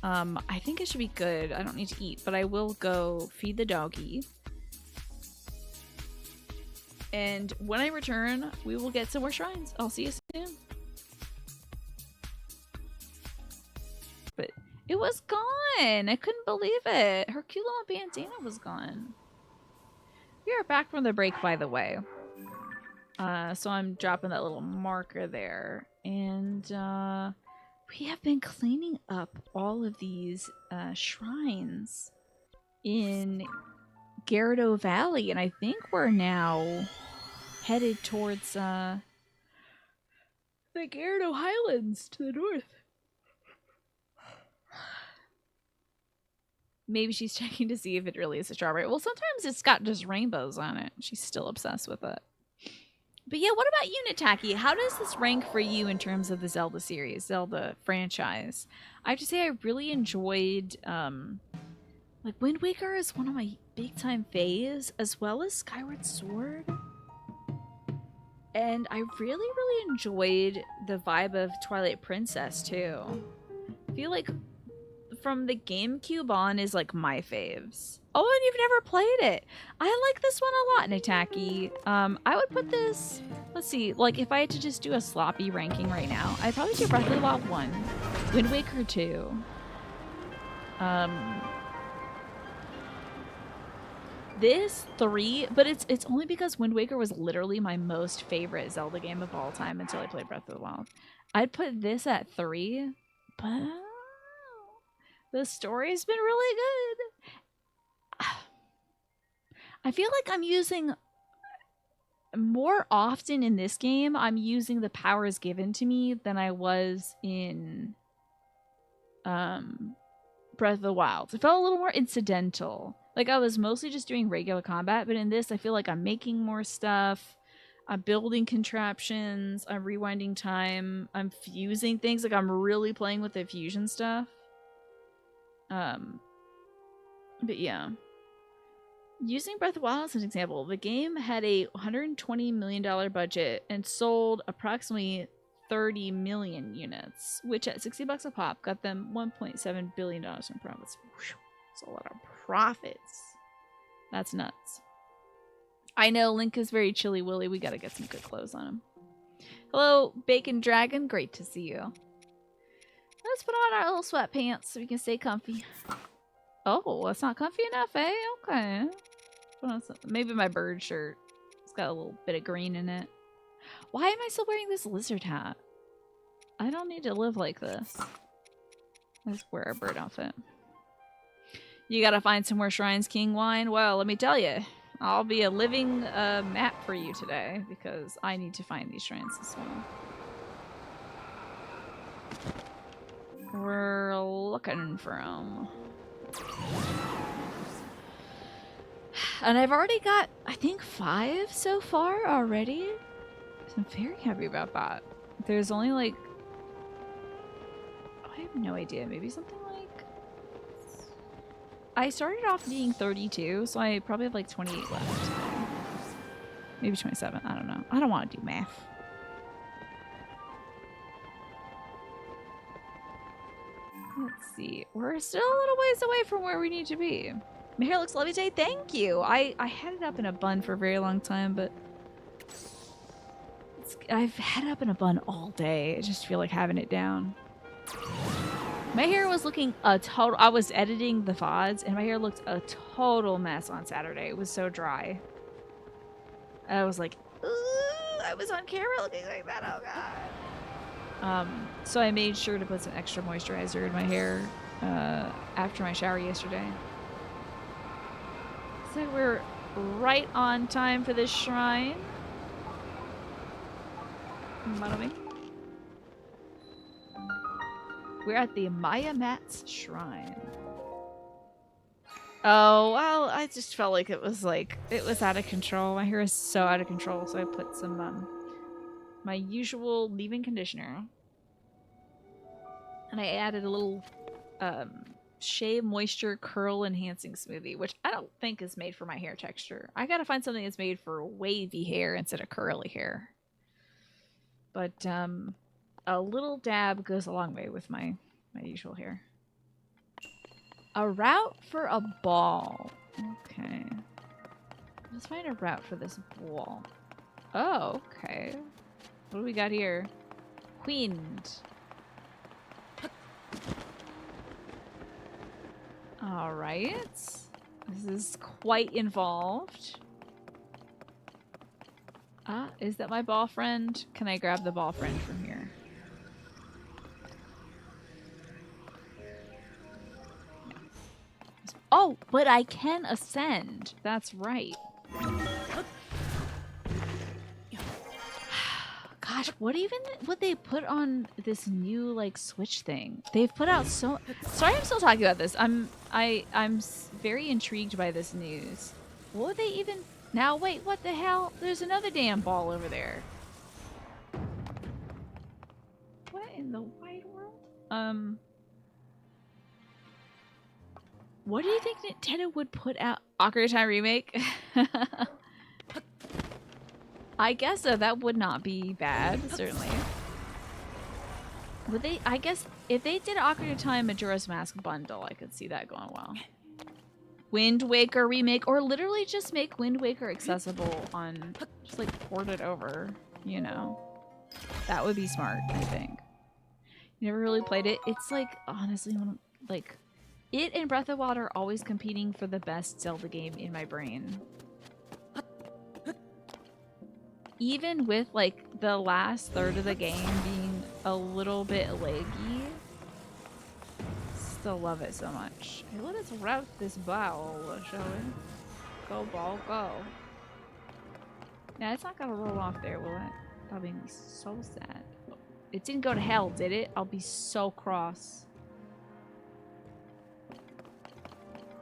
I think it should be good. I don't need to eat, but I will go feed the doggy. And when I return, we will get some more shrines. I'll see you soon. But it was gone! I couldn't believe it. Her cute little bandana was gone. We are back from the break, by the way. So I'm dropping that little marker there. And we have been cleaning up all of these shrines in Gyarados Valley. And I think we're now headed towards the Gyarados Highlands to the north. Maybe she's checking to see if it really is a strawberry. Well, sometimes it's got just rainbows on it. She's still obsessed with it. But yeah, what about you, Nataki? How does this rank for you in terms of the Zelda series, Zelda franchise? I have to say I really enjoyed, like, Wind Waker is one of my big-time faves, as well as Skyward Sword. And I really, really enjoyed the vibe of Twilight Princess, too. I feel like from the GameCube on is like my faves. Oh, and you've never played it. I like this one a lot, Nataki. I would put this, let's see, like if I had to just do a sloppy ranking right now, I'd probably do Breath of the Wild 1, Wind Waker 2. This 3, but it's only because Wind Waker was literally my most favorite Zelda game of all time until I played Breath of the Wild. I'd put this at 3, but the story's been really good. I feel like I'm using more often in this game, I'm using the powers given to me than I was in Breath of the Wild. It felt a little more incidental. Like I was mostly just doing regular combat, but in this I feel like I'm making more stuff. I'm building contraptions. I'm rewinding time. I'm fusing things. Like I'm really playing with the fusion stuff. But yeah. Using Breath of the Wild as an example, the game had a $120 million budget and sold approximately 30 million units, which at $60 a pop got them $1.7 billion in profits. That's a lot of profits. That's nuts. I know Link is very chilly willy. We gotta get some good clothes on him. Hello, Bacon Dragon. Great to see you. Let's put on our little sweatpants so we can stay comfy. Oh, that's not comfy enough, eh? Okay. Maybe my bird shirt. It's got a little bit of green in it. Why am I still wearing this lizard hat? I don't need to live like this. Let's wear a bird outfit. You gotta find some more shrines, King Wine. Well, let me tell you, I'll be a living map for you today because I need to find these shrines as well. We're looking for them. And I've already got, I think, 5 so far already. So I'm very happy about that. There's only like, I have no idea, maybe something like, I started off being 32, so I probably have like 28 left. Maybe 27, I don't know. I don't want to do math. Let's see. We're still a little ways away from where we need to be. My hair looks lovely today. Thank you. I had it up in a bun for a very long time, but I've had it up in a bun all day. I just feel like having it down. My hair was looking a total... I was editing the VODs, and my hair looked a total mess on Saturday. It was so dry. I was like, ooh, I was on camera looking like that. Oh, God. So I made sure to put some extra moisturizer in my hair after my shower yesterday. So we're right on time for this shrine. We're at the Maya Mat's shrine. Oh, well, I just felt like it was out of control. My hair is so out of control, so I put some my usual leave-in conditioner. And I added a little Shea Moisture Curl Enhancing Smoothie, which I don't think is made for my hair texture. I gotta find something that's made for wavy hair instead of curly hair. But a little dab goes a long way with my usual hair. A route for a ball. Okay. Let's find a route for this ball. Oh, okay. What do we got here? Wind. Alright. This is quite involved. Ah, is that my ball friend? Can I grab the ball friend from here? No. Oh, but I can ascend. That's right. Gosh, what would they put on this new like Switch thing? They've put out so. Sorry, I'm still talking about this. I'm very intrigued by this news. What would they even? Now wait, what the hell? There's another damn ball over there. What in the wide world? What do you think Nintendo would put out? Ocarina of Time remake? I guess so. That would not be bad, certainly. Would they? I guess if they did Ocarina of Time Majora's Mask bundle, I could see that going well. Wind Waker remake, or literally just make Wind Waker accessible on, just like port it over, you know. That would be smart, I think. You never really played it? It's like, honestly, like, it and Breath of the Wild are always competing for the best Zelda game in my brain. Even with, like, the last third of the game being a little bit laggy, still love it so much. Okay, let us route this ball, shall we? Go, ball, go. Yeah, it's not gonna roll off there, will it? That'll be so sad. It didn't go to hell, did it? I'll be so cross.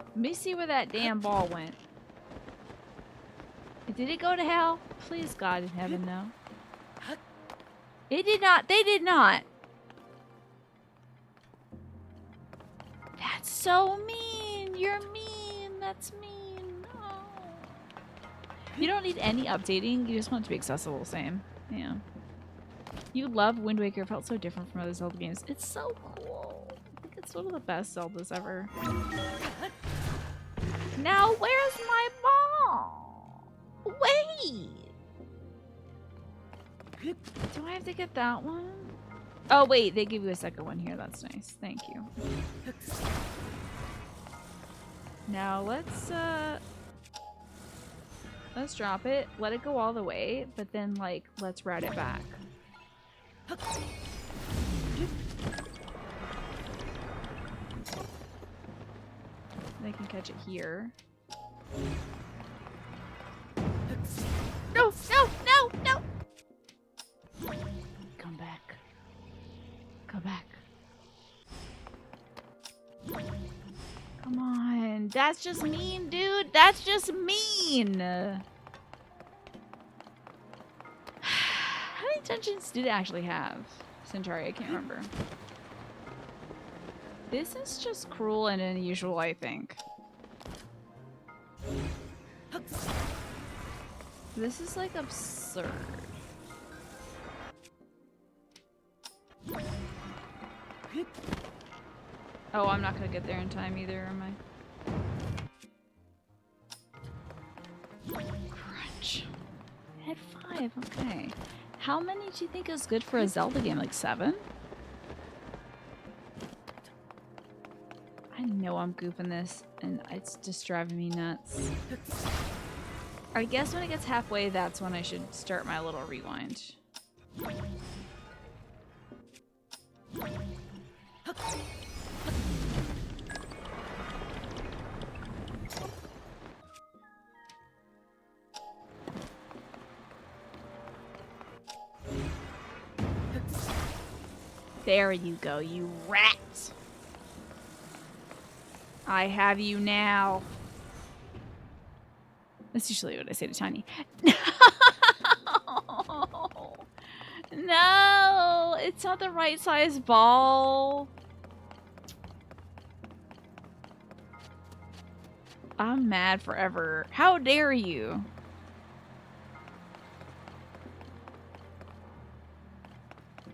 Let me see where that damn ball went. Did it go to hell? Please, God in heaven, no. It did not. They did not. That's so mean. You're mean. That's mean. Oh. You don't need any updating. You just want it to be accessible. Same. Yeah. You love Wind Waker. It felt so different from other Zelda games. It's so cool. I think it's one of the best Zeldas ever. Now, where's my ball? Wait! Do I have to get that one? Oh, wait. They give you a second one here. That's nice. Thank you. Now, let's drop it. Let it go all the way. But then, like, let's route it back. They can catch it here. No, no, no, no! Come back. Come back. Come on. That's just mean, dude. That's just mean. How many dungeons did it actually have? Centauri, I can't remember. This is just cruel and unusual, I think. This is like absurd. Oh, I'm not gonna get there in time either, am I? Crunch. Head 5, okay. How many do you think is good for a Zelda game? Like 7? I know I'm goofing this, and it's just driving me nuts. I guess when it gets halfway, that's when I should start my little rewind. There you go, you rat! I have you now. That's usually what I say to Tiny. No! No! It's not the right size ball. I'm mad forever. How dare you?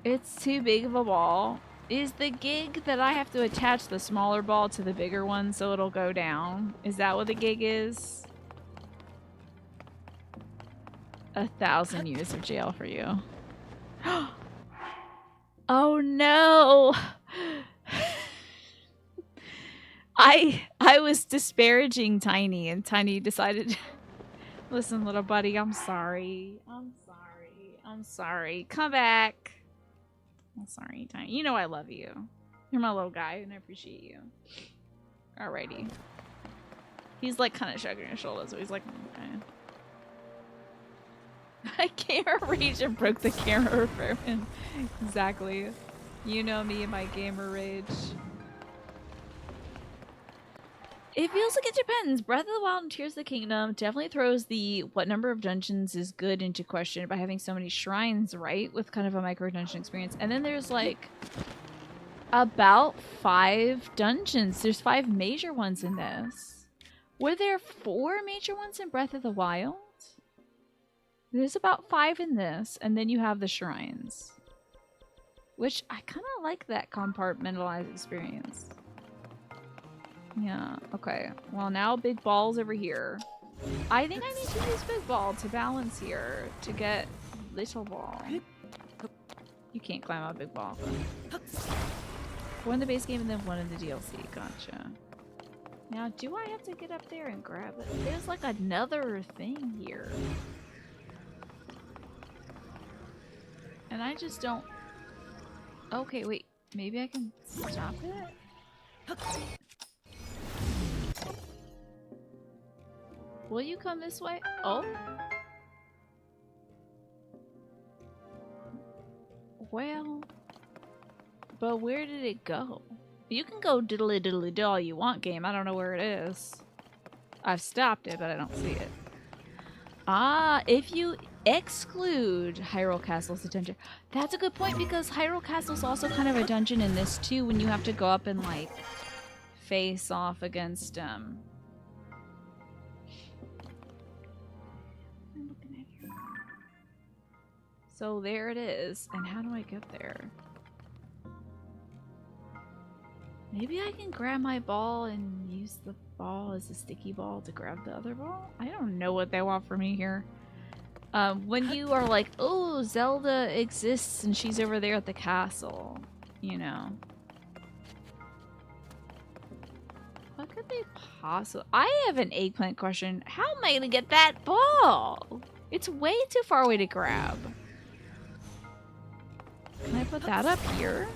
It's too big of a ball. Is the gig that I have to attach the smaller ball to the bigger one so it'll go down? Is that what the gig is? 1,000 years of jail for you. Oh no! I was disparaging Tiny and Tiny decided, listen, little buddy, I'm sorry. I'm sorry. I'm sorry. Come back. I'm sorry, Tiny. You know I love you. You're my little guy and I appreciate you. Alrighty. He's like kind of shrugging his shoulders, so he's like, okay. My gamer rage and broke the camera for him. Exactly. You know me and my gamer rage. It feels like it depends. Breath of the Wild and Tears of the Kingdom definitely throws the what number of dungeons is good into question by having so many shrines, right? With kind of a micro dungeon experience. And then there's like about 5 dungeons. There's 5 major ones in this. Were there 4 major ones in Breath of the Wild? There's about 5 in this, and then you have the shrines. Which, I kind of like that compartmentalized experience. Yeah, okay. Well, now big ball's over here. I think I need to use big ball to balance here to get little ball. You can't climb up big ball. One in the base game and then one in the DLC. Gotcha. Now, do I have to get up there and grab it? There's like another thing here. And I just don't... Okay, wait. Maybe I can stop it? Will you come this way? Oh? Well... But where did it go? You can go diddly diddly do all you want, game. I don't know where it is. I've stopped it, but I don't see it. Ah, if you exclude Hyrule Castle's dungeon. That's a good point because Hyrule Castle's also kind of a dungeon in this too when you have to go up and like face off against I'm looking at here. So there it is. And how do I get there? Maybe I can grab my ball and use the ball as a sticky ball to grab the other ball? I don't know what they want from me here. When you are like, oh, Zelda exists and she's over there at the castle, you know. What could they possibly... I have an eggplant question. How am I gonna get that ball? It's way too far away to grab. Can I put that up here?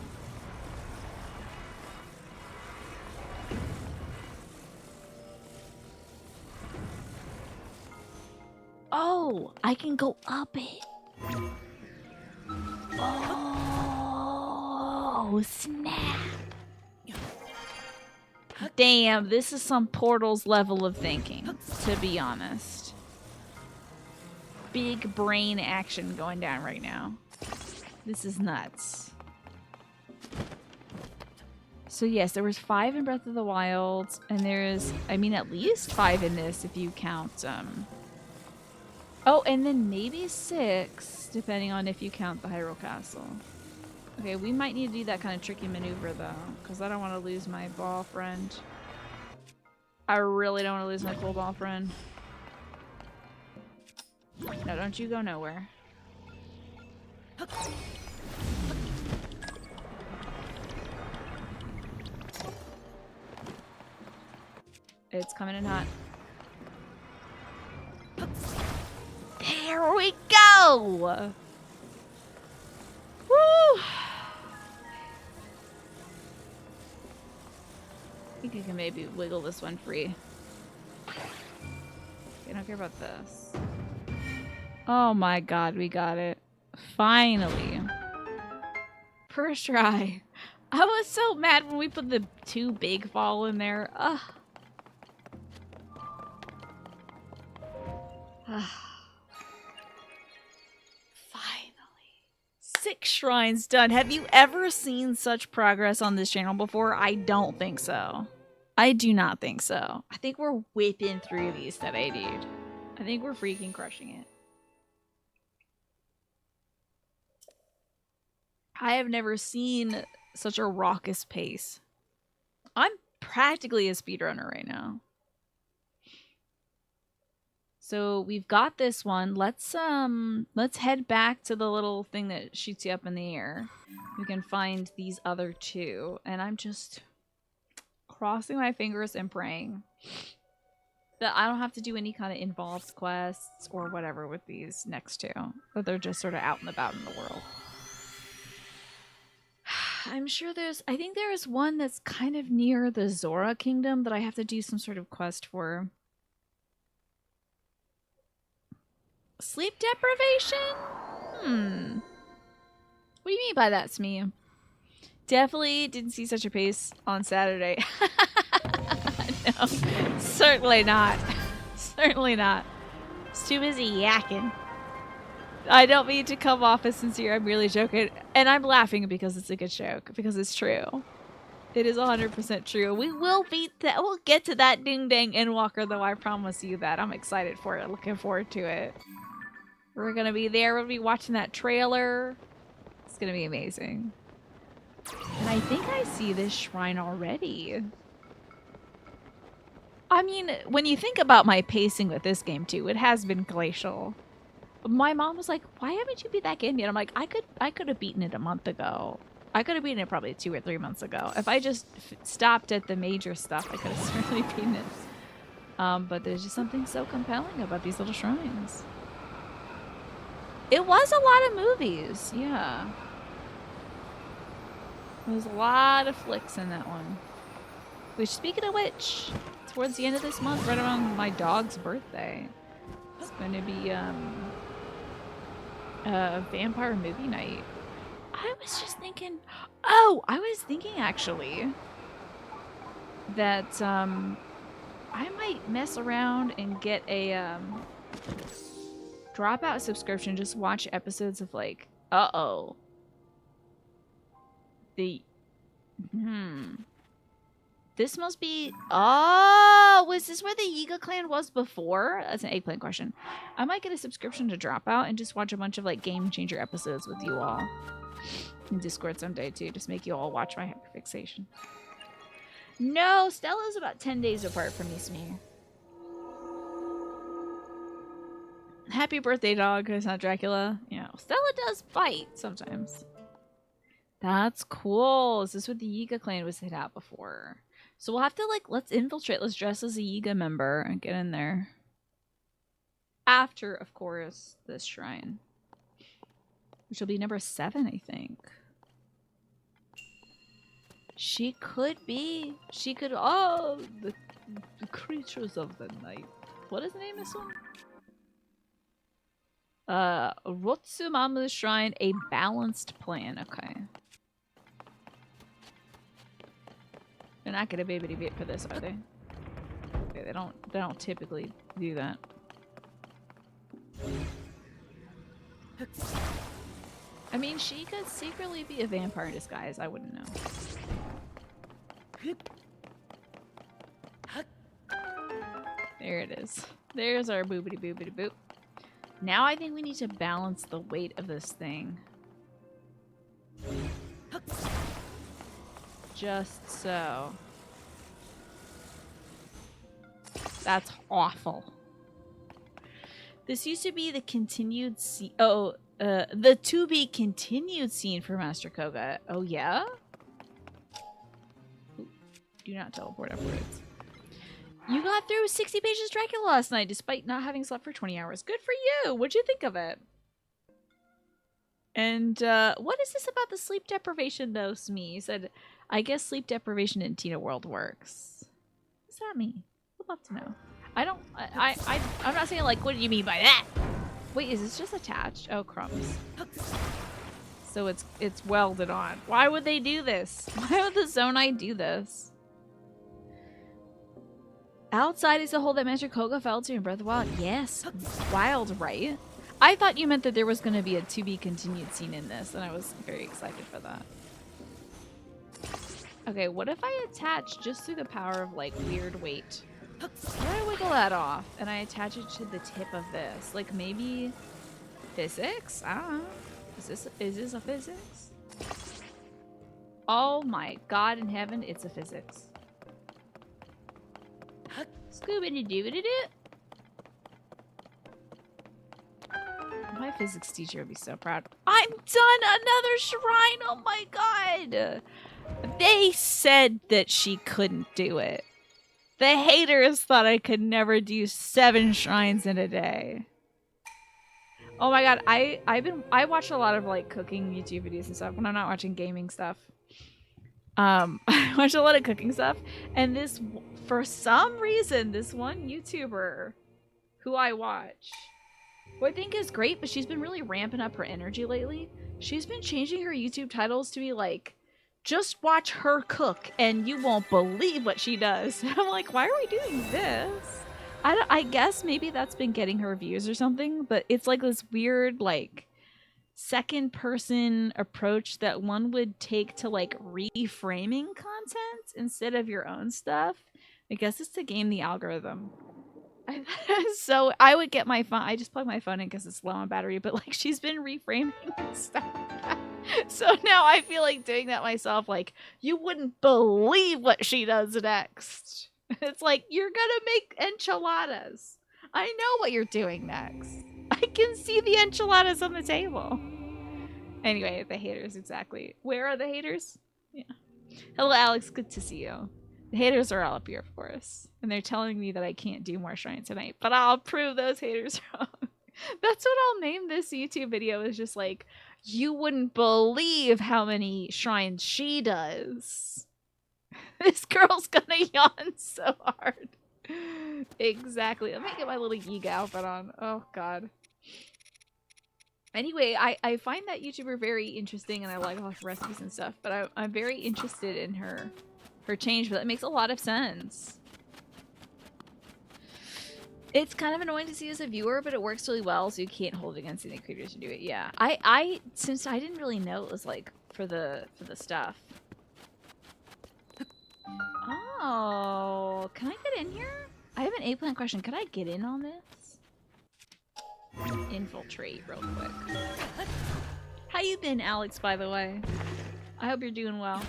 Oh, I can go up it. Oh, snap. Damn, this is some Portal's level of thinking, to be honest. Big brain action going down right now. This is nuts. So yes, there was 5 in Breath of the Wild, and there's, I mean, at least 5 in this if you count, oh, and then maybe 6, depending on if you count the Hyrule Castle. Okay, we might need to do that kind of tricky maneuver, though, because I don't want to lose my ball friend. I really don't want to lose my cool ball friend. No, don't you go nowhere. It's coming in hot. There we go! Woo! I think I can maybe wiggle this one free. Okay, I don't care about this. Oh my god, we got it. Finally. First try. I was so mad when we put the 2 big ball in there. Ugh. Finally. 6 shrines done. Have you ever seen such progress on this channel before? I don't think so. I do not think so. I think we're whipping through these today, dude. I think we're freaking crushing it. I have never seen such a raucous pace. I'm practically a speedrunner right now. So we've got this one. Let's head back to the little thing that shoots you up in the air. We can find these other 2, and I'm just crossing my fingers and praying that I don't have to do any kind of involved quests or whatever with these next 2. That they're just sort of out and about in the world. I'm sure I think there is one that's kind of near the Zora Kingdom that I have to do some sort of quest for. Sleep deprivation? What do you mean by that, Smee? Definitely didn't see such a pace on Saturday. No, certainly not. Certainly not. It's too busy yakking. I don't mean to come off as sincere. I'm really joking. And I'm laughing because it's a good joke. Because it's true. It is 100% true. We will beat that. We'll get to that ding dang Endwalker, though. I promise you that. I'm excited for it. Looking forward to it. We're going to be there. We'll be watching that trailer. It's going to be amazing. And I think I see this shrine already. I mean, when you think about my pacing with this game, too, it has been glacial. My mom was like, why haven't you beat that game yet? I'm like, I could have beaten it a month ago. I could have beaten it probably 2 or 3 months ago. If I just stopped at the major stuff, I could have certainly beaten it. But there's just something so compelling about these little shrines. It was a lot of movies, yeah. There was a lot of flicks in that one. Which, speaking of which, towards the end of this month, right around my dog's birthday, it's going to be a vampire movie night. I was just thinking, I was thinking actually that I might mess around and get a Dropout subscription, just watch episodes of like, this must be, is this where the Yiga clan was before? That's an eggplant question. I might get a subscription to Dropout and just watch a bunch of like Game Changer episodes with you all in Discord someday too. Just make you all watch my hyperfixation. No, Stella's about 10 days apart from me, Smee. Happy birthday, dog. It's not Dracula. Yeah, Stella does fight sometimes. That's cool. Is this what the Yiga clan was hit out before? So we'll have to, like, let's infiltrate. Let's dress as a Yiga member and get in there. After, of course, this shrine. Which will be number 7, I think. She could be. She could. Oh, the creatures of the night. What is the name of this one? Rotsumamu Shrine, a balanced plan. Okay. They're not gonna bibbity bit for this, are they? Okay, they don't typically do that. I mean, she could secretly be a vampire in disguise. I wouldn't know. There it is. There's our boobity boobity boop. Now I think we need to balance the weight of this thing. Just so. That's awful. This used to be the continued scene. Oh, the to be continued scene for Master Koga. Oh, yeah? Ooh, do not teleport upwards. You got through 60 pages of Dracula last night despite not having slept for 20 hours. Good for you. What'd you think of it? And what is this about the sleep deprivation, though, Smee? You said, I guess sleep deprivation in Tina World works. What does that mean? I'd love to know. I'm not saying, like, what do you mean by that? Wait, is this just attached? Oh, crumbs. So it's welded on. Why would they do this? Why would the Zonai do this? Outside is the hole that Master Koga fell to in Breath of the Wild. Yes. Wild, right? I thought you meant that there was going to be a to-be-continued scene in this, and I was very excited for that. Okay, what if I attach just through the power of, like, weird weight? What if I wiggle that off, and I attach it to the tip of this? Like, maybe physics? I don't know. Is this a physics? Oh my god in heaven, it's a physics. Scooby-doo-doo-doo-doo. My physics teacher would be so proud. I'm done! Another shrine! Oh my god! They said that she couldn't do it. The haters thought I could never do 7 shrines in a day. Oh my god, I watch a lot of like cooking YouTube videos and stuff when I'm not watching gaming stuff. I watch a lot of cooking stuff, and this, for some reason, this one YouTuber who I watch, who I think is great, but she's been really ramping up her energy lately. She's been changing her YouTube titles to be like, just watch her cook and you won't believe what she does. I'm like, why are we doing this? I guess maybe that's been getting her views or something, but it's like this weird, like, second person approach that one would take to like reframing content instead of your own stuff. I guess it's to game the algorithm. So I would get my phone. I just plug my phone in because it's low on battery, but like she's been reframing stuff. So now I feel like doing that myself. Like, you wouldn't believe what she does next. It's like, you're gonna make enchiladas. I know what you're doing next. I can see the enchiladas on the table. Anyway, the haters, exactly. Where are the haters? Yeah. Hello, Alex. Good to see you. The haters are all up here, of course. And they're telling me that I can't do more shrines tonight. But I'll prove those haters wrong. That's what I'll name this YouTube video, is just like, you wouldn't believe how many shrines she does. This girl's gonna yawn so hard. Exactly. Let me get my little Yiga outfit on. Oh, God. Anyway, I find that YouTuber very interesting, and I like all her recipes and stuff, but I'm very interested in her change, but it makes a lot of sense. It's kind of annoying to see as a viewer, but it works really well, so you can't hold against any creators to do it. Yeah. Since I didn't really know it was like for the stuff. Oh, can I get in here? I have an eggplant question. Could I get in on this? Infiltrate real quick. How you been, Alex, by the way? I hope you're doing well.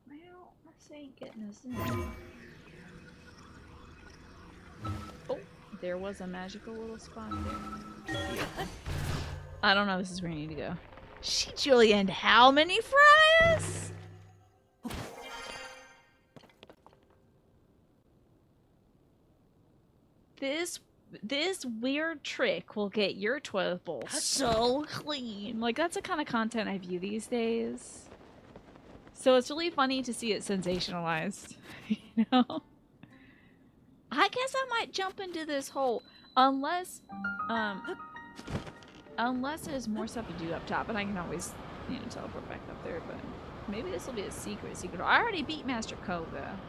Well, this ain't getting us in. Oh, there was a magical little spot there. Beautiful. I don't know. This is where I need to go. She julienned how many fries? This weird trick will get your toilet bowl so clean. Like, that's the kind of content I view these days. So it's really funny to see it sensationalized, you know? I guess I might jump into this hole unless there's more stuff to do up top, and I can always, you know, teleport back up there, but maybe this will be a secret. I already beat Master Koga.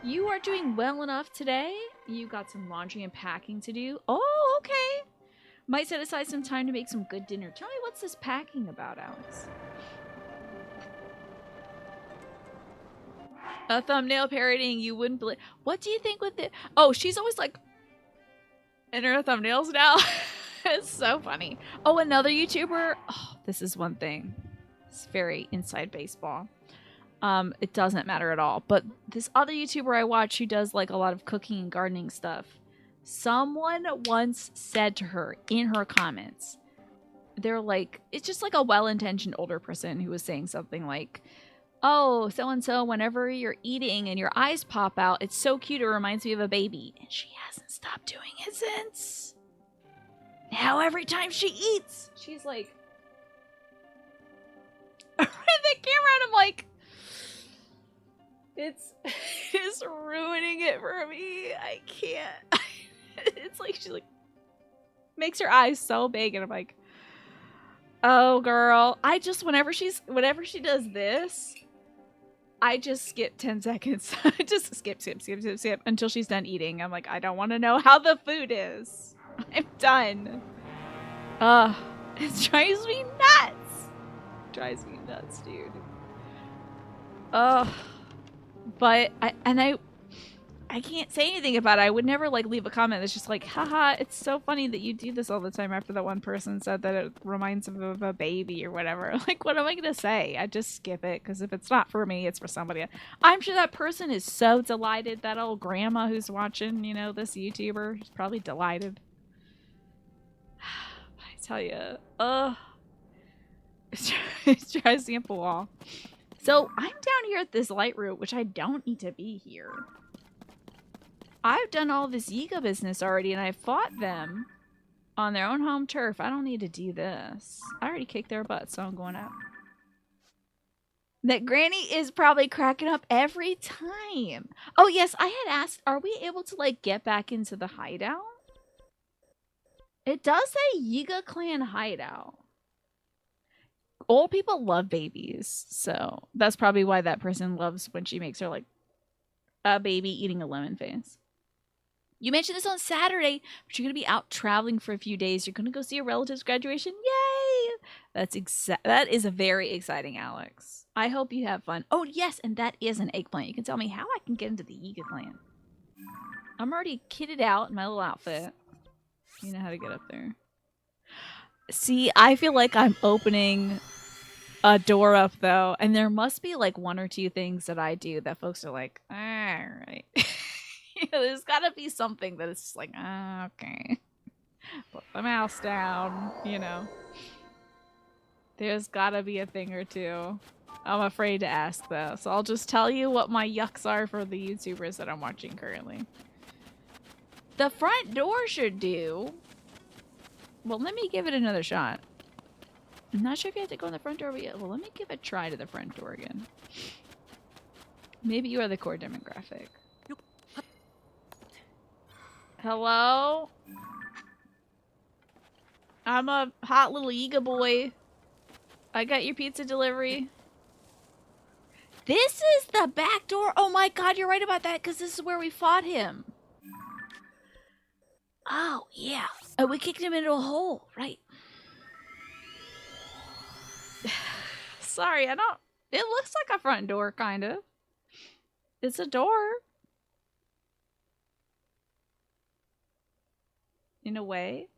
You are doing well enough today. You got some laundry and packing to do. Oh, okay. Might set aside some time to make some good dinner. Tell me, what's this packing about, Alex? A thumbnail parodying you wouldn't believe. What do you think with it? Oh, she's always like in her thumbnails now. It's so funny. Oh, another YouTuber. Oh, this is one thing. It's very inside baseball. It doesn't matter at all. But this other YouTuber I watch who does like a lot of cooking and gardening stuff, someone once said to her in her comments, they're like, it's just like a well-intentioned older person who was saying something like, oh, so-and-so, whenever you're eating and your eyes pop out, it's so cute, it reminds me of a baby. And she hasn't stopped doing it since. Now every time she eats, she's like, right the camera, and I'm like, it's ruining it for me. I can't. It's like she's like makes her eyes so big, and I'm like, oh girl. I just whenever she does this, I just skip 10 seconds. Just skip until she's done eating. I'm like, I don't want to know how the food is. I'm done. It drives me nuts. Drives me nuts, dude. But I can't say anything about it. I would never like leave a comment that's just like, haha, it's so funny that you do this all the time after that one person said that it reminds them of a baby or whatever. Like, what am I gonna say? I just skip it, because if it's not for me, it's for somebody else. I'm sure that person is so delighted. That old grandma who's watching, you know, this YouTuber, is probably delighted. I tell you, it drives me up a wall. So I'm down here at this light route, which I don't need to be here. I've done all this Yiga business already, and I fought them on their own home turf. I don't need to do this. I already kicked their butt, so I'm going up. That Granny is probably cracking up every time. Oh, yes, I had asked, are we able to, like, get back into the hideout? It does say Yiga Clan hideout. Old people love babies, so that's probably why that person loves when she makes her, like, a baby eating a lemon face. You mentioned this on Saturday, but you're going to be out traveling for a few days. You're going to go see a relative's graduation. Yay! That is very exciting, Alex. I hope you have fun. Oh, yes, and that is an eggplant. You can tell me how I can get into the Yiga clan. I'm already kitted out in my little outfit. You know how to get up there. See, I feel like I'm opening a door up, though, and there must be, like, one or two things that I do that folks are like, all right. You know, there's gotta be something that is just like, okay. Put the mouse down, you know. There's gotta be a thing or two. I'm afraid to ask, though, so I'll just tell you what my yucks are for the YouTubers that I'm watching currently. The front door should do. Well, let me give it another shot. I'm not sure if you have to go in the front door yet. Well, let me give a try to the front door again. Maybe you are the core demographic. Hello? I'm a hot little Yiga boy. I got your pizza delivery. This is the back door? Oh my god, you're right about that, because this is where we fought him. Oh, yeah. Oh, we kicked him into a hole, right? Sorry, I don't... It looks like a front door, kind of. It's a door. in a way.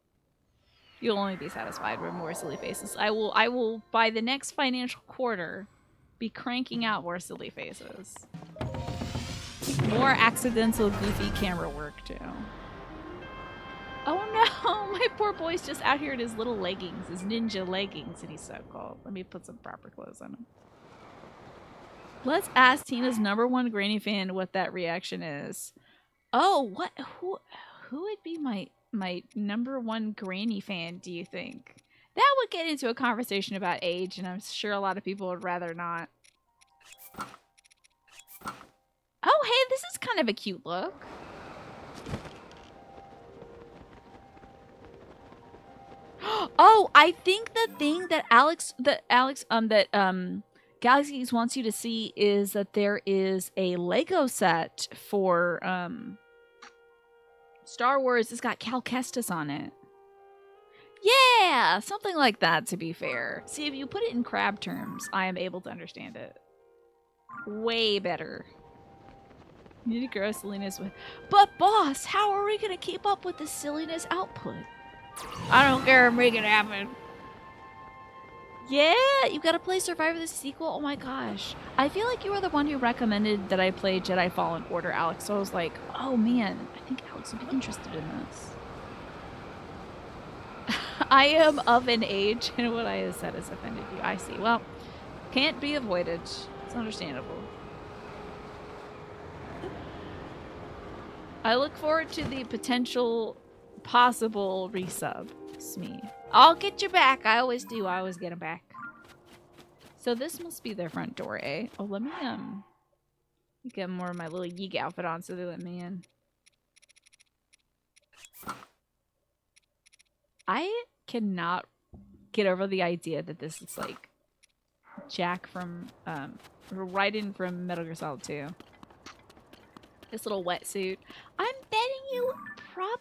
You'll only be satisfied with more silly faces. I will by the next financial quarter be cranking out more silly faces. More accidental goofy camera work too. Oh no, my poor boy's just out here in his little leggings, his ninja leggings, and he's so cold. Let me put some proper clothes on him. Let's ask Tina's #1 granny fan what that reaction is. Oh, what? Who would be my #1 granny fan, do you think? That would get into a conversation about age, and I'm sure a lot of people would rather not. Oh, hey, this is kind of a cute look. Oh, I think the thing that Galaxies wants you to see is that there is a Lego set for Star Wars. It's got Cal Kestis on it. Yeah, something like that, to be fair. See, if you put it in crab terms, I am able to understand it. Way better. You need to grow silliness with... But boss, how are we going to keep up with the silliness output? I don't care, make it happen. Yeah, you gotta play Survivor the sequel. Oh my gosh. I feel like you were the one who recommended that I play Jedi Fallen Order, Alex. So I was like, oh man, I think Alex would be interested in this. I am of an age, and what I have said has offended you. I see. Well, can't be avoided. It's understandable. I look forward to the potential possible resub. It's me. I'll get you back. I always do. I always get them back. So this must be their front door, eh? Oh, let me get more of my little Yeeg outfit on so they let me in. I cannot get over the idea that this is like Jack from Raiden from Metal Gear Solid 2. This little wetsuit. I'm betting you probably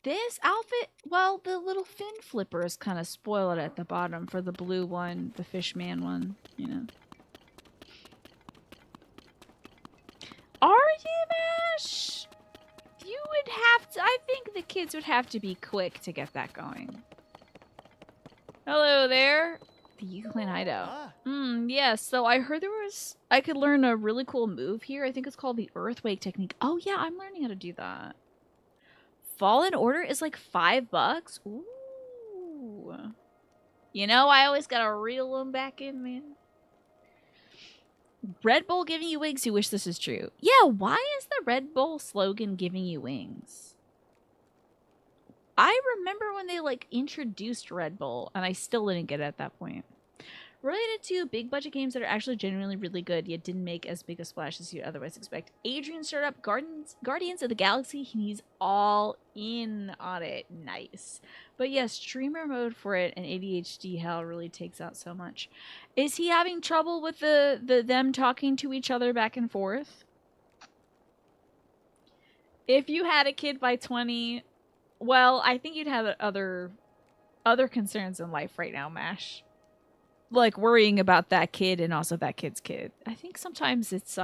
this outfit. Well, the little fin flippers kind of spoil it at the bottom for the blue one, the Fishman one, you know. Are you, Mash? You would have to. I think the kids would have to be quick to get that going. Hello there. The Yiga Clan hideout. Yes. So I heard I could learn a really cool move here. I think it's called the Earthquake technique. Oh yeah, I'm learning how to do that. Fallen Order is like $5. Ooh. You know, I always gotta reel them back in, man. Red Bull giving you wings. You wish this is true. Yeah, why is the Red Bull slogan giving you wings? I remember when they like introduced Red Bull, and I still didn't get it at that point. Related to big budget games that are actually genuinely really good, yet didn't make as big a splash as you'd otherwise expect. Adrian started up Guardians of the Galaxy. He's all in on it. Nice. But yes, streamer mode for it and ADHD hell really takes out so much. Is he having trouble with them talking to each other back and forth? If you had a kid by 20, well, I think you'd have other concerns in life right now, Mash. Like worrying about that kid and also that kid's kid. I think sometimes it's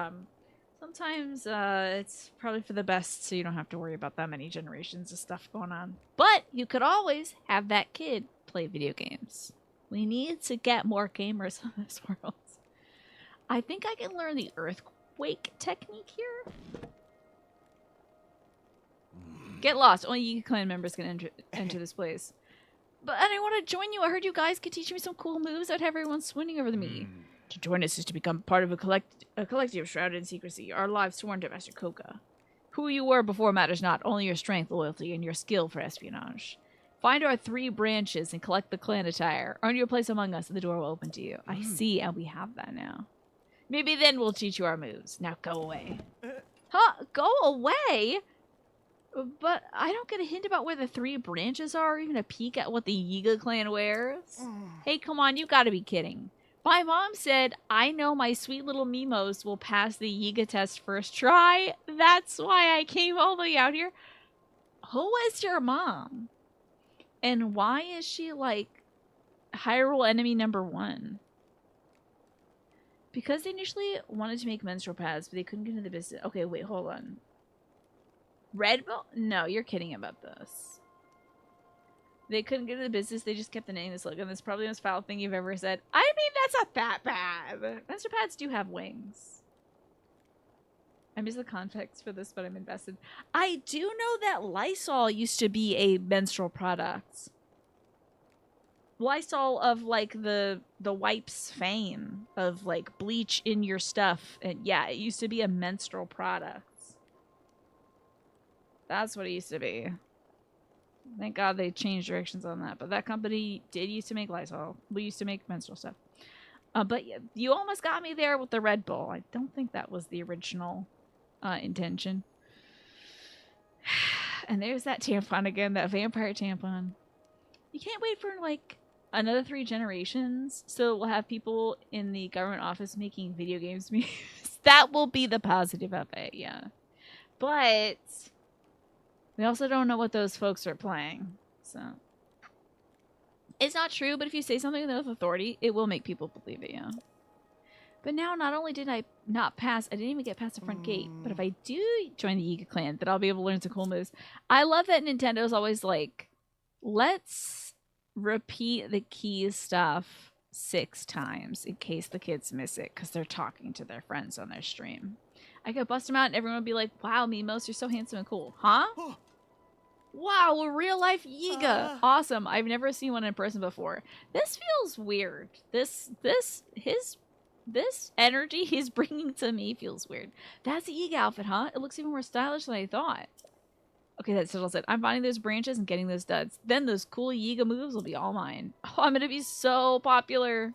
probably for the best so you don't have to worry about that many generations of stuff going on. But you could always have that kid play video games. We need to get more gamers in this world. I think I can learn the earthquake technique here. Get lost. Only you clan members can enter this place. But and I want to join you. I heard you guys could teach me some cool moves. I'd have everyone swooning over me. To join us is to become part of a collective shrouded in secrecy. Our lives sworn to Master Koka. Who you were before matters not. Only your strength, loyalty, and your skill for espionage. Find our 3 branches and collect the clan attire. Earn your place among us, and the door will open to you. I see, and we have that now. Maybe then we'll teach you our moves. Now go away. Huh? Go away? But I don't get a hint about where the 3 branches are, or even a peek at what the Yiga clan wears. Hey, come on, you gotta be kidding. My mom said, I know my sweet little Mimos will pass the Yiga test first try. That's why I came all the way out here. Who is your mom? And why is she, like, Hyrule enemy #1? Because they initially wanted to make menstrual pads, but they couldn't get into the business. Okay, wait, hold on. Red Bull? No, you're kidding about this. They couldn't get into the business. They just kept the name and slogan. That's probably the most foul thing you've ever said. I mean, that's not that bad. Menstrual pads do have wings. I miss the context for this, but I'm invested. I do know that Lysol used to be a menstrual product. Lysol of like the wipes fame of like bleach in your stuff, and yeah, it used to be a menstrual product. That's what it used to be. Thank God they changed directions on that. But that company did used to make Lysol. We used to make menstrual stuff. But you almost got me there with the Red Bull. I don't think that was the original intention. And there's that tampon again, that vampire tampon. You can't wait for like another 3 generations, so we'll have people in the government office making video games memes. That will be the positive of it, yeah. But we also don't know what those folks are playing, so it's not true. But if you say something with authority, it will make people believe it, yeah. But now, not only did I not pass, I didn't even get past the front gate. But if I do join the Yiga clan, then I'll be able to learn some cool moves. I love that Nintendo's always like, let's repeat the key stuff 6 times in case the kids miss it because they're talking to their friends on their stream. I could bust them out and everyone would be like, wow, Mimos, you're so handsome and cool. Huh? Wow, a real life Yiga. Awesome. I've never seen one in person before. This feels weird. This energy he's bringing to me feels weird. That's the Yiga outfit, huh? It looks even more stylish than I thought. Okay, that settles it. I'm finding those branches and getting those duds. Then those cool Yiga moves will be all mine. Oh, I'm gonna be so popular.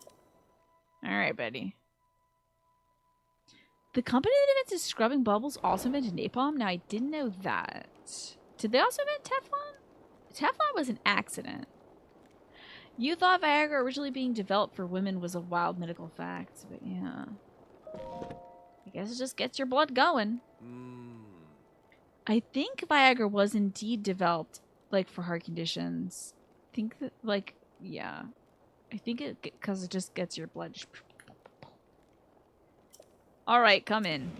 Alright, buddy. The company that invented scrubbing bubbles also invented napalm? Now, I didn't know that. Did they also invent Teflon? Teflon was an accident. You thought Viagra originally being developed for women was a wild medical fact, but yeah. I guess it just gets your blood going. I think Viagra was indeed developed, like, for heart conditions. I think that, like, yeah. I think it, because it just gets your blood. Alright, come in.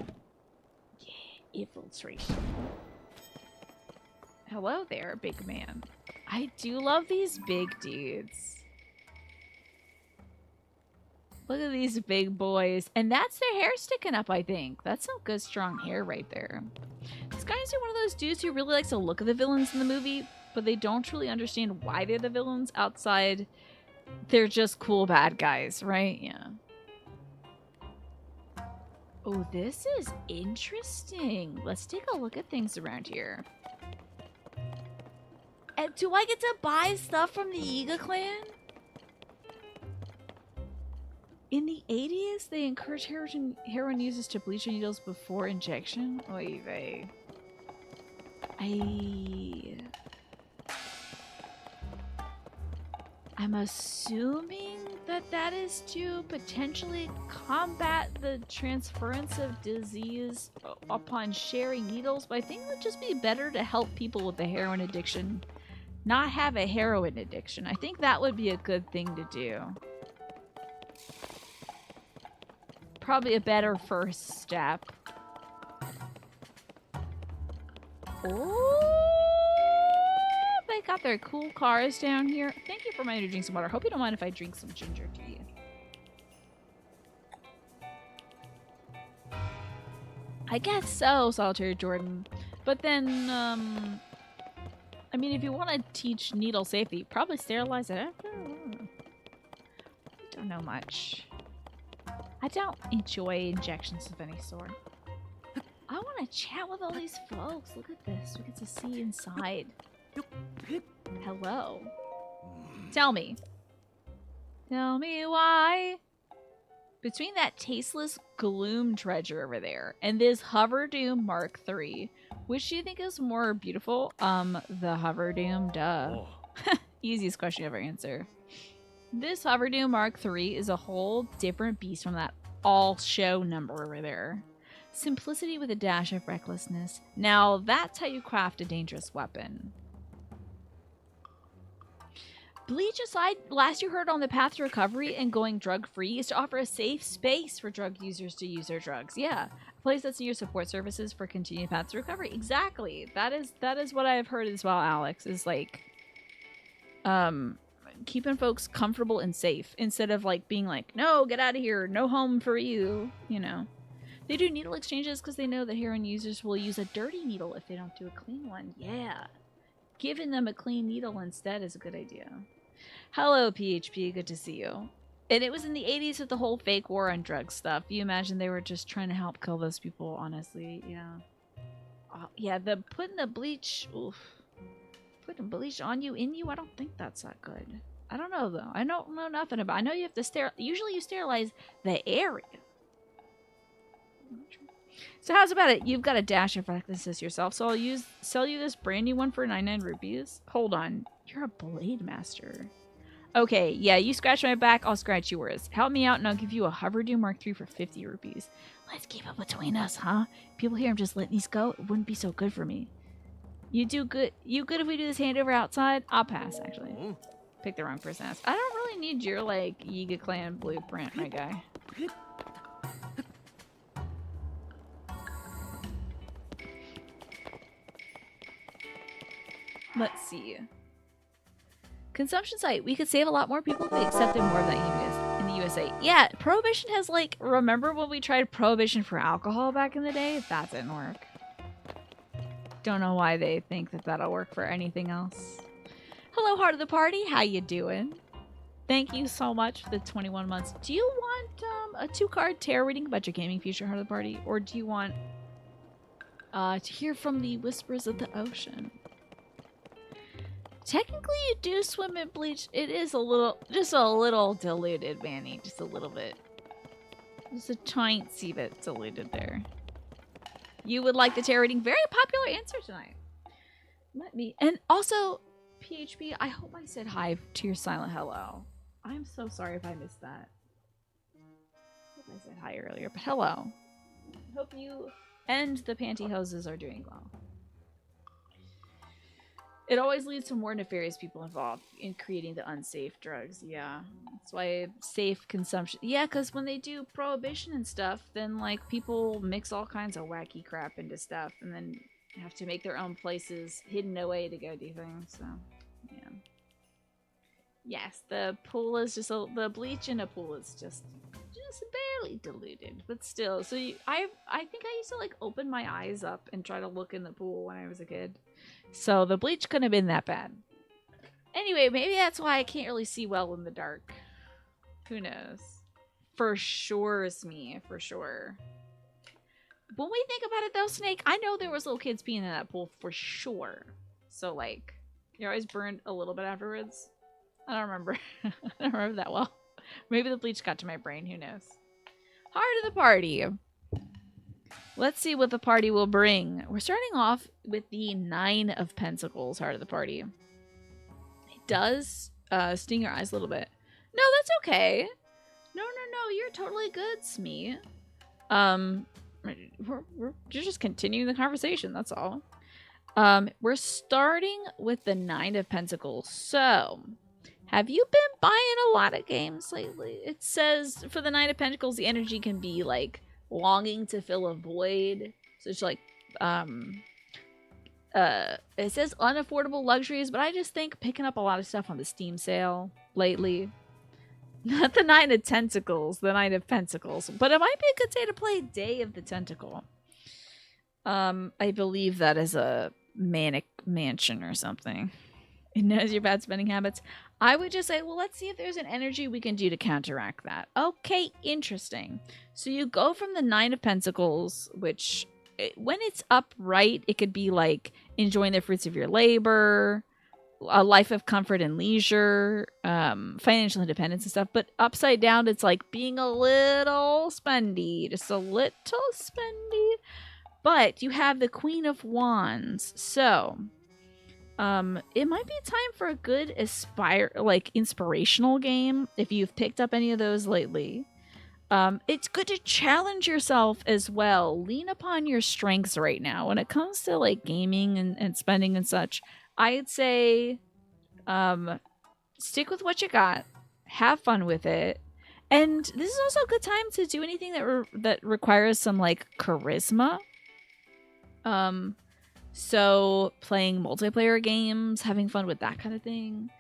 Yeah, infiltration. Hello there, big man. I do love these big dudes. Look at these big boys. And that's their hair sticking up, I think. That's some good, strong hair right there. This guy's one of those dudes who really likes to look at the villains in the movie, but they don't truly understand why they're the villains outside. They're just cool bad guys, right? Yeah. Oh, this is interesting. Let's take a look at things around here. And do I get to buy stuff from the Yiga clan? In the 80s, they encouraged heroin users to bleach their needles before injection. Oy vey. I'm assuming that is to potentially combat the transference of disease upon sharing needles, but I think it would just be better to help people with the heroin addiction not have a heroin addiction. I think that would be a good thing to do. Probably a better first step. Oh, they got their cool cars down here. Thank you for reminding me to drink some water. Hope you don't mind if I drink some ginger tea. I guess so, Solitary Jordan. But then, I mean, if you want to teach needle safety, probably sterilize it after. I don't know much. I don't enjoy injections of any sort. I want to chat with all these folks. Look at this. We get to see inside. Hello. Tell me. Tell me why. Between that tasteless gloom treasure over there and this Hoverdoom Mark III, which do you think is more beautiful? The Hoverdoom, duh. Oh. Easiest question you ever answer. This Hoverdoom Mark III is a whole different beast from that all-show number over there. Simplicity with a dash of recklessness. Now, that's how you craft a dangerous weapon. Bleach aside, last you heard on the path to recovery and going drug-free is to offer a safe space for drug users to use their drugs. Yeah. A place that's near support services for continued paths to recovery. Exactly. That is what I've heard as well, Alex, is like keeping folks comfortable and safe instead of like being like, no, get out of here, no home for you, you know. They do needle exchanges because they know that heroin users will use a dirty needle if they don't do a clean one. Yeah. Giving them a clean needle instead is a good idea. Hello, PHP. Good to see you. And it was in the 80s with the whole fake war on drugs stuff. You imagine they were just trying to help kill those people, honestly. Yeah. Yeah, the putting the bleach... Oof. Putting bleach on you, in you? I don't think that's that good. I don't know, though. I don't know nothing about it. I know you have to usually you sterilize the area. So how's about it? You've got a dash of recklessness yourself, so I'll sell you this brand new one for 99 rupees. Hold on. You're a blade master. Okay, yeah, you scratch my back, I'll scratch yours. Help me out and I'll give you a Hoverdo Mark III for 50 rupees. Let's keep it between us, huh? People here, I'm just letting these go. It wouldn't be so good for me. You do good. You good if we do this handover outside? I'll pass, actually. Pick the wrong person. I don't really need your, like, Yiga Clan blueprint, my guy. Let's see. Consumption site. We could save a lot more people if we accepted more of that in the USA. Yeah, Prohibition has, like, remember when we tried Prohibition for alcohol back in the day? That didn't work. Don't know why they think that that'll work for anything else. Hello, heart of the party. How you doing? Thank you so much for the 21 months. Do you want a 2-card tarot reading about your gaming future, heart of the party? Or do you want to hear from the whispers of the ocean? Technically, you do swim in bleach. It is just a little diluted, Manny. Just a little bit. Just a tiny bit diluted there. You would like the tarot reading. Very popular answer tonight. And also, PHP, I hope I said hi to your silent hello. I'm so sorry if I missed that. I hope I said hi earlier, but hello. Hope you and the pantyhoses are doing well. It always leads to more nefarious people involved in creating the unsafe drugs. Yeah, that's why safe consumption. Yeah, because when they do prohibition and stuff, then like people mix all kinds of wacky crap into stuff, and then have to make their own places hidden away to go do things. So, yeah. Yes, the pool is just the bleach in a pool is just barely diluted, but still. So I think I used to like open my eyes up and try to look in the pool when I was a kid. So the bleach couldn't have been that bad. Anyway, maybe that's why I can't really see well in the dark. Who knows? For sure is me, for sure. When we think about it though, Snake, I know there was little kids peeing in that pool for sure. So like, you're always burned a little bit afterwards. I don't remember. I don't remember that well. Maybe the bleach got to my brain, who knows? Heart of the party. Let's see what the party will bring. We're starting off with the 9 of Pentacles, heart of the party. It does sting your eyes a little bit. No, that's okay. No, you're totally good, Smee. We're just continuing the conversation, that's all. We're starting with the 9 of Pentacles. So, have you been buying a lot of games lately? It says for the 9 of Pentacles, the energy can be like longing to fill a void. So it's like, it says unaffordable luxuries, but I just think picking up a lot of stuff on the Steam sale lately. Not the 9 of Tentacles, the 9 of Pentacles. But it might be a good day to play Day of the Tentacle. I believe that is a manic mansion or something. It knows your bad spending habits. I would just say, well, let's see if there's an energy we can do to counteract that. Okay, interesting. So you go from the 9 of Pentacles, which when it's upright, it could be like enjoying the fruits of your labor, a life of comfort and leisure, financial independence and stuff. But upside down, it's like being a little spendy, just a little spendy. But you have the Queen of Wands. So it might be time for a good inspirational game if you've picked up any of those lately. It's good to challenge yourself as well. Lean upon your strengths right now. When it comes to like gaming and spending and such, I'd say stick with what you got. Have fun with it. And this is also a good time to do anything that requires some like charisma. So playing multiplayer games, having fun with that kind of thing.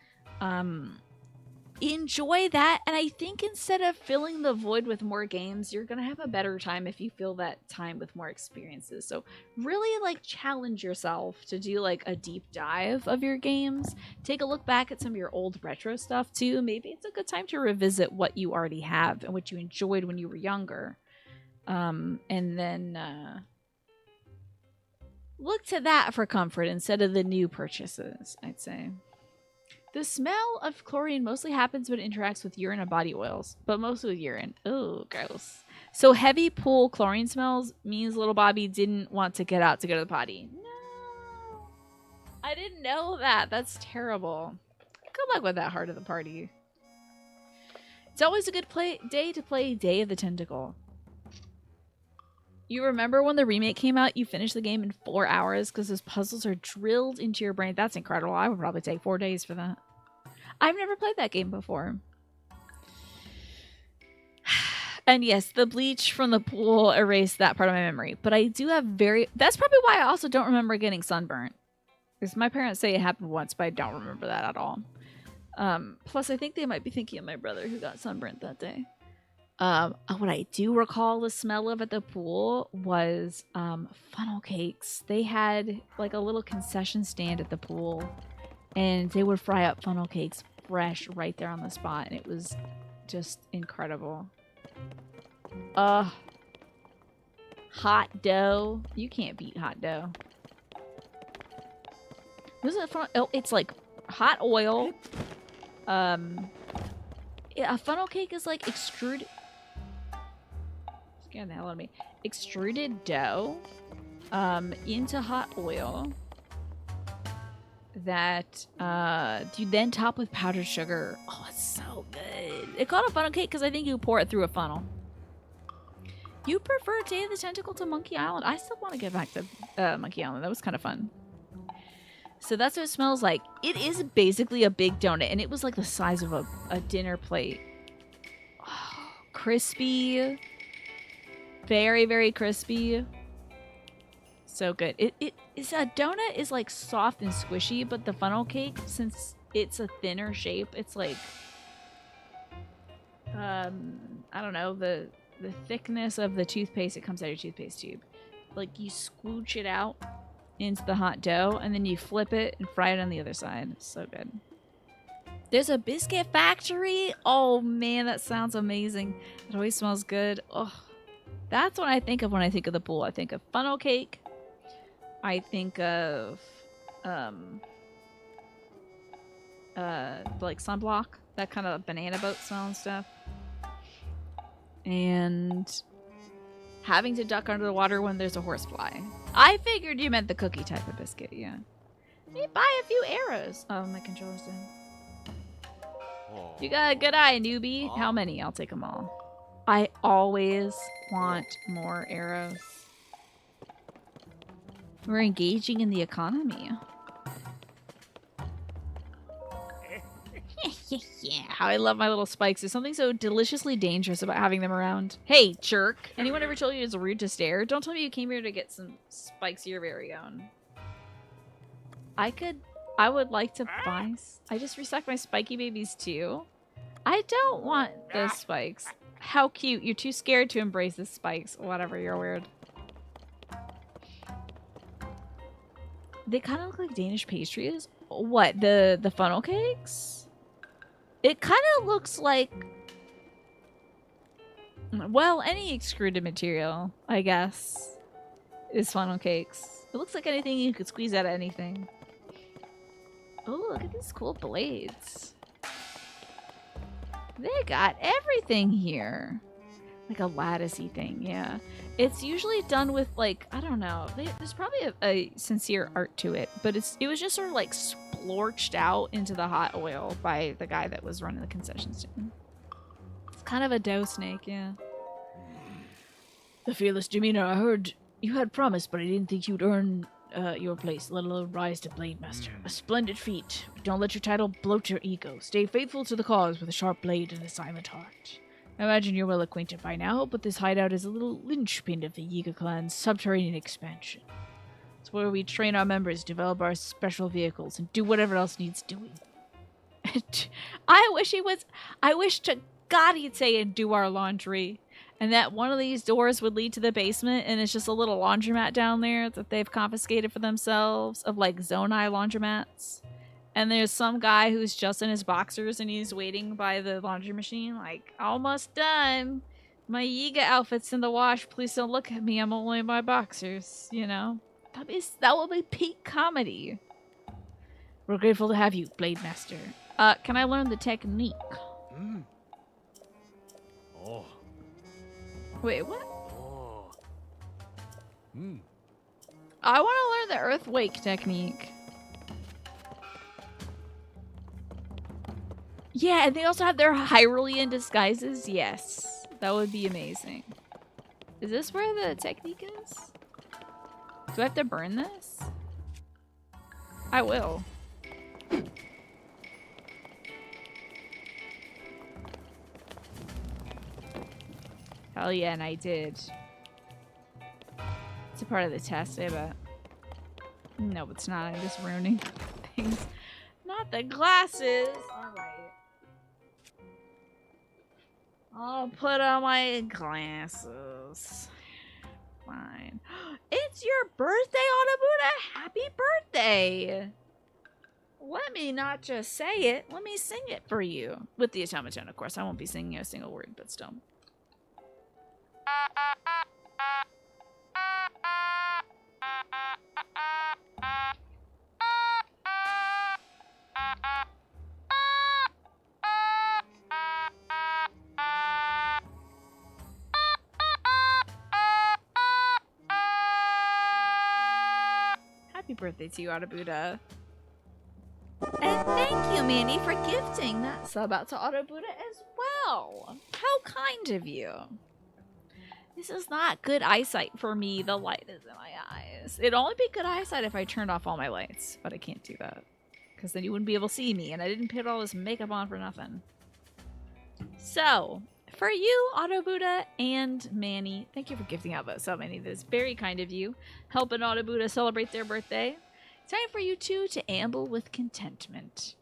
Enjoy that, and I think instead of filling the void with more games, you're gonna have a better time if you fill that time with more experiences. So really like challenge yourself to do like a deep dive of your games. Take a look back at some of your old retro stuff too. Maybe it's a good time to revisit what you already have and what you enjoyed when you were younger. And then look to that for comfort instead of the new purchases, I'd say. The smell of chlorine mostly happens when it interacts with urine and body oils, but mostly with urine. Oh, gross. So heavy pool chlorine smells means little Bobby didn't want to get out to go to the potty. No. I didn't know that. That's terrible. Good luck with that heart of the party. It's always a good day to play Day of the Tentacle. You remember when the remake came out, you finished the game in 4 hours because those puzzles are drilled into your brain. That's incredible. I would probably take 4 days for that. I've never played that game before. And yes, the bleach from the pool erased that part of my memory. But I do have that's probably why I also don't remember getting sunburnt. Because my parents say it happened once, but I don't remember that at all. Plus, I think they might be thinking of my brother who got sunburnt that day. What I do recall the smell of at the pool was funnel cakes. They had like a little concession stand at the pool, and they would fry up funnel cakes fresh right there on the spot, and it was just incredible. Hot dough. You can't beat hot dough. Was it from? Oh, it's like hot oil. A funnel cake is like extruded. Scared the hell out of me. Extruded dough into hot oil that you then top with powdered sugar. Oh, it's so good. It's called a funnel cake because I think you pour it through a funnel. You prefer Day of the Tentacle to Monkey Island? I still want to get back to Monkey Island. That was kind of fun. So that's what it smells like. It is basically a big donut, and it was like the size of a dinner plate. Oh, crispy. Very, very crispy. So good. It's a donut is like soft and squishy, but the funnel cake, since it's a thinner shape, it's like I don't know, the thickness of the toothpaste that comes out of your toothpaste tube. Like you squoosh it out into the hot dough and then you flip it and fry it on the other side. So good. There's a biscuit factory. Oh man, that sounds amazing. It always smells good. Oh. That's what I think of when I think of the pool. I think of funnel cake. I think of like sunblock, that kind of banana boat smell and stuff. And having to duck under the water when there's a horsefly. I figured you meant the cookie type of biscuit, yeah. Let me buy a few arrows. Oh, my controller's dead. You got a good eye, newbie. How many? I'll take them all. I always want more arrows. We're engaging in the economy. Yeah, how I love my little spikes. There's something so deliciously dangerous about having them around. Hey, jerk. Anyone ever told you it's rude to stare? Don't tell me you came here to get some spikes of your very own. I would like to buy... I just restocked my spiky babies too. I don't want those spikes. How cute. You're too scared to embrace the spikes. Whatever, you're weird. They kind of look like Danish pastries. What, the funnel cakes? It kind of looks like... Well, any extruded material, I guess, is funnel cakes. It looks like anything you could squeeze out of anything. Oh, look at these cool blades. They got everything here. Like a latticey thing, yeah. It's usually done with like, I don't know. There's probably a sincere art to it, but it was just sort of like splorched out into the hot oil by the guy that was running the concession stand. It's kind of a dough snake, yeah. The fearless demeanor. I heard you had promised, but I didn't think you'd earn your place, let alone rise to Blade Master. A splendid feat. Don't let your title bloat your ego. Stay faithful to the cause with a sharp blade and a silent heart. I imagine you're well acquainted by now, but this hideout is a little linchpin of the Yiga clan's subterranean expansion. It's where we train our members, develop our special vehicles, and do whatever else needs doing. I wish to God he'd say and do our laundry. And that one of these doors would lead to the basement, and it's just a little laundromat down there that they've confiscated for themselves, of like Zonai laundromats. And there's some guy who's just in his boxers and he's waiting by the laundry machine, like, almost done. My Yiga outfit's in the wash. Please don't look at me. I'm only in my boxers, you know? That will be peak comedy. We're grateful to have you, Blade Master. Can I learn the technique? Oh. Wait, what? I want to learn the Earth Wake technique. Yeah, and they also have their Hyrulean disguises. Yes, that would be amazing. Is this where the technique is? Do I have to burn this? I will. Hell yeah, and I did. It's a part of the test, I bet. No, it's not. I'm just ruining things. Not the glasses! Alright. I'll put on my glasses. Fine. It's your birthday, Onabuda! Happy birthday! Let me not just say it. Let me sing it for you. With the automaton, of course. I won't be singing a single word, but still. Happy birthday to you, Autobuda. And thank you, Manny, for gifting that sub out to Autobuda as well. How kind of you. This is not good eyesight for me. The light is in my eyes. It'd only be good eyesight if I turned off all my lights, but I can't do that. Because then you wouldn't be able to see me, and I didn't put all this makeup on for nothing. So, for you, Autobuda and Manny, thank you for gifting out that sub, Manny. That's very kind of you. Helping Autobuda celebrate their birthday. Time for you two to amble with contentment.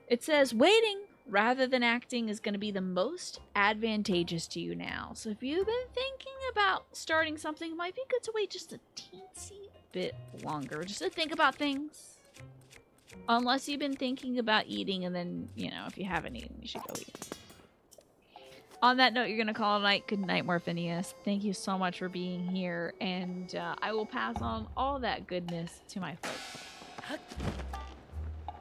It says waiting rather than acting is going to be the most advantageous to you now. So if you've been thinking about starting something, it might be good to wait just a teensy bit longer, just to think about things. Unless you've been thinking about eating, and then, you know, if you haven't eaten, you should go eat. On that note, you're going to call it a night. Good night, Morphinius. Thank you so much for being here, and I will pass on all that goodness to my folks.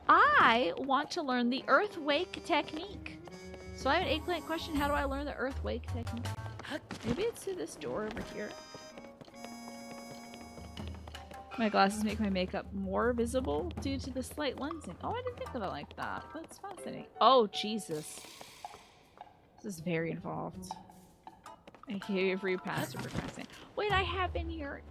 I want to learn the Earth Wake technique. So I have an eggplant question. How do I learn the Earth Wake technique? Maybe it's through this door over here. My glasses make my makeup more visible due to the slight lensing. Oh, I didn't think of it like that. That's fascinating. Oh, Jesus. This is very involved. I gave you a free pass to procrastinate. Wait, I have been here.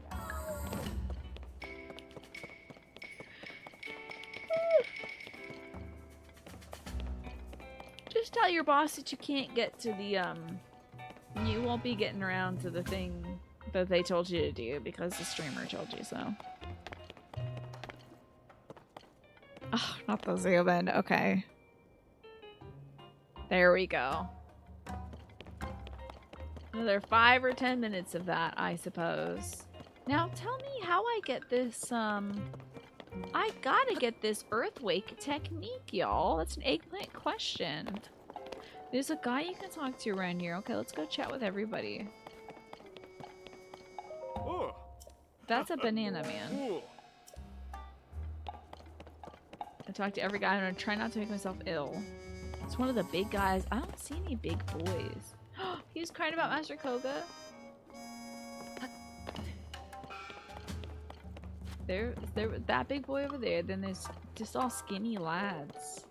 Just tell your boss that you can't get to the, you won't be getting around to the thing that they told you to do because the streamer told you so. Oh, not the Zeobin. Okay. There we go. Another 5 or 10 minutes of that, I suppose. Now, tell me how I get this, I gotta get this Earthwake technique, y'all. That's an eggplant question. There's a guy you can talk to around here. Okay, let's go chat with everybody. That's a banana man. I talk to every guy. I'm gonna try not to make myself ill. It's one of the big guys. I don't see any big boys. He was crying about Master Koga. There, that big boy over there. Then there's just all skinny lads.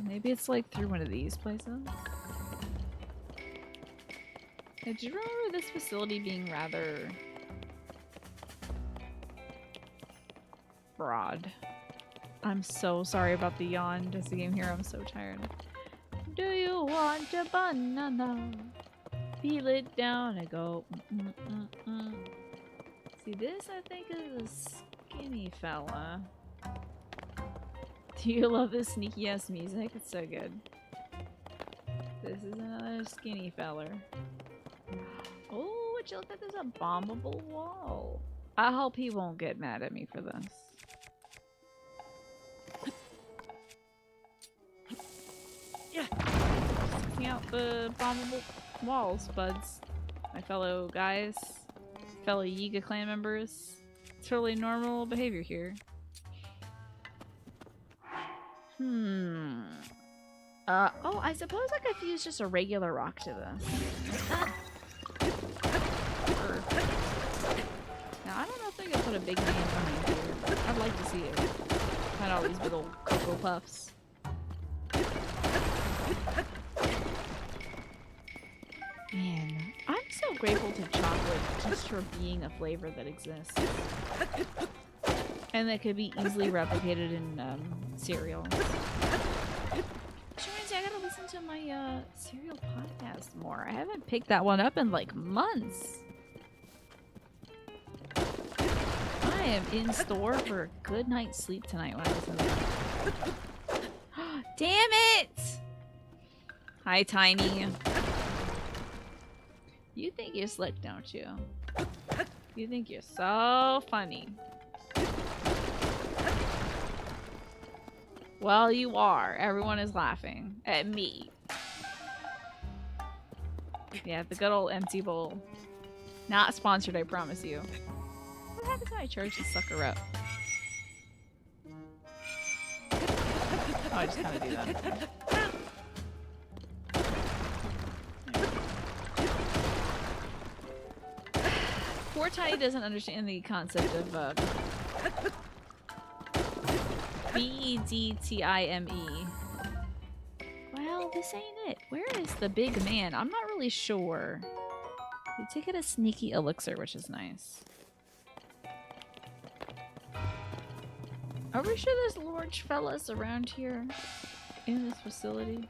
Maybe it's like through one of these places. Now, do you remember this facility being rather broad? I'm so sorry about the yawn. Just the game here. I'm so tired. Do you want a banana? Peel it down and go. See, this I think is a skinny fella. Do you love this sneaky ass music? It's so good. This is another skinny feller. Oh, would you look at this? A bombable wall. I hope he won't get mad at me for this. Yeah. Checking out the bombable walls, buds. My fellow guys. Fellow Yiga clan members. Totally normal behavior here. Oh, I suppose I could fuse just a regular rock to this. Now, I don't know if they're gonna put a big man behind here. I'd like to see it. Find all these little Cocoa Puffs. Man, I'm so grateful to chocolate just for being a flavor that exists. And that could be easily replicated in cereal. I gotta listen to my cereal podcast more. I haven't picked that one up in like months. I am in store for a good night's sleep tonight when I listen to that. Damn it! Hi, Tiny. You think you're slick, don't you? You think you're so funny. Well, you are. Everyone is laughing at me. Yeah, the good old empty bowl. Not sponsored, I promise you. What happens when I charge this sucker up? Oh, I just kind of do that. Poor Tiny doesn't understand the concept of B-E-D-T-I-M-E. Well, this ain't it. Where is the big man? I'm not really sure. You take it a sneaky elixir, which is nice. Are we sure there's large fellas around here in this facility?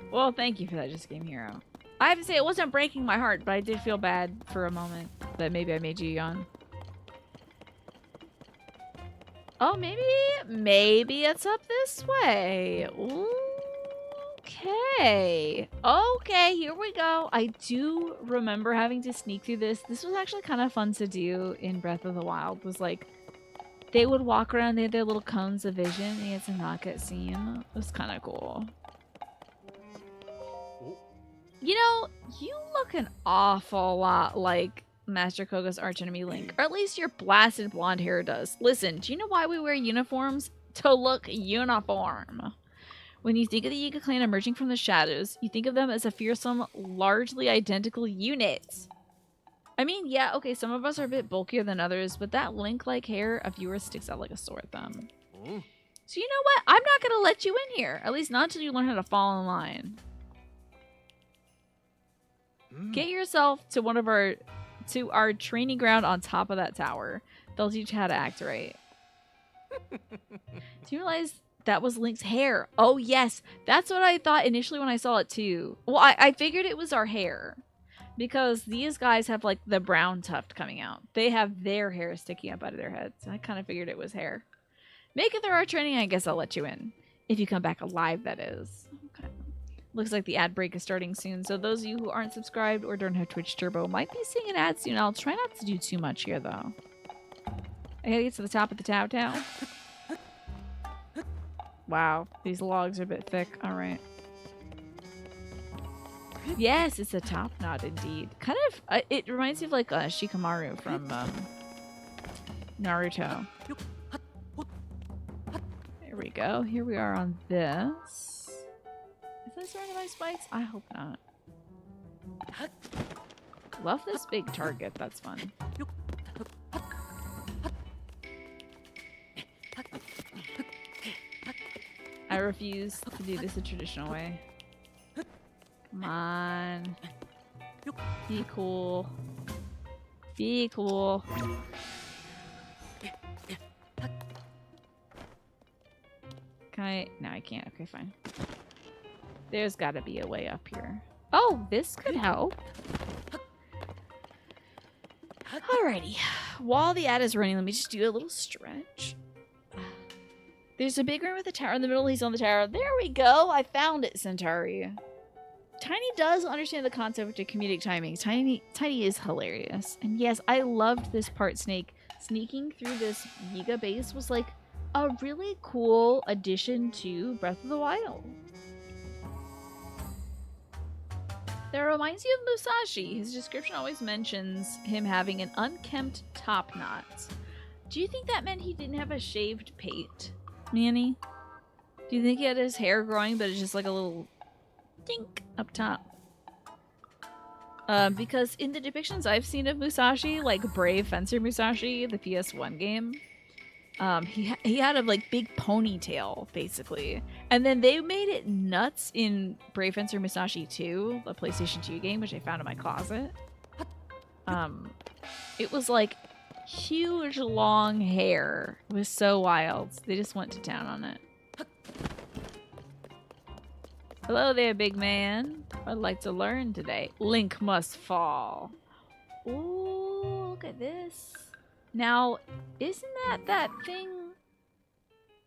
Well, thank you for that, Just Game Hero. I have to say, it wasn't breaking my heart, but I did feel bad for a moment that maybe I made you yawn. Oh, maybe it's up this way. Okay. Okay, here we go. I do remember having to sneak through this. This was actually kind of fun to do in Breath of the Wild. Was like, they would walk around, they had their little cones of vision, and you had to not get seen. It was kind of cool. You know, you look an awful lot like Master Koga's archenemy Link, or at least your blasted blonde hair does. Listen, do you know why we wear uniforms? To look uniform. When you think of the Yiga clan emerging from the shadows, you think of them as a fearsome, largely identical unit. I mean, yeah, okay, some of us are a bit bulkier than others, but that Link-like hair of yours sticks out like a sore thumb. So you know what? I'm not gonna let you in here. At least not until you learn how to fall in line. Get yourself to our training ground on top of that tower. They'll teach you how to act right. Do you realize that was Link's hair? Oh yes, that's what I thought initially when I saw it too. Well, I figured it was our hair. Because these guys have like the brown tuft coming out. They have their hair sticking up out of their heads. I kind of figured it was hair. Make it through our training, I guess I'll let you in. If you come back alive, that is. Okay. Looks like the ad break is starting soon, so those of you who aren't subscribed or don't have Twitch Turbo might be seeing an ad soon. I'll try not to do too much here, though. I gotta get to the top of the Tao. Wow, these logs are a bit thick. Alright. Yes, it's a top knot indeed. Kind of, it reminds me of like Shikamaru from Naruto. There we go. Here we are on this. Is this surrounded by spikes? I hope not. Love this big target. That's fun. I refuse to do this a traditional way. Come on. Be cool. Be cool. Can I? No, I can't. Okay, fine. There's gotta be a way up here. Oh, this could help. Alrighty. While the ad is running, let me just do a little stretch. There's a big room with a tower in the middle. He's on the tower. There we go. I found it, Centauri. Tiny does understand the concept of comedic timing. Tiny is hilarious. And yes, I loved this part, Snake. Sneaking through this Yiga base was like a really cool addition to Breath of the Wild. That reminds you of Musashi. His description always mentions him having an unkempt top knot. Do you think that meant he didn't have a shaved pate, Manny? Do you think he had his hair growing, but it's just like a little dink up top? Because in the depictions I've seen of Musashi, like Brave Fencer Musashi, the PS1 game, he had a like big ponytail basically, and then they made it nuts in Brave Fencer Musashi 2, the PlayStation 2 game, which I found in my closet. It was like huge long hair. It was so wild. They just went to town on it. Hello there, big man. I'd like to learn today. Link must fall. Ooh, look at this. Now, isn't that thing?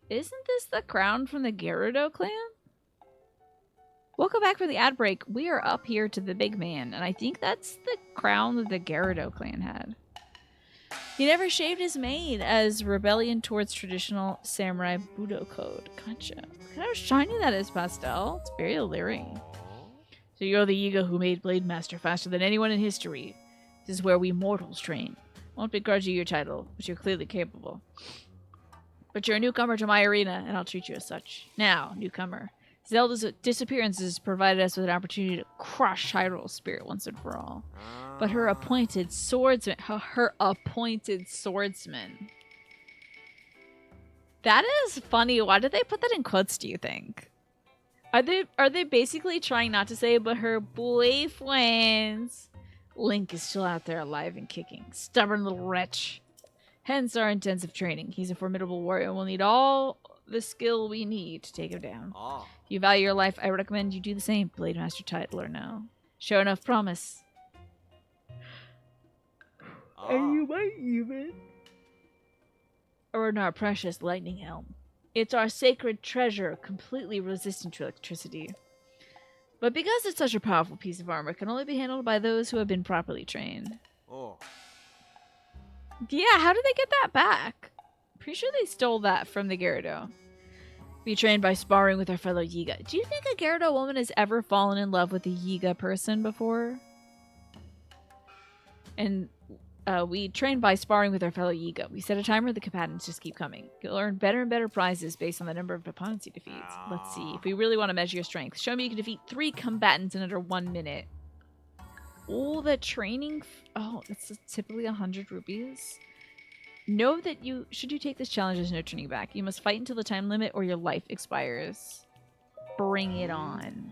Isn't this the crown from the Gerudo clan? Welcome back from the ad break. We are up here to the big man, and I think that's the crown that the Gerudo clan had. He never shaved his mane as rebellion towards traditional samurai Budo code. Gotcha. Look at how shiny that is, Pastel. It's very alluring. So you're the Yiga who made Blade Master faster than anyone in history. This is where we mortals train. Won't begrudge you your title, which you're clearly capable. But you're a newcomer to my arena, and I'll treat you as such. Now, newcomer, Zelda's disappearances provided us with an opportunity to crush Hyrule's spirit once and for all. But her appointed swordsman... Her appointed swordsman. That is funny. Why did they put that in quotes, do you think? Are they basically trying not to say, but her boyfriends... Link is still out there alive and kicking. Stubborn little wretch. Hence our intensive training. He's a formidable warrior and we'll need all the skill we need to take him down. If you value your life, I recommend you do the same, Blade Master title or no. Show enough promise. And you might even earn our precious lightning helm. It's our sacred treasure, completely resistant to electricity. But because it's such a powerful piece of armor, it can only be handled by those who have been properly trained. Yeah, how did they get that back? Pretty sure they stole that from the Gerudo. Be trained by sparring with our fellow Yiga. Do you think a Gerudo woman has ever fallen in love with a Yiga person before? And we train by sparring with our fellow Yiga. We set a timer, the combatants just keep coming. You'll earn better and better prizes based on the number of opponents you defeat. Let's see. If we really want to measure your strength, show me you can defeat 3 combatants in under 1 minute. Oh, the training... Oh, that's typically 100 rupees. Know that should you take this challenge, there's no turning back. You must fight until the time limit or your life expires. Bring it on.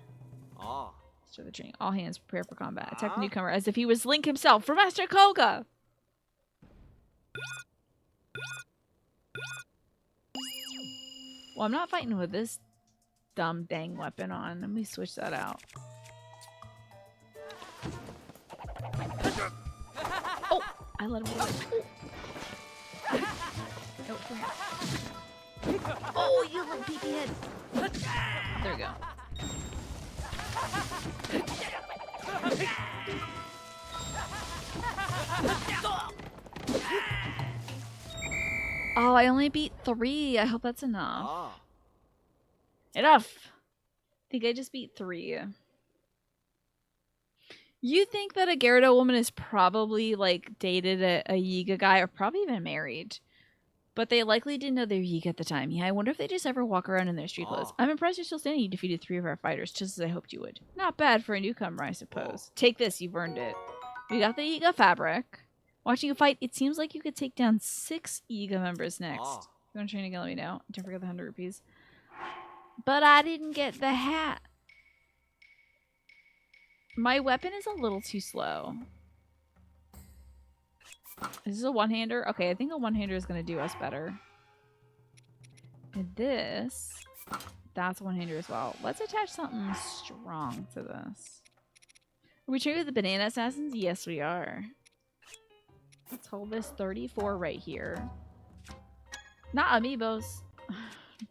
Start the training. All hands prepare for combat. Attack the newcomer as if he was Link himself for Master Koga. Well, I'm not fighting with this dumb dang weapon on. Let me switch that out. Oh! I let him go. Oh, you little peepee head. There we go. Oh, I only beat 3. I hope that's enough. Enough! I think I just beat 3. You think that a Gerudo woman is probably, like, dated a Yiga guy or probably even married. But they likely didn't know they were Yiga at the time. Yeah, I wonder if they just ever walk around in their street clothes. I'm impressed you're still standing. You defeated 3 of our fighters, just as I hoped you would. Not bad for a newcomer, I suppose. Take this, you've earned it. We got the Yiga fabric. Watching you fight, it seems like you could take down 6 Yiga members next. If you want to train again, let me know. Don't forget the 100 rupees. But I didn't get the hat. My weapon is a little too slow. Is this a one-hander? Okay, I think a one-hander is going to do us better. And this, that's a one-hander as well. Let's attach something strong to this. Are we training with the banana assassins? Yes, we are. Let's hold this 34 right here. Not amiibos.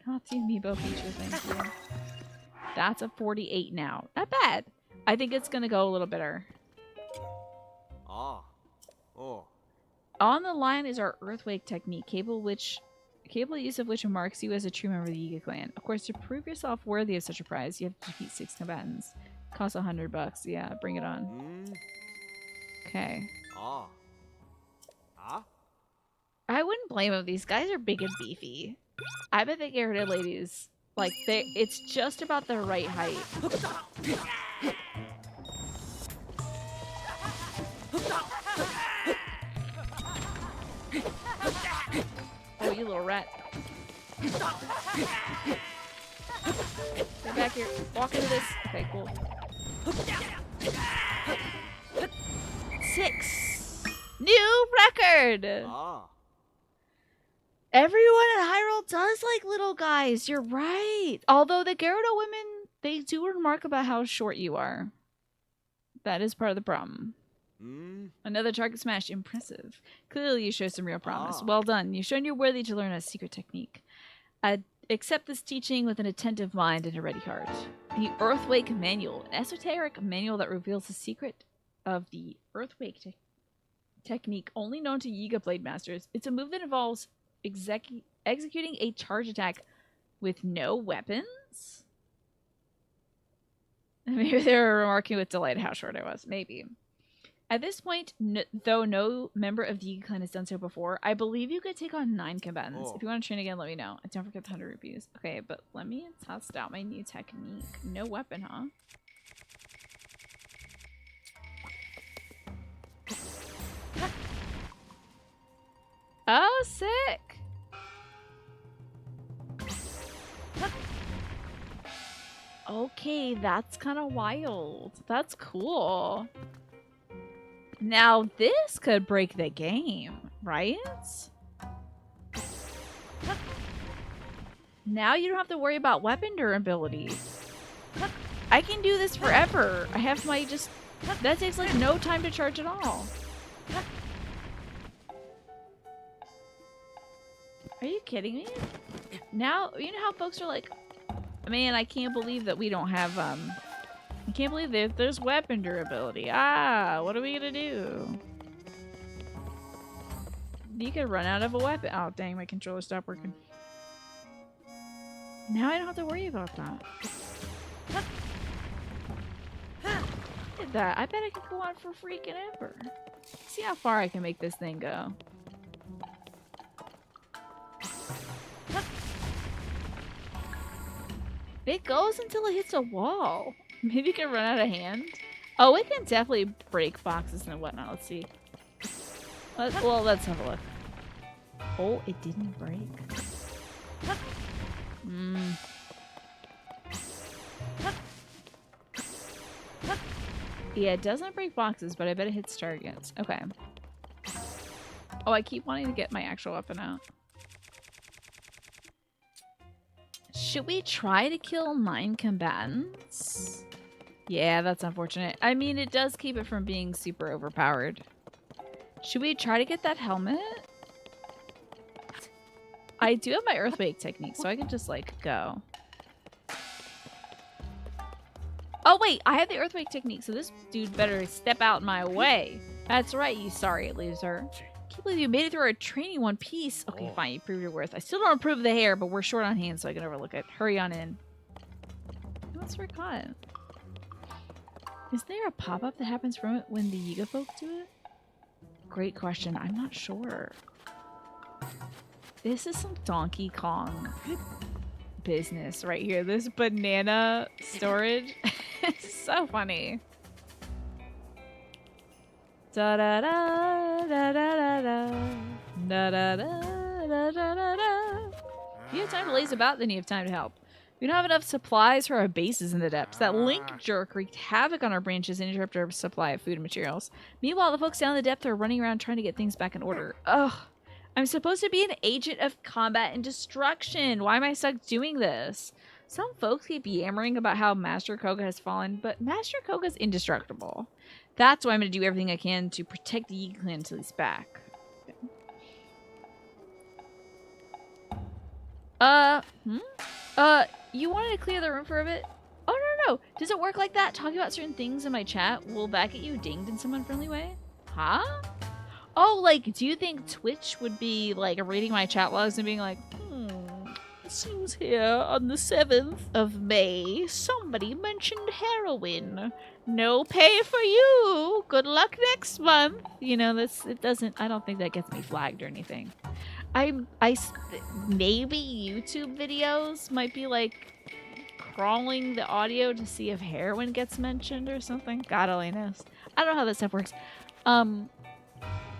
Not the amiibo feature, thank you. That's a 48 now. Not bad. I think it's going to go a little better. Ah. Oh. On the line is our Earthquake technique, capable use of which marks you as a true member of the Yiga clan. Of course, to prove yourself worthy of such a prize, you have to defeat 6 combatants. Costs $100. Yeah, bring it on. Okay. Ah. Ah. I wouldn't blame them. These guys are big and beefy. I bet the Gyarados ladies, like, it's just about the right height. Oh, you little rat. Get back here. Walk into this. Okay, cool. 6. New record! Ah. Everyone in Hyrule does like little guys. You're right. Although the Gyarados women, they do remark about how short you are. That is part of the problem. Another target smash. Impressive. Clearly you show some real promise. Well done. You've shown you're worthy to learn a secret technique. Accept this teaching with an attentive mind and a ready heart. The Earthquake Manual. An esoteric manual that reveals the secret of the Earthquake technique only known to Yiga Blade Masters. It's a move that involves executing a charge attack with no weapons? Maybe they were remarking with delight how short I was. Maybe. At this point, though no member of the Yiga clan has done so before, I believe you could take on 9 combatants. If you want to train again, let me know. And don't forget the 100 rupees. Okay, but let me test out my new technique. No weapon, huh? Oh, sick! Okay, that's kind of wild. That's cool. Now this could break the game, right? Now you don't have to worry about weapon durability. I can do this forever. I have my just... That takes like no time to charge at all. Are you kidding me? Now, you know how folks are like, man, I can't believe that we don't have, I can't believe that there's weapon durability. Ah, what are we gonna do? You could run out of a weapon. Oh, dang, my controller stopped working. Now I don't have to worry about that. Look at that. I bet I could go on for freaking ever. See how far I can make this thing go. It goes until it hits a wall. Maybe it can run out of hand. Oh, it can definitely break boxes and whatnot. Let's see. Well, let's have a look. Oh, it didn't break. Yeah, it doesn't break boxes, but I bet it hits targets. Okay. Oh, I keep wanting to get my actual weapon out. Should we try to kill 9 combatants? Yeah, that's unfortunate. I mean, it does keep it from being super overpowered. Should we try to get that helmet? I do have my Earthquake technique, so I can just, like, go. Oh, wait, I have the Earthquake technique, so this dude better step out my way. That's right, you sorry loser. Can't believe you made it through our training in one piece. Okay, fine, you proved your worth. I still don't approve of the hair, but we're short on hands, so I can overlook it. Hurry on in. What's forgotten? Is there a pop-up that happens from it when the Yiga folk do it? Great question. I'm not sure. This is some Donkey Kong business right here. This banana storage. It's so funny. Da da da da da da da da da da da da da. If you have time to laze about, then you have time to help. We don't have enough supplies for our bases in the depths. That link jerk wreaked havoc on our branches and interrupted our supply of food and materials. Meanwhile, the folks down in the depth are running around trying to get things back in order. Ugh. I'm supposed to be an agent of combat and destruction. Why am I stuck doing this? Some folks keep yammering about how Master Koga has fallen, but Master Koga's indestructible. That's why I'm going to do everything I can to protect the Yi clan until he's back. You wanted to clear the room for a bit? Oh, no. Does it work like that? Talking about certain things in my chat will that get you dinged in some unfriendly way? Huh? Oh, like, do you think Twitch would be, like, reading my chat logs and being like, it seems here on the 7th of May, somebody mentioned heroin. No pay for you. Good luck next month. You know, I don't think that gets me flagged or anything. Maybe YouTube videos might be like crawling the audio to see if heroin gets mentioned or something. God only knows. I don't know how that stuff works.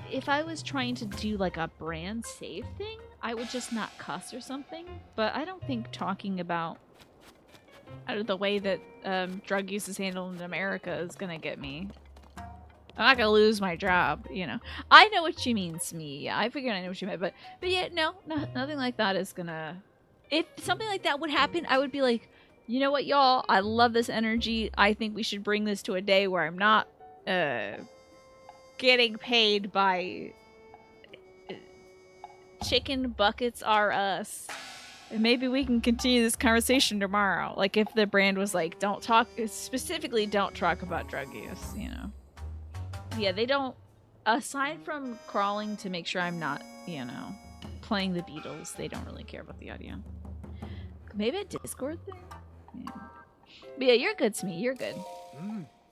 If I was trying to do like a brand safe thing, I would just not cuss or something. But I don't think talking about the way that drug use is handled in America is gonna get me. I'm not gonna lose my job, you know. I know what you mean, Smee. Yeah, I figured I know what you meant, but yeah, no, nothing like that is gonna. If something like that would happen, I would be like, you know what, y'all? I love this energy. I think we should bring this to a day where I'm not getting paid by chicken buckets are us. And maybe we can continue this conversation tomorrow. Like if the brand was like, don't talk about drug use, you know. Yeah, they don't, aside from crawling to make sure I'm not, you know, playing the Beatles, they don't really care about the audio. Maybe a Discord thing? Yeah. But yeah, you're good to me. You're good.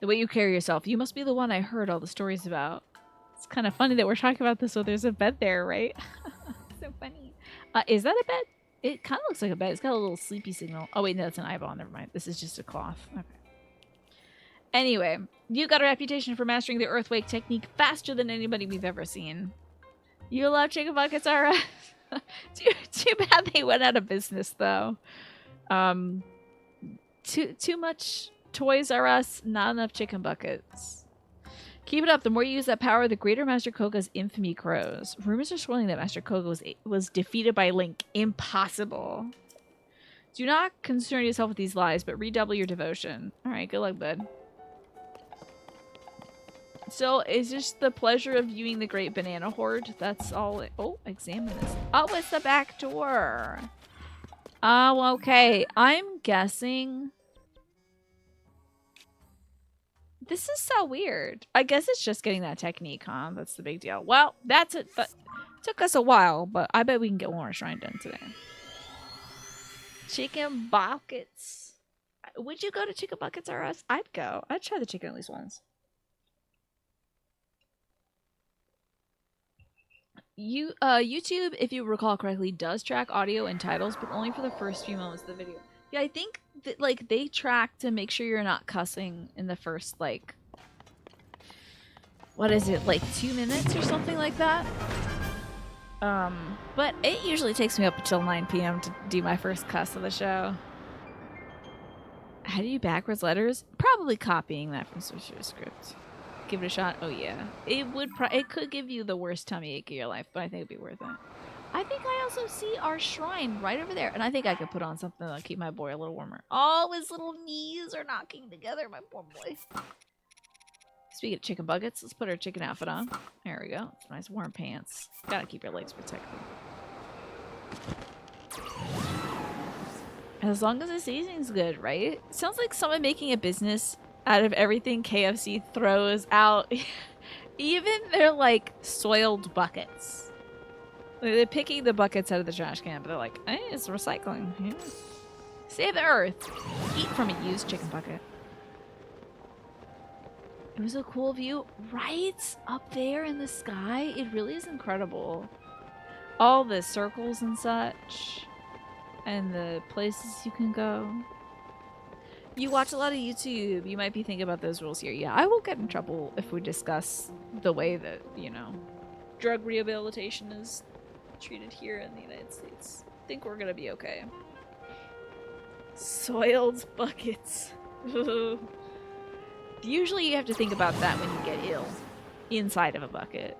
The way you carry yourself. You must be the one I heard all the stories about. It's kind of funny that we're talking about this, so there's a bed there, right? So funny. Is that a bed? It kind of looks like a bed. It's got a little sleepy signal. Oh, wait, no, that's an eyeball. Never mind. This is just a cloth. Okay. Anyway, you got a reputation for mastering the earthquake technique faster than anybody we've ever seen. You love chicken buckets, alright? Too bad they went out of business, though. Too much Toys R Us, not enough chicken buckets. Keep it up. The more you use that power, the greater Master Koga's infamy grows. Rumors are swirling that Master Koga was defeated by Link. Impossible. Do not concern yourself with these lies, but redouble your devotion. Alright, good luck, bud. So, it's just the pleasure of viewing the Great Banana Horde. That's all oh, examine this. Oh, it's the back door. Oh, okay. I'm guessing... This is so weird. I guess it's just getting that technique, huh? That's the big deal. Well, that's it. But took us a while, but I bet we can get one more shrine done today. Chicken buckets. Would you go to Chicken Buckets R Us? I'd go. I'd try the chicken at least once. YouTube, if you recall correctly, does track audio and titles, but only for the first few moments of the video. Yeah, I think that, like, they track to make sure you're not cussing in the first, like, what is it, like 2 minutes or something like that? But it usually takes me up until 9 p.m. to do my first cuss of the show. How do you backwards letters? Probably copying that from Sorcerer's Script. Give it a shot. Oh yeah, it could give you the worst tummy ache of your life, but I think it'd be worth it. I think I also see our shrine right over there, and I think I could put on something that'll keep my boy a little warmer. Oh, his little knees are knocking together, my poor boy. Speaking of chicken buckets, let's put our chicken outfit on. There we go. It's nice warm pants. Gotta keep your legs protected. As long as the seasoning's good, right? Sounds like someone making a business out of everything KFC throws out. Even their, like, soiled buckets. They're picking the buckets out of the trash can, but they're like, hey, it's recycling. Yeah. Save the earth. Eat from a used chicken bucket. It was a cool view. Right? Up there in the sky. It really is incredible. All the circles and such. And the places you can go. You watch a lot of YouTube. You might be thinking about those rules here. Yeah, I will get in trouble if we discuss the way that, you know, drug rehabilitation is treated here in the United States. I think we're gonna be okay. Soiled buckets. Usually you have to think about that when you get ill. Inside of a bucket.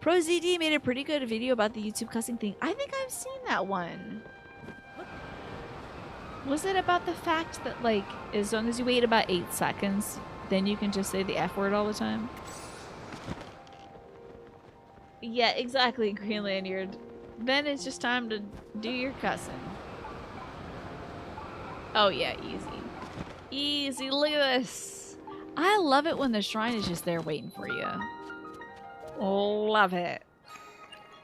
ProZD made a pretty good video about the YouTube cussing thing. I think I've seen that one. Was it about the fact that, like, as long as you wait about 8 seconds, then you can just say the F word all the time? Yeah, exactly, Green Lanyard. Then it's just time to do your cussing. Oh yeah, easy. Easy, look at this. I love it when the shrine is just there waiting for you. Love it.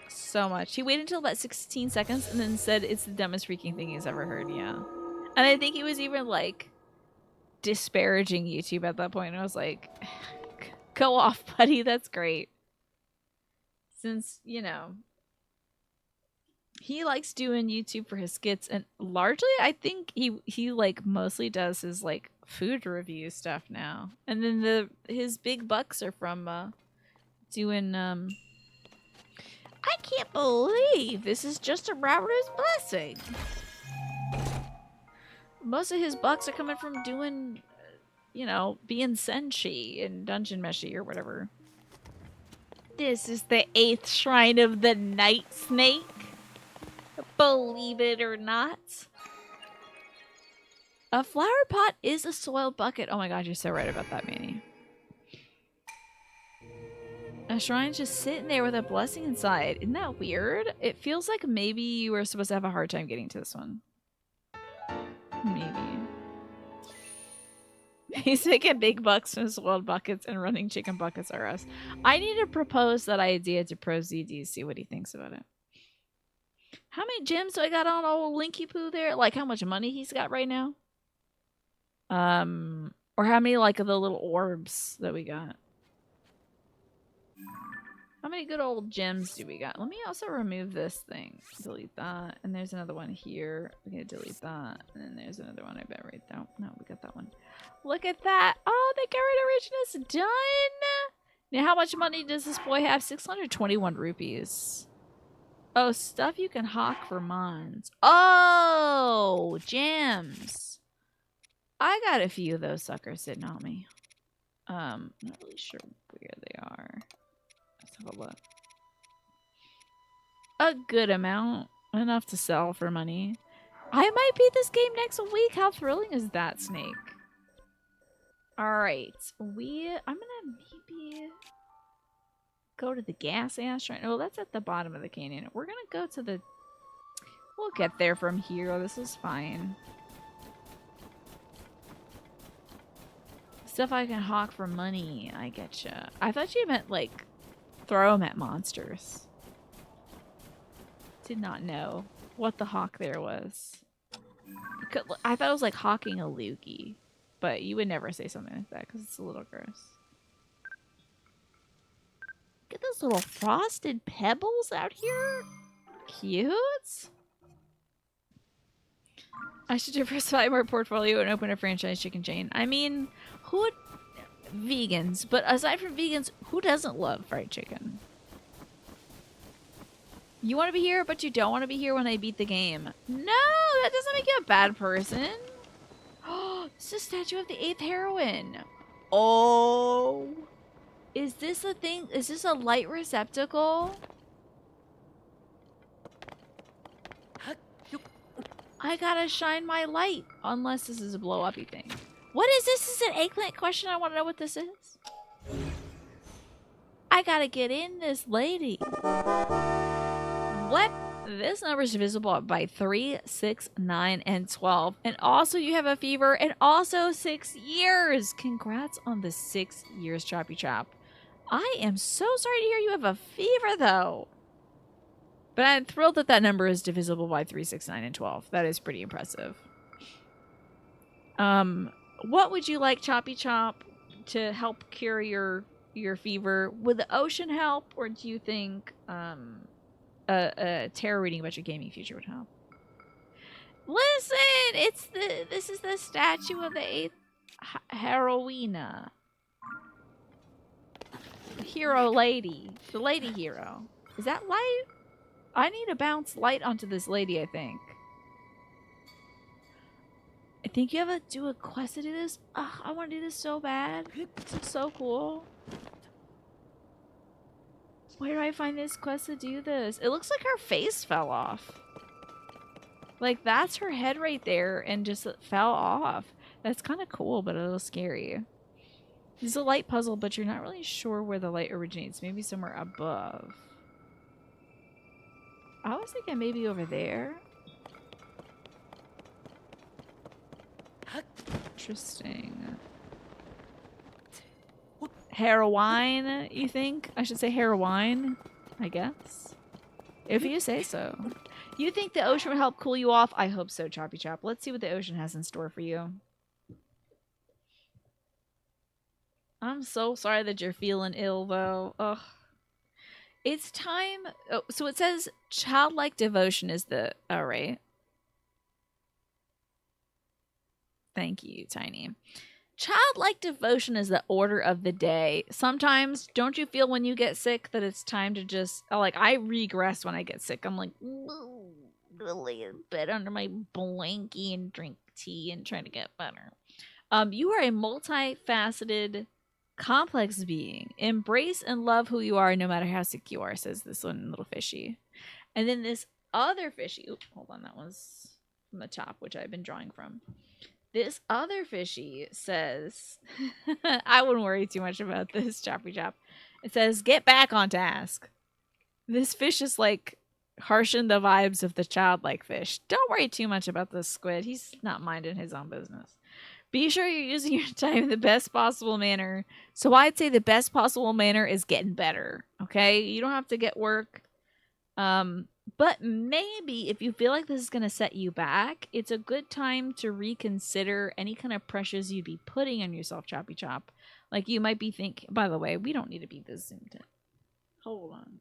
So much. He waited until about 16 seconds and then said it's the dumbest freaking thing he's ever heard, yeah. And I think he was even, like, disparaging YouTube at that point. And I was like, go off, buddy. That's great. Since, you know, he likes doing YouTube for his skits, and largely I think he like mostly does his like food review stuff now. And then his big bucks are from doing I can't believe this is just a Router's blessing. Most of his bucks are coming from doing, you know, being Senshi and Dungeon Meshi or whatever. This is the 8th shrine of the Night Snake. Believe it or not. A flower pot is a soiled bucket. Oh my god, you're so right about that, Manny. A shrine's just sitting there with a blessing inside. Isn't that weird? It feels like maybe you were supposed to have a hard time getting to this one. Maybe. He's making big bucks from soiled buckets and running chicken buckets are us. I need to propose that idea to ProZD, see what he thinks about it. How many gems do I got on old Linky Poo there? Like how much money he's got right now? Or how many like of the little orbs that we got? How many good old gems do we got? Let me also remove this thing. Delete that. And there's another one here. We're gonna delete that. And then there's another one I bet right there. No, we got that one. Look at that. Oh, the Garrett Originus done. Now how much money does this boy have? 621 rupees. Oh, stuff you can hawk for mons. Oh, gems. I got a few of those suckers sitting on me. Not really sure where they are. Let's have a look. A good amount. Enough to sell for money. I might beat this game next week. How thrilling is that, Snake? Alright. I'm gonna maybe go to the gas ash right now. Oh, that's at the bottom of the canyon. We're gonna go to the... We'll get there from here. This is fine. Stuff I can hawk for money. I getcha. I thought you meant, like, throw them at monsters. Did not know what the hawk there was. I thought it was like hawking a loogie. But you would never say something like that because it's a little gross. Look at those little frosted pebbles out here. Cute. I should diversify my portfolio and open a franchise chicken chain. I mean, who... Vegans. But aside from vegans, who doesn't love fried chicken? You want to be here, but you don't want to be here when I beat the game. No, that doesn't make you a bad person. Oh, it's a statue of the 8th heroine. Oh. Is this a thing? Is this a light receptacle? I gotta shine my light. Unless this is a blow-uppy thing. What is this? Is an eggplant question? I want to know what this is. I gotta get in this lady. What? This number is divisible by 3, 6, 9, and 12. And also you have a fever and also 6 years. Congrats on the 6 years, Choppy Chop. I am so sorry to hear you have a fever, though. But I'm thrilled that that number is divisible by 3, 6, 9, and 12. That is pretty impressive. What would you like, Choppy Chop, to help cure your fever? Would the ocean help, or do you think tarot reading about your gaming future would help? Listen, this is the statue of the 8th heroina. Hero lady. The lady hero. Is that light? I need to bounce light onto this lady, I think. think you have to do a quest to do this? Ugh, I want to do this so bad. This is so cool. Where do I find this quest to do this? It looks like her face fell off. Like, that's her head right there and just fell off. That's kind of cool, but a little scary. This is a light puzzle, but you're not really sure where the light originates. Maybe somewhere above. I was thinking maybe over there. Interesting. Heroine, you think? I should say heroine, I guess. If you say so. You think the ocean would help cool you off? I hope so, Choppy Chop. Let's see what the ocean has in store for you. I'm so sorry that you're feeling ill, though. Ugh. It's time. Oh, so it says childlike devotion is the. All right. Thank you, Tiny. Childlike devotion is the order of the day. Sometimes, don't you feel when you get sick that it's time to just, like, I regress when I get sick. I'm like, lay in bed under my blankie and drink tea and try to get better. You are a multifaceted, complex being. Embrace and love who you are no matter how sick you are, says this one little fishy. And then this other fishy, oops, hold on, that was from the top, which I've been drawing from. This other fishy says, I wouldn't worry too much about this, Choppy Chop. It says, get back on task. This fish is like harshen the vibes of the childlike fish. Don't worry too much about this squid. He's not minding his own business. Be sure you're using your time in the best possible manner. So I'd say the best possible manner is getting better. Okay? You don't have to get work. But maybe if you feel like this is going to set you back, it's a good time to reconsider any kind of pressures you'd be putting on yourself, Choppy Chop. Like you might be thinking, by the way, we don't need to be this zoomed in. Hold on.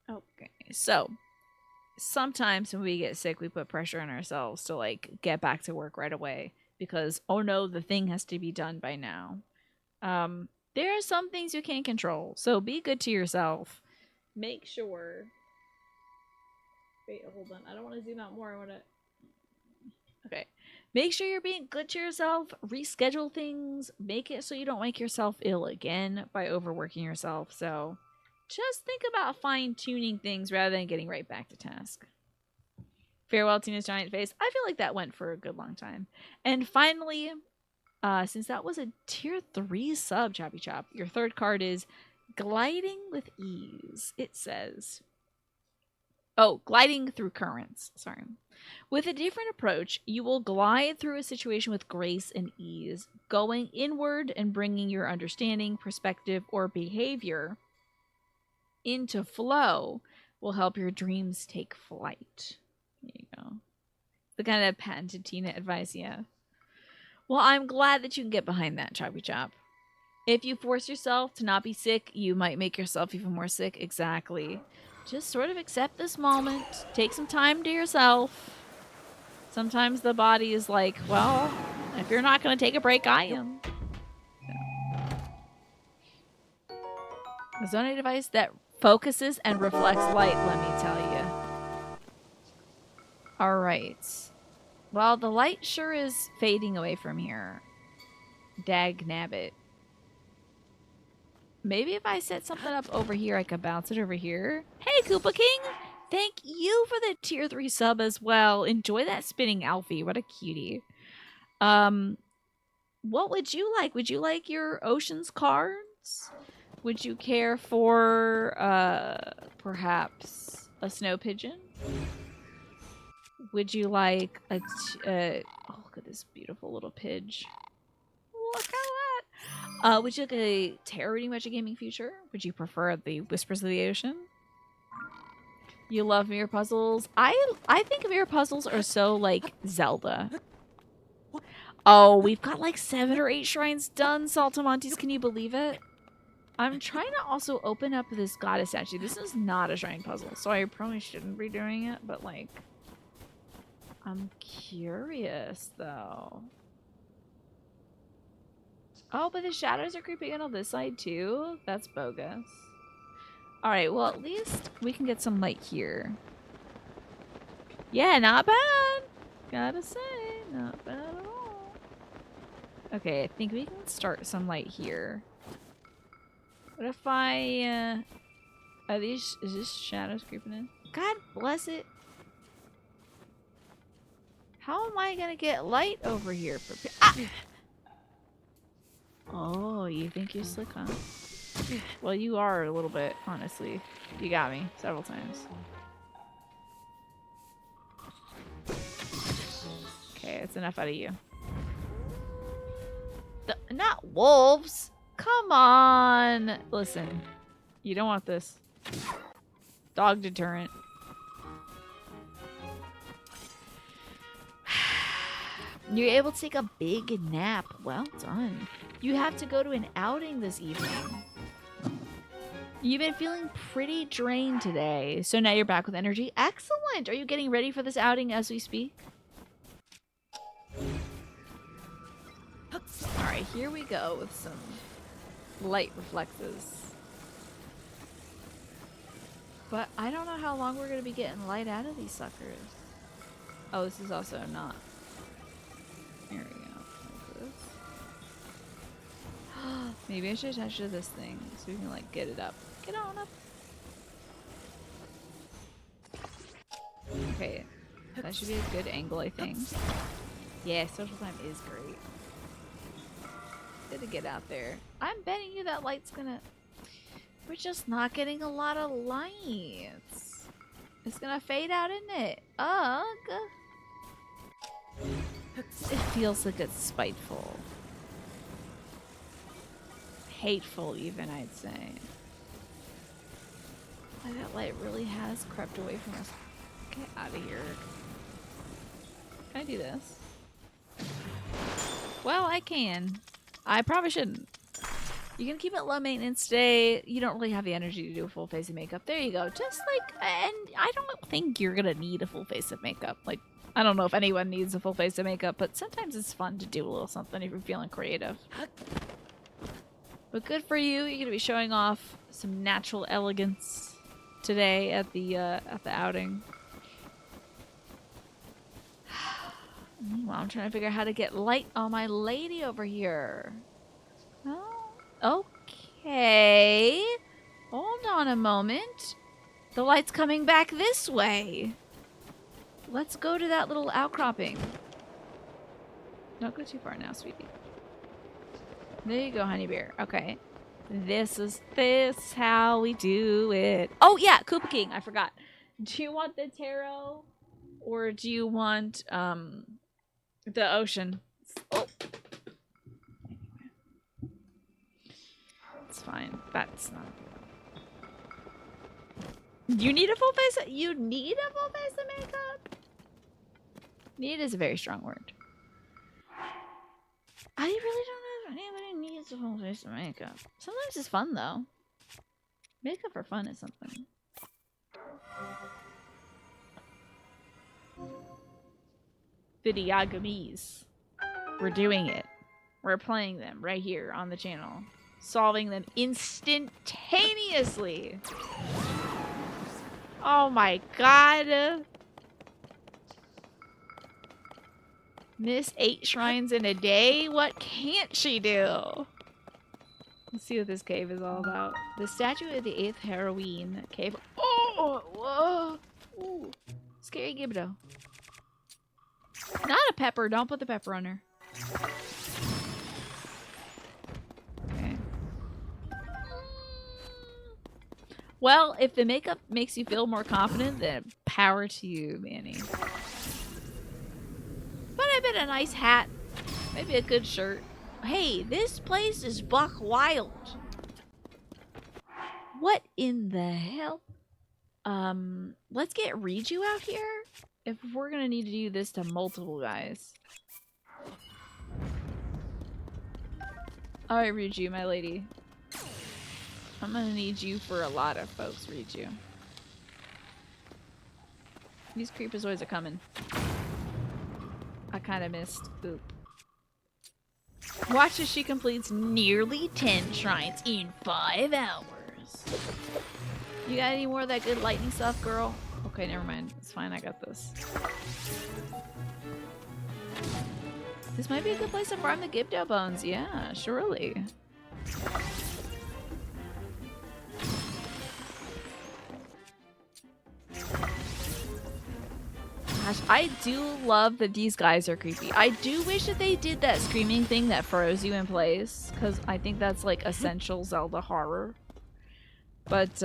Okay, so sometimes when we get sick, we put pressure on ourselves to like get back to work right away because, oh no, the thing has to be done by now. There are some things you can't control, so be good to yourself. Make sure. Wait, hold on. I don't want to zoom out more. I want to. Okay. Make sure you're being good to yourself. Reschedule things. Make it so you don't make yourself ill again by overworking yourself. So just think about fine tuning things rather than getting right back to task. Farewell, Tina's giant face. I feel like that went for a good long time. And finally, since that was a tier 3 sub, Choppy Chop, your third card is gliding with ease. It says, oh, gliding through currents. Sorry. With a different approach, you will glide through a situation with grace and ease, going inward and bringing your understanding, perspective, or behavior into flow will help your dreams take flight. There you go. The kind of patented Tina advice, yeah. Well, I'm glad that you can get behind that, Choppy Chop. If you force yourself to not be sick, you might make yourself even more sick. Exactly. Just sort of accept this moment. Take some time to yourself. Sometimes the body is like, well, if you're not going to take a break, I am. A zoning device that focuses and reflects light, let me tell you. All right. Well, the light sure is fading away from here. Dag nabbit. Maybe if I set something up over here, I could bounce it over here. Hey, Koopa King! Thank you for the tier 3 sub as well. Enjoy that spinning Alfie. What a cutie. What would you like? Would you like your Oceans cards? Would you care for, perhaps a snow pigeon? Would you like a, oh, look at this beautiful little pidge. Look at that. Would you like a tarot reading Magic Gaming Future? Would you prefer the Whispers of the Ocean? You love mirror puzzles? I think mirror puzzles are so, like, Zelda. Oh, we've got like 7 or 8 shrines done, Saltamontes. Can you believe it? I'm trying to also open up this goddess statue. This is not a shrine puzzle, so I probably shouldn't be doing it, but like, I'm curious though. Oh, but the shadows are creeping in on this side too? That's bogus. Alright, well at least we can get some light here. Yeah, not bad. Gotta say, not bad at all. Okay, I think we can start some light here. What if I, is this shadows creeping in? God bless it. How am I gonna get light over here for Oh, you think you're slick, huh? Well, you are a little bit, honestly. You got me several times. Okay, it's enough out of you. Not wolves! Come on! Listen, you don't want this. Dog deterrent. You're able to take a big nap. Well done. You have to go to an outing this evening. You've been feeling pretty drained today, so now you're back with energy. Excellent! Are you getting ready for this outing as we speak? Alright, here we go with some light reflexes. But I don't know how long we're going to be getting light out of these suckers. Oh, this is also not. There we go. Like this. Maybe I should attach to this thing so we can like get it up. Get on up. Okay. That should be a good angle, I think. Yeah, social time is great. Good to get out there. I'm betting you that light's gonna... We're just not getting a lot of lights. It's gonna fade out, isn't it? Ugh. It feels like it's spiteful. Hateful, even, I'd say. Like, that light really has crept away from us. Get out of here. Can I do this? Well, I can. I probably shouldn't. You can keep it low maintenance today. You don't really have the energy to do a full face of makeup. There you go. Just like, and I don't think you're gonna need a full face of makeup. Like, I don't know if anyone needs a full face of makeup, but sometimes it's fun to do a little something if you're feeling creative. But good for you. You're gonna be showing off some natural elegance today at the outing. Meanwhile, I'm trying to figure out how to get light on my lady over here. Oh, okay. Hold on a moment. The light's coming back this way. Let's go to that little outcropping. Don't go too far now, sweetie. There you go, honey bear. Okay. This is how we do it. Oh, yeah, Koopa King. I forgot. Do you want the tarot or do you want the ocean? Oh. It's fine. That's not. You need a full face of, you need a full face of makeup? Need is a very strong word. I really don't know if anybody needs a full face of makeup. Sometimes it's fun though. Makeup for fun is something. Videogames. We're doing it. We're playing them right here on the channel. Solving them instantaneously. Oh my god. Miss 8 shrines in a day? What can't she do? Let's see what this cave is all about. The statue of the 8th heroine cave. Oh! Whoa! Ooh. Scary Gibdo. Not a pepper. Don't put the pepper on her. Okay. Well, if the makeup makes you feel more confident, then power to you, Manny. But I bet a nice hat. Maybe a good shirt. Hey, this place is buck wild. What in the hell? Let's get Riju out here. If we're gonna need to do this to multiple guys. Alright, Riju, my lady. I'm gonna need you for a lot of folks, Riju. These creepazoids are coming. I kinda missed. Oop. Watch as she completes nearly 10 shrines in 5 hours. You got any more of that good lightning stuff, girl? Okay, never mind. It's fine. I got this. This might be a good place to farm the Gibdo bones. Yeah, surely. Gosh, I do love that these guys are creepy. I do wish that they did that screaming thing that froze you in place, because I think that's like essential Zelda horror. But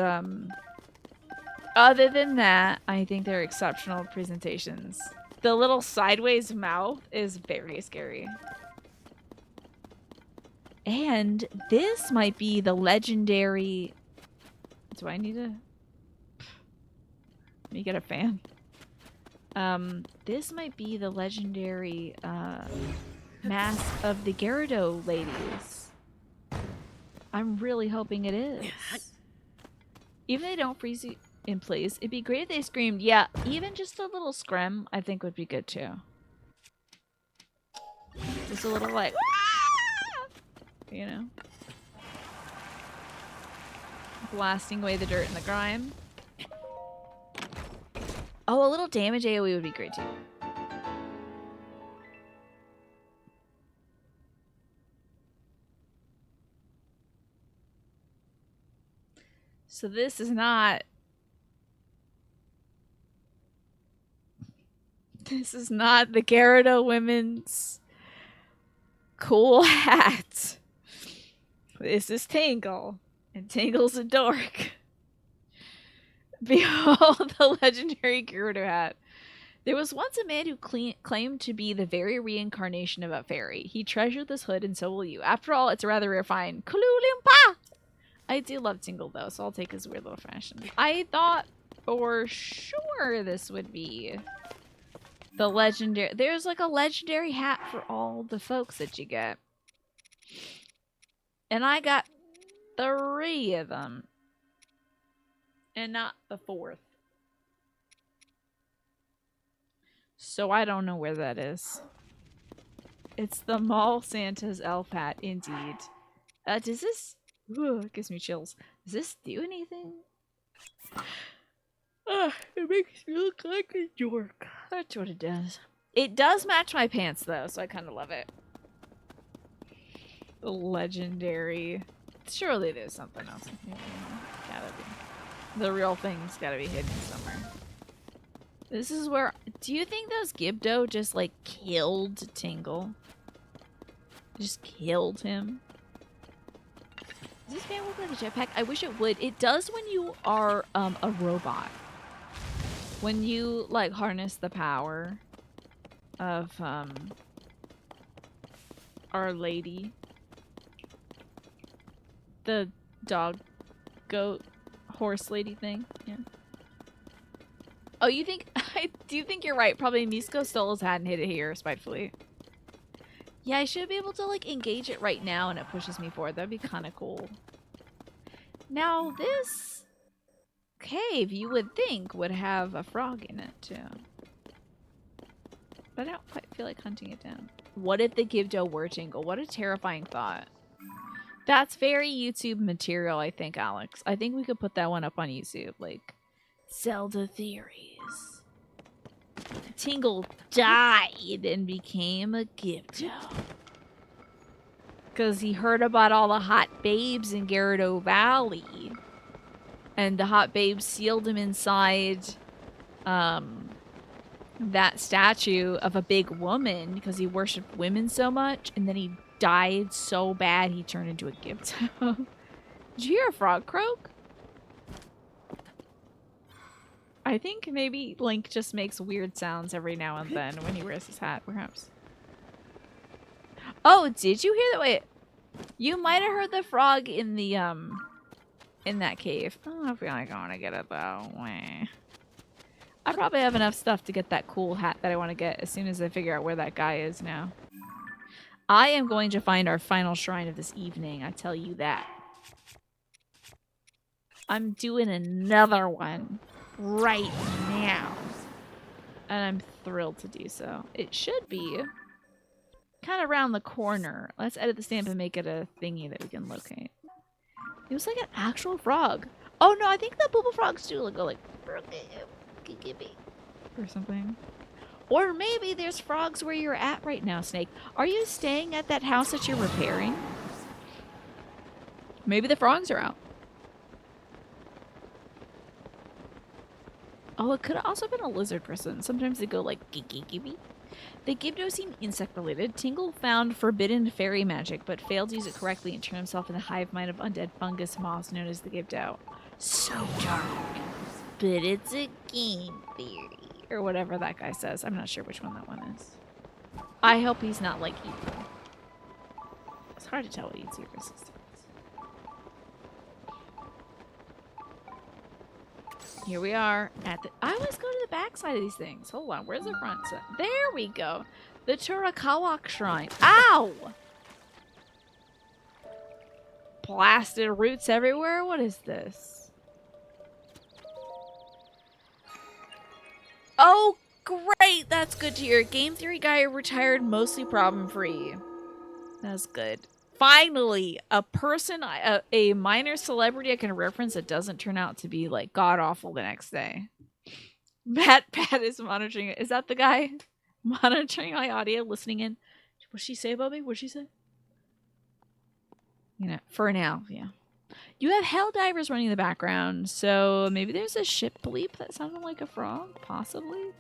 other than that, I think they're exceptional presentations. The little sideways mouth is very scary. And this might be the legendary... Do I need to... Let me get a fan. This might be the legendary mask of the Gyarados ladies. I'm really hoping it is. Even if they don't freeze you in place, it'd be great if they screamed. Yeah, even just a little scream, I think would be good too. Just a little like, you know, blasting away the dirt and the grime. Oh, a little damage AoE would be great too. So this is not... This is not the Gyarados women's cool hat. This is Tangle. And Tangle's a dork. Behold the legendary Gyarados hat. There was once a man who claimed to be the very reincarnation of a fairy. He treasured this hood, and so will you. After all, it's a rather rare find. Kululimpa! I do love Tingle, though, so I'll take his weird little fashion. I thought for sure this would be the legendary... There's like a legendary hat for all the folks that you get. And I got 3 of them. And not the 4th. So I don't know where that is. It's the Mall Santa's elf hat, indeed. Does this... Ooh, it gives me chills. Does this do anything? It makes me look like a dork. That's what it does. It does match my pants, though, so I kind of love it. The legendary... Surely there's something else in here. Gotta be. The real thing's gotta be hidden somewhere. This is where... Do you think those Gibdo just, like, killed Tingle? Just killed him? Does this fan work like a jetpack? I wish it would. It does when you are a robot. When you, like, harness the power of Our Lady. The dog, goat, horse lady thing. Yeah. Oh, you think... I do think you're right. Probably Nisko stole his hat and hid it here, spitefully. Yeah, I should be able to, like, engage it right now and it pushes me forward. That'd be kind of cool. Now, this cave, you would think, would have a frog in it, too. But I don't quite feel like hunting it down. What if the Gibdo were Tingle? What a terrifying thought. That's very YouTube material, I think, Alex. I think we could put that one up on YouTube. Like, Zelda theories. Tingle died and became a Gibdo. Because he heard about all the hot babes in Gyarados Valley. And the hot babes sealed him inside that statue of a big woman because he worshipped women so much. And then he died so bad he turned into a Gibdo. Did you hear a frog croak? I think maybe Link just makes weird sounds every now and then when he wears his hat, perhaps. Oh, did you hear that? Wait. You might have heard the frog in the, in that cave. I don't feel like I want to get it, though. Wah. I probably have enough stuff to get that cool hat that I want to get as soon as I figure out where that guy is now. I am going to find our final shrine of this evening, I tell you that. I'm doing another one right now. And I'm thrilled to do so. It should be kind of around the corner. Let's edit the stamp and make it a thingy that we can locate. It was like an actual frog. Oh no, I think the bubble frogs do look like... or something. Or maybe there's frogs where you're at right now, Snake. Are you staying at that house that you're repairing? Maybe the frogs are out. Oh, it could have also been a lizard person. Sometimes they go like giggity. The Gibdo seem insect related. Tingle found forbidden fairy magic, but failed to use it correctly and turned himself in the hive mind of undead fungus moths known as the Gibdo. So dark. But it's a game theory. Or whatever that guy says. I'm not sure which one that one is. I hope he's not like evil. It's hard to tell what eats your resistance. Here we are at the... I always go to the back side of these things. Hold on. Where's the front side? There we go. The Turakawak Shrine. Ow! Blasted roots everywhere? What is this? Oh, great! That's good to hear. Game theory guy retired mostly problem-free. That's good. Finally, a person, a minor celebrity I can reference that doesn't turn out to be like god-awful the next day. Pat is monitoring it. Is that the guy monitoring my audio, listening in? What'd she say about me? What'd she say? You know, for now, yeah. You have hell divers running in the background, so maybe there's a ship bleep that sounded like a frog, possibly.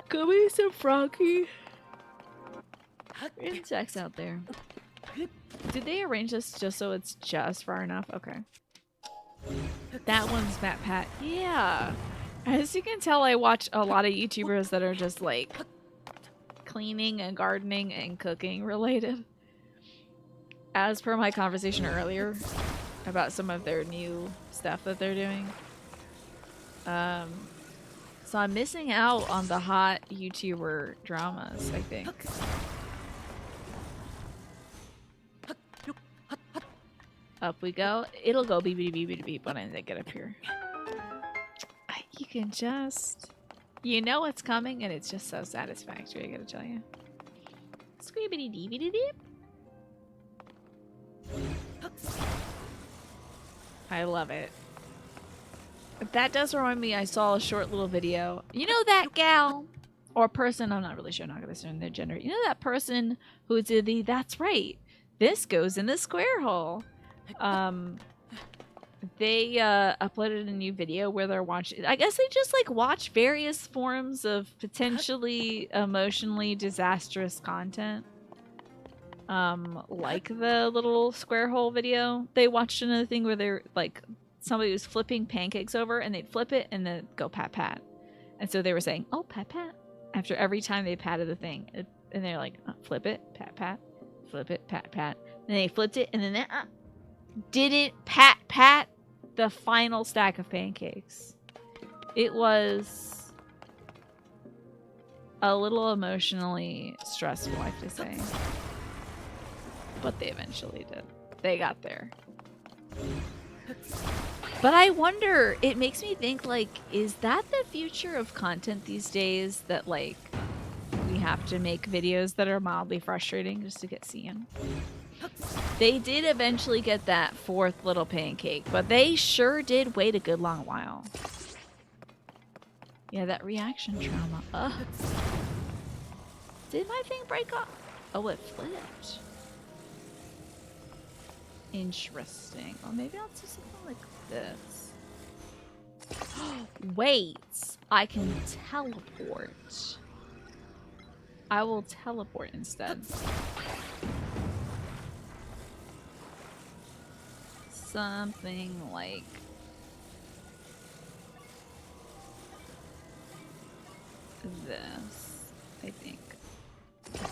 Could be some froggy insects out there. Did they arrange this just so it's just far enough? Okay. That one's Matt Pat. Yeah. As you can tell, I watch a lot of YouTubers that are just like cleaning and gardening and cooking related. As per my conversation earlier about some of their new stuff that they're doing. So I'm missing out on the hot YouTuber dramas, I think. Up we go. It'll go beep beep beep beep beep when I get up here. You can just... You know it's coming and it's just so satisfactory, I gotta tell you. Squeebity deebity deep. I love it. That does remind me, I saw a short little video. You know that gal or person, I'm not really sure, I'm not gonna assume their gender. You know that person who did the, that's right, this goes in the square hole. They uploaded a new video where they're watching, I guess they just like watch various forms of potentially emotionally disastrous content. Like the little square hole video. They watched another thing where they're like, somebody was flipping pancakes over and they'd flip it and then go pat pat. And so they were saying, oh, pat pat, after every time they patted the thing. And they're like, flip it, pat pat, flip it, pat pat. And they flipped it and then they didn't pat pat the final stack of pancakes. It was a little emotionally stressful, I have to say. But they eventually did. They got there. But I wonder, it makes me think, like, is that the future of content these days? That, like, we have to make videos that are mildly frustrating just to get seen? They did eventually get that fourth little pancake, but they sure did wait a good long while. Yeah, that reaction trauma. Ugh. Did my thing break off? Oh, it flipped. Interesting. Well, maybe I'll do something like this. Wait, I can teleport. I will teleport instead. Something like this, I think.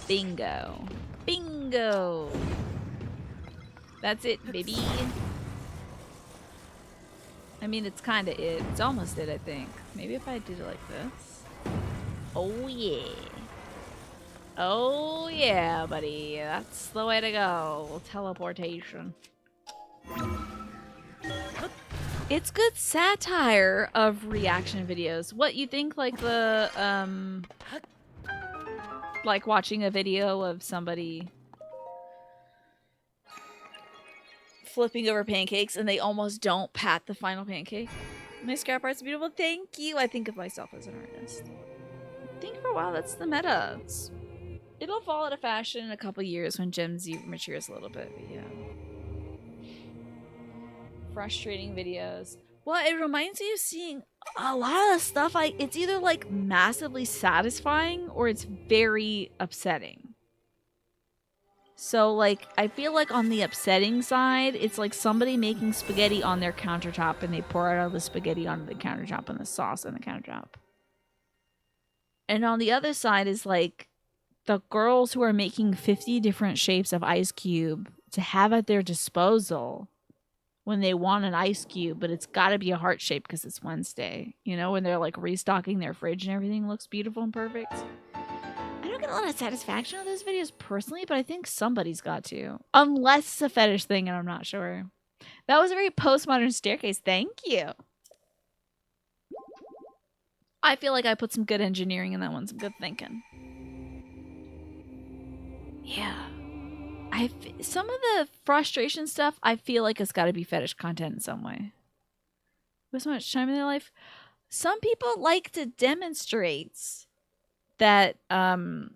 Bingo. Bingo! That's it, baby. I mean, it's kind of it. It's almost it, I think. Maybe if I did it like this. Oh, yeah. Oh, yeah, buddy. That's the way to go. Teleportation. It's good satire of reaction videos. What, you think, like, the, like, watching a video of somebody flipping over pancakes and they almost don't pat the final pancake? My scrap art's beautiful. Thank you. I think of myself as an artist. I think for a while that's the meta. It'll fall out of fashion in a couple years when Gen Z matures a little bit. But yeah. Frustrating videos. Well, it reminds me of seeing a lot of stuff. It's either like massively satisfying or it's very upsetting. So like I feel like on the upsetting side, it's like somebody making spaghetti on their countertop and they pour out all the spaghetti onto the countertop and the sauce on the countertop. And on the other side is like the girls who are making 50 different shapes of ice cube to have at their disposal when they want an ice cube, but it's got to be a heart shape because it's Wednesday. You know, when they're like restocking their fridge and everything looks beautiful and perfect. I don't get a lot of satisfaction with those videos personally, but I think somebody's got to. Unless it's a fetish thing, and I'm not sure. That was a very postmodern staircase. Thank you. I feel like I put some good engineering in that one, some good thinking. Yeah. Some of the frustration stuff, I feel like it's got to be fetish content in some way. With so much time in their life. Some people like to demonstrate that oh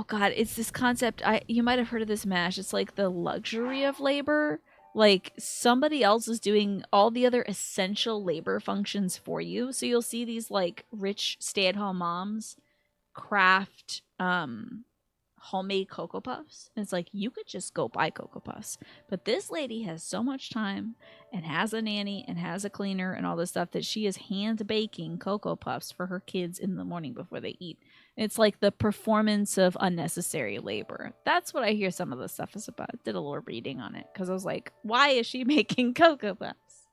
god, it's this concept. You might have heard of this, Mash. It's like the luxury of labor. Like somebody else is doing all the other essential labor functions for you. So you'll see these like rich stay-at-home moms craft homemade Cocoa Puffs. And it's like you could just go buy Cocoa Puffs. But this lady has so much time and has a nanny and has a cleaner and all this stuff that she is hand baking Cocoa Puffs for her kids in the morning before they eat. It's like the performance of unnecessary labor. That's what I hear some of the stuff is about. I did a little reading on it because I was like, why is she making Cocoa Puffs?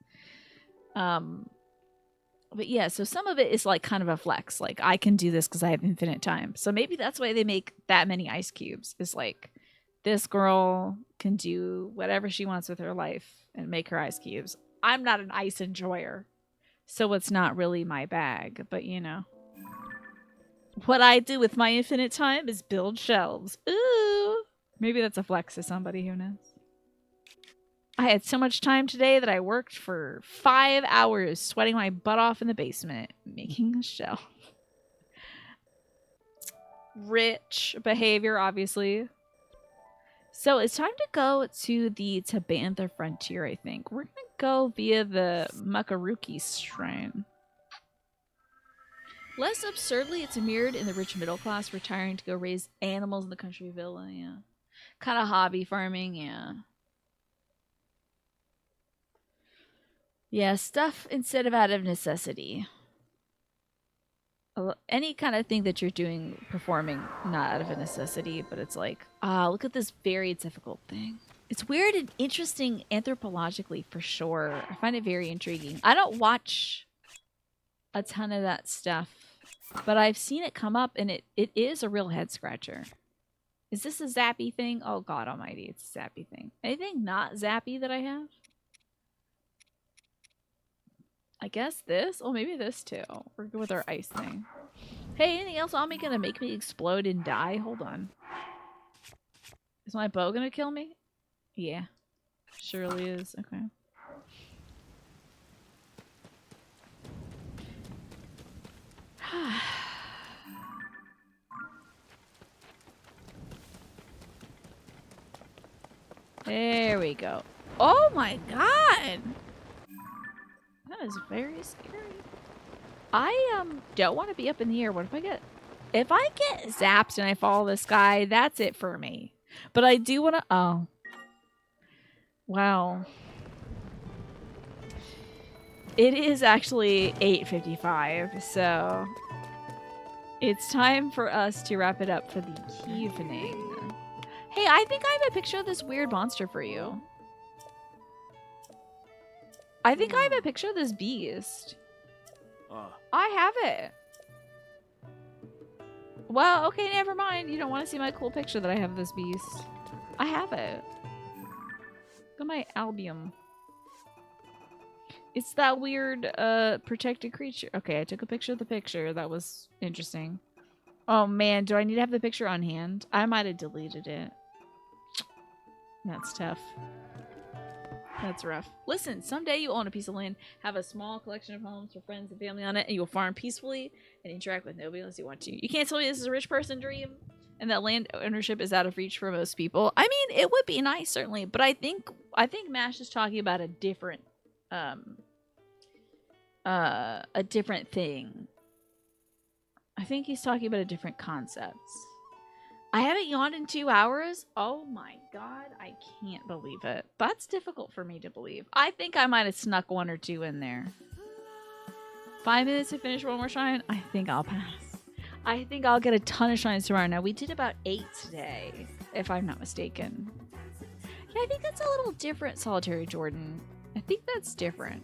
But yeah, so some of it is like kind of a flex. Like I can do this because I have infinite time. So maybe that's why they make that many ice cubes. Is like this girl can do whatever she wants with her life and make her ice cubes. I'm not an ice enjoyer, so it's not really my bag. But you know, what I do with my infinite time is build shelves. Ooh, maybe that's a flex to somebody who knows. I had so much time today that I worked for 5 hours sweating my butt off in the basement making a shelf. Rich behavior, obviously. So it's time to go to the Tabantha frontier, I think. We're going to go via the Makaruki shrine. Less absurdly, it's mirrored in the rich middle class retiring to go raise animals in the country villa, yeah. Kind of hobby farming, yeah. Yeah, stuff instead of out of necessity. Any kind of thing that you're doing, performing, not out of a necessity, but it's like, look at this very difficult thing. It's weird and interesting anthropologically, for sure. I find it very intriguing. I don't watch a ton of that stuff, but I've seen it come up, and it is a real head scratcher. Is this a zappy thing? Oh, God almighty, it's a zappy thing. Anything not zappy that I have? I guess this? Oh, maybe this too. We're good with our ice thing. Hey, anything else on me gonna make me explode and die? Hold on. Is my bow gonna kill me? Yeah. Surely is. Okay. There we go. Oh my god! That is very scary. I don't want to be up in the air. What if I get zapped and I follow this guy? That's it for me. But I do want to. Oh, wow. It is actually 8:55, so it's time for us to wrap it up for the evening. Hey, I think I have a picture of this weird monster for you. I think I have a picture of this beast. I have it. Well, okay, never mind. You don't want to see my cool picture that I have of this beast. I have it. Look at my album. It's that weird, protected creature. Okay, I took a picture of the picture. That was interesting. Oh, man. Do I need to have the picture on hand? I might have deleted it. That's tough. That's rough. Listen, someday you'll own a piece of land, have a small collection of homes for friends and family on it, and you'll farm peacefully and interact with nobody unless you want to. You can't tell me this is a rich person dream and that land ownership is out of reach for most people. I mean, it would be nice, certainly, but I think Mash is talking about a different thing. I think he's talking about a different concept. I haven't yawned in 2 hours. Oh my god, I can't believe it. That's difficult for me to believe. I think I might have snuck 1 or 2 in there. 5 minutes to finish one more shrine? I think I'll pass. I think I'll get a ton of shrines tomorrow. Now, we did about 8 today, if I'm not mistaken. Yeah, I think that's a little different, Solitary Jordan. I think that's different.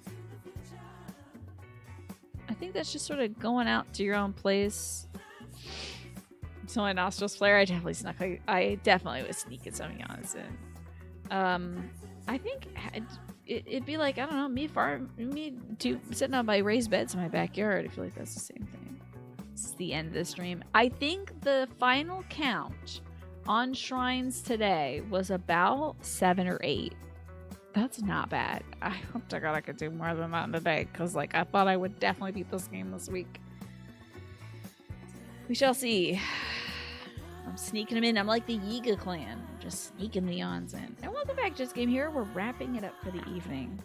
I think that's just sort of going out to your own place. So my nostrils flare. I definitely snuck. I definitely was sneaking some yawns in. I think it'd be like, I don't know, me sitting on my raised beds in my backyard. I feel like that's the same thing. This is the end of the stream. I think the final count on shrines today was about 7 or 8. That's not bad. I hope to God I could do more than that in a day, because like I thought I would definitely beat this game this week. We shall see. I'm sneaking them in. I'm like the Yiga clan. Just sneaking the yawns in. And welcome back, Just Game here. We're wrapping it up for the evening.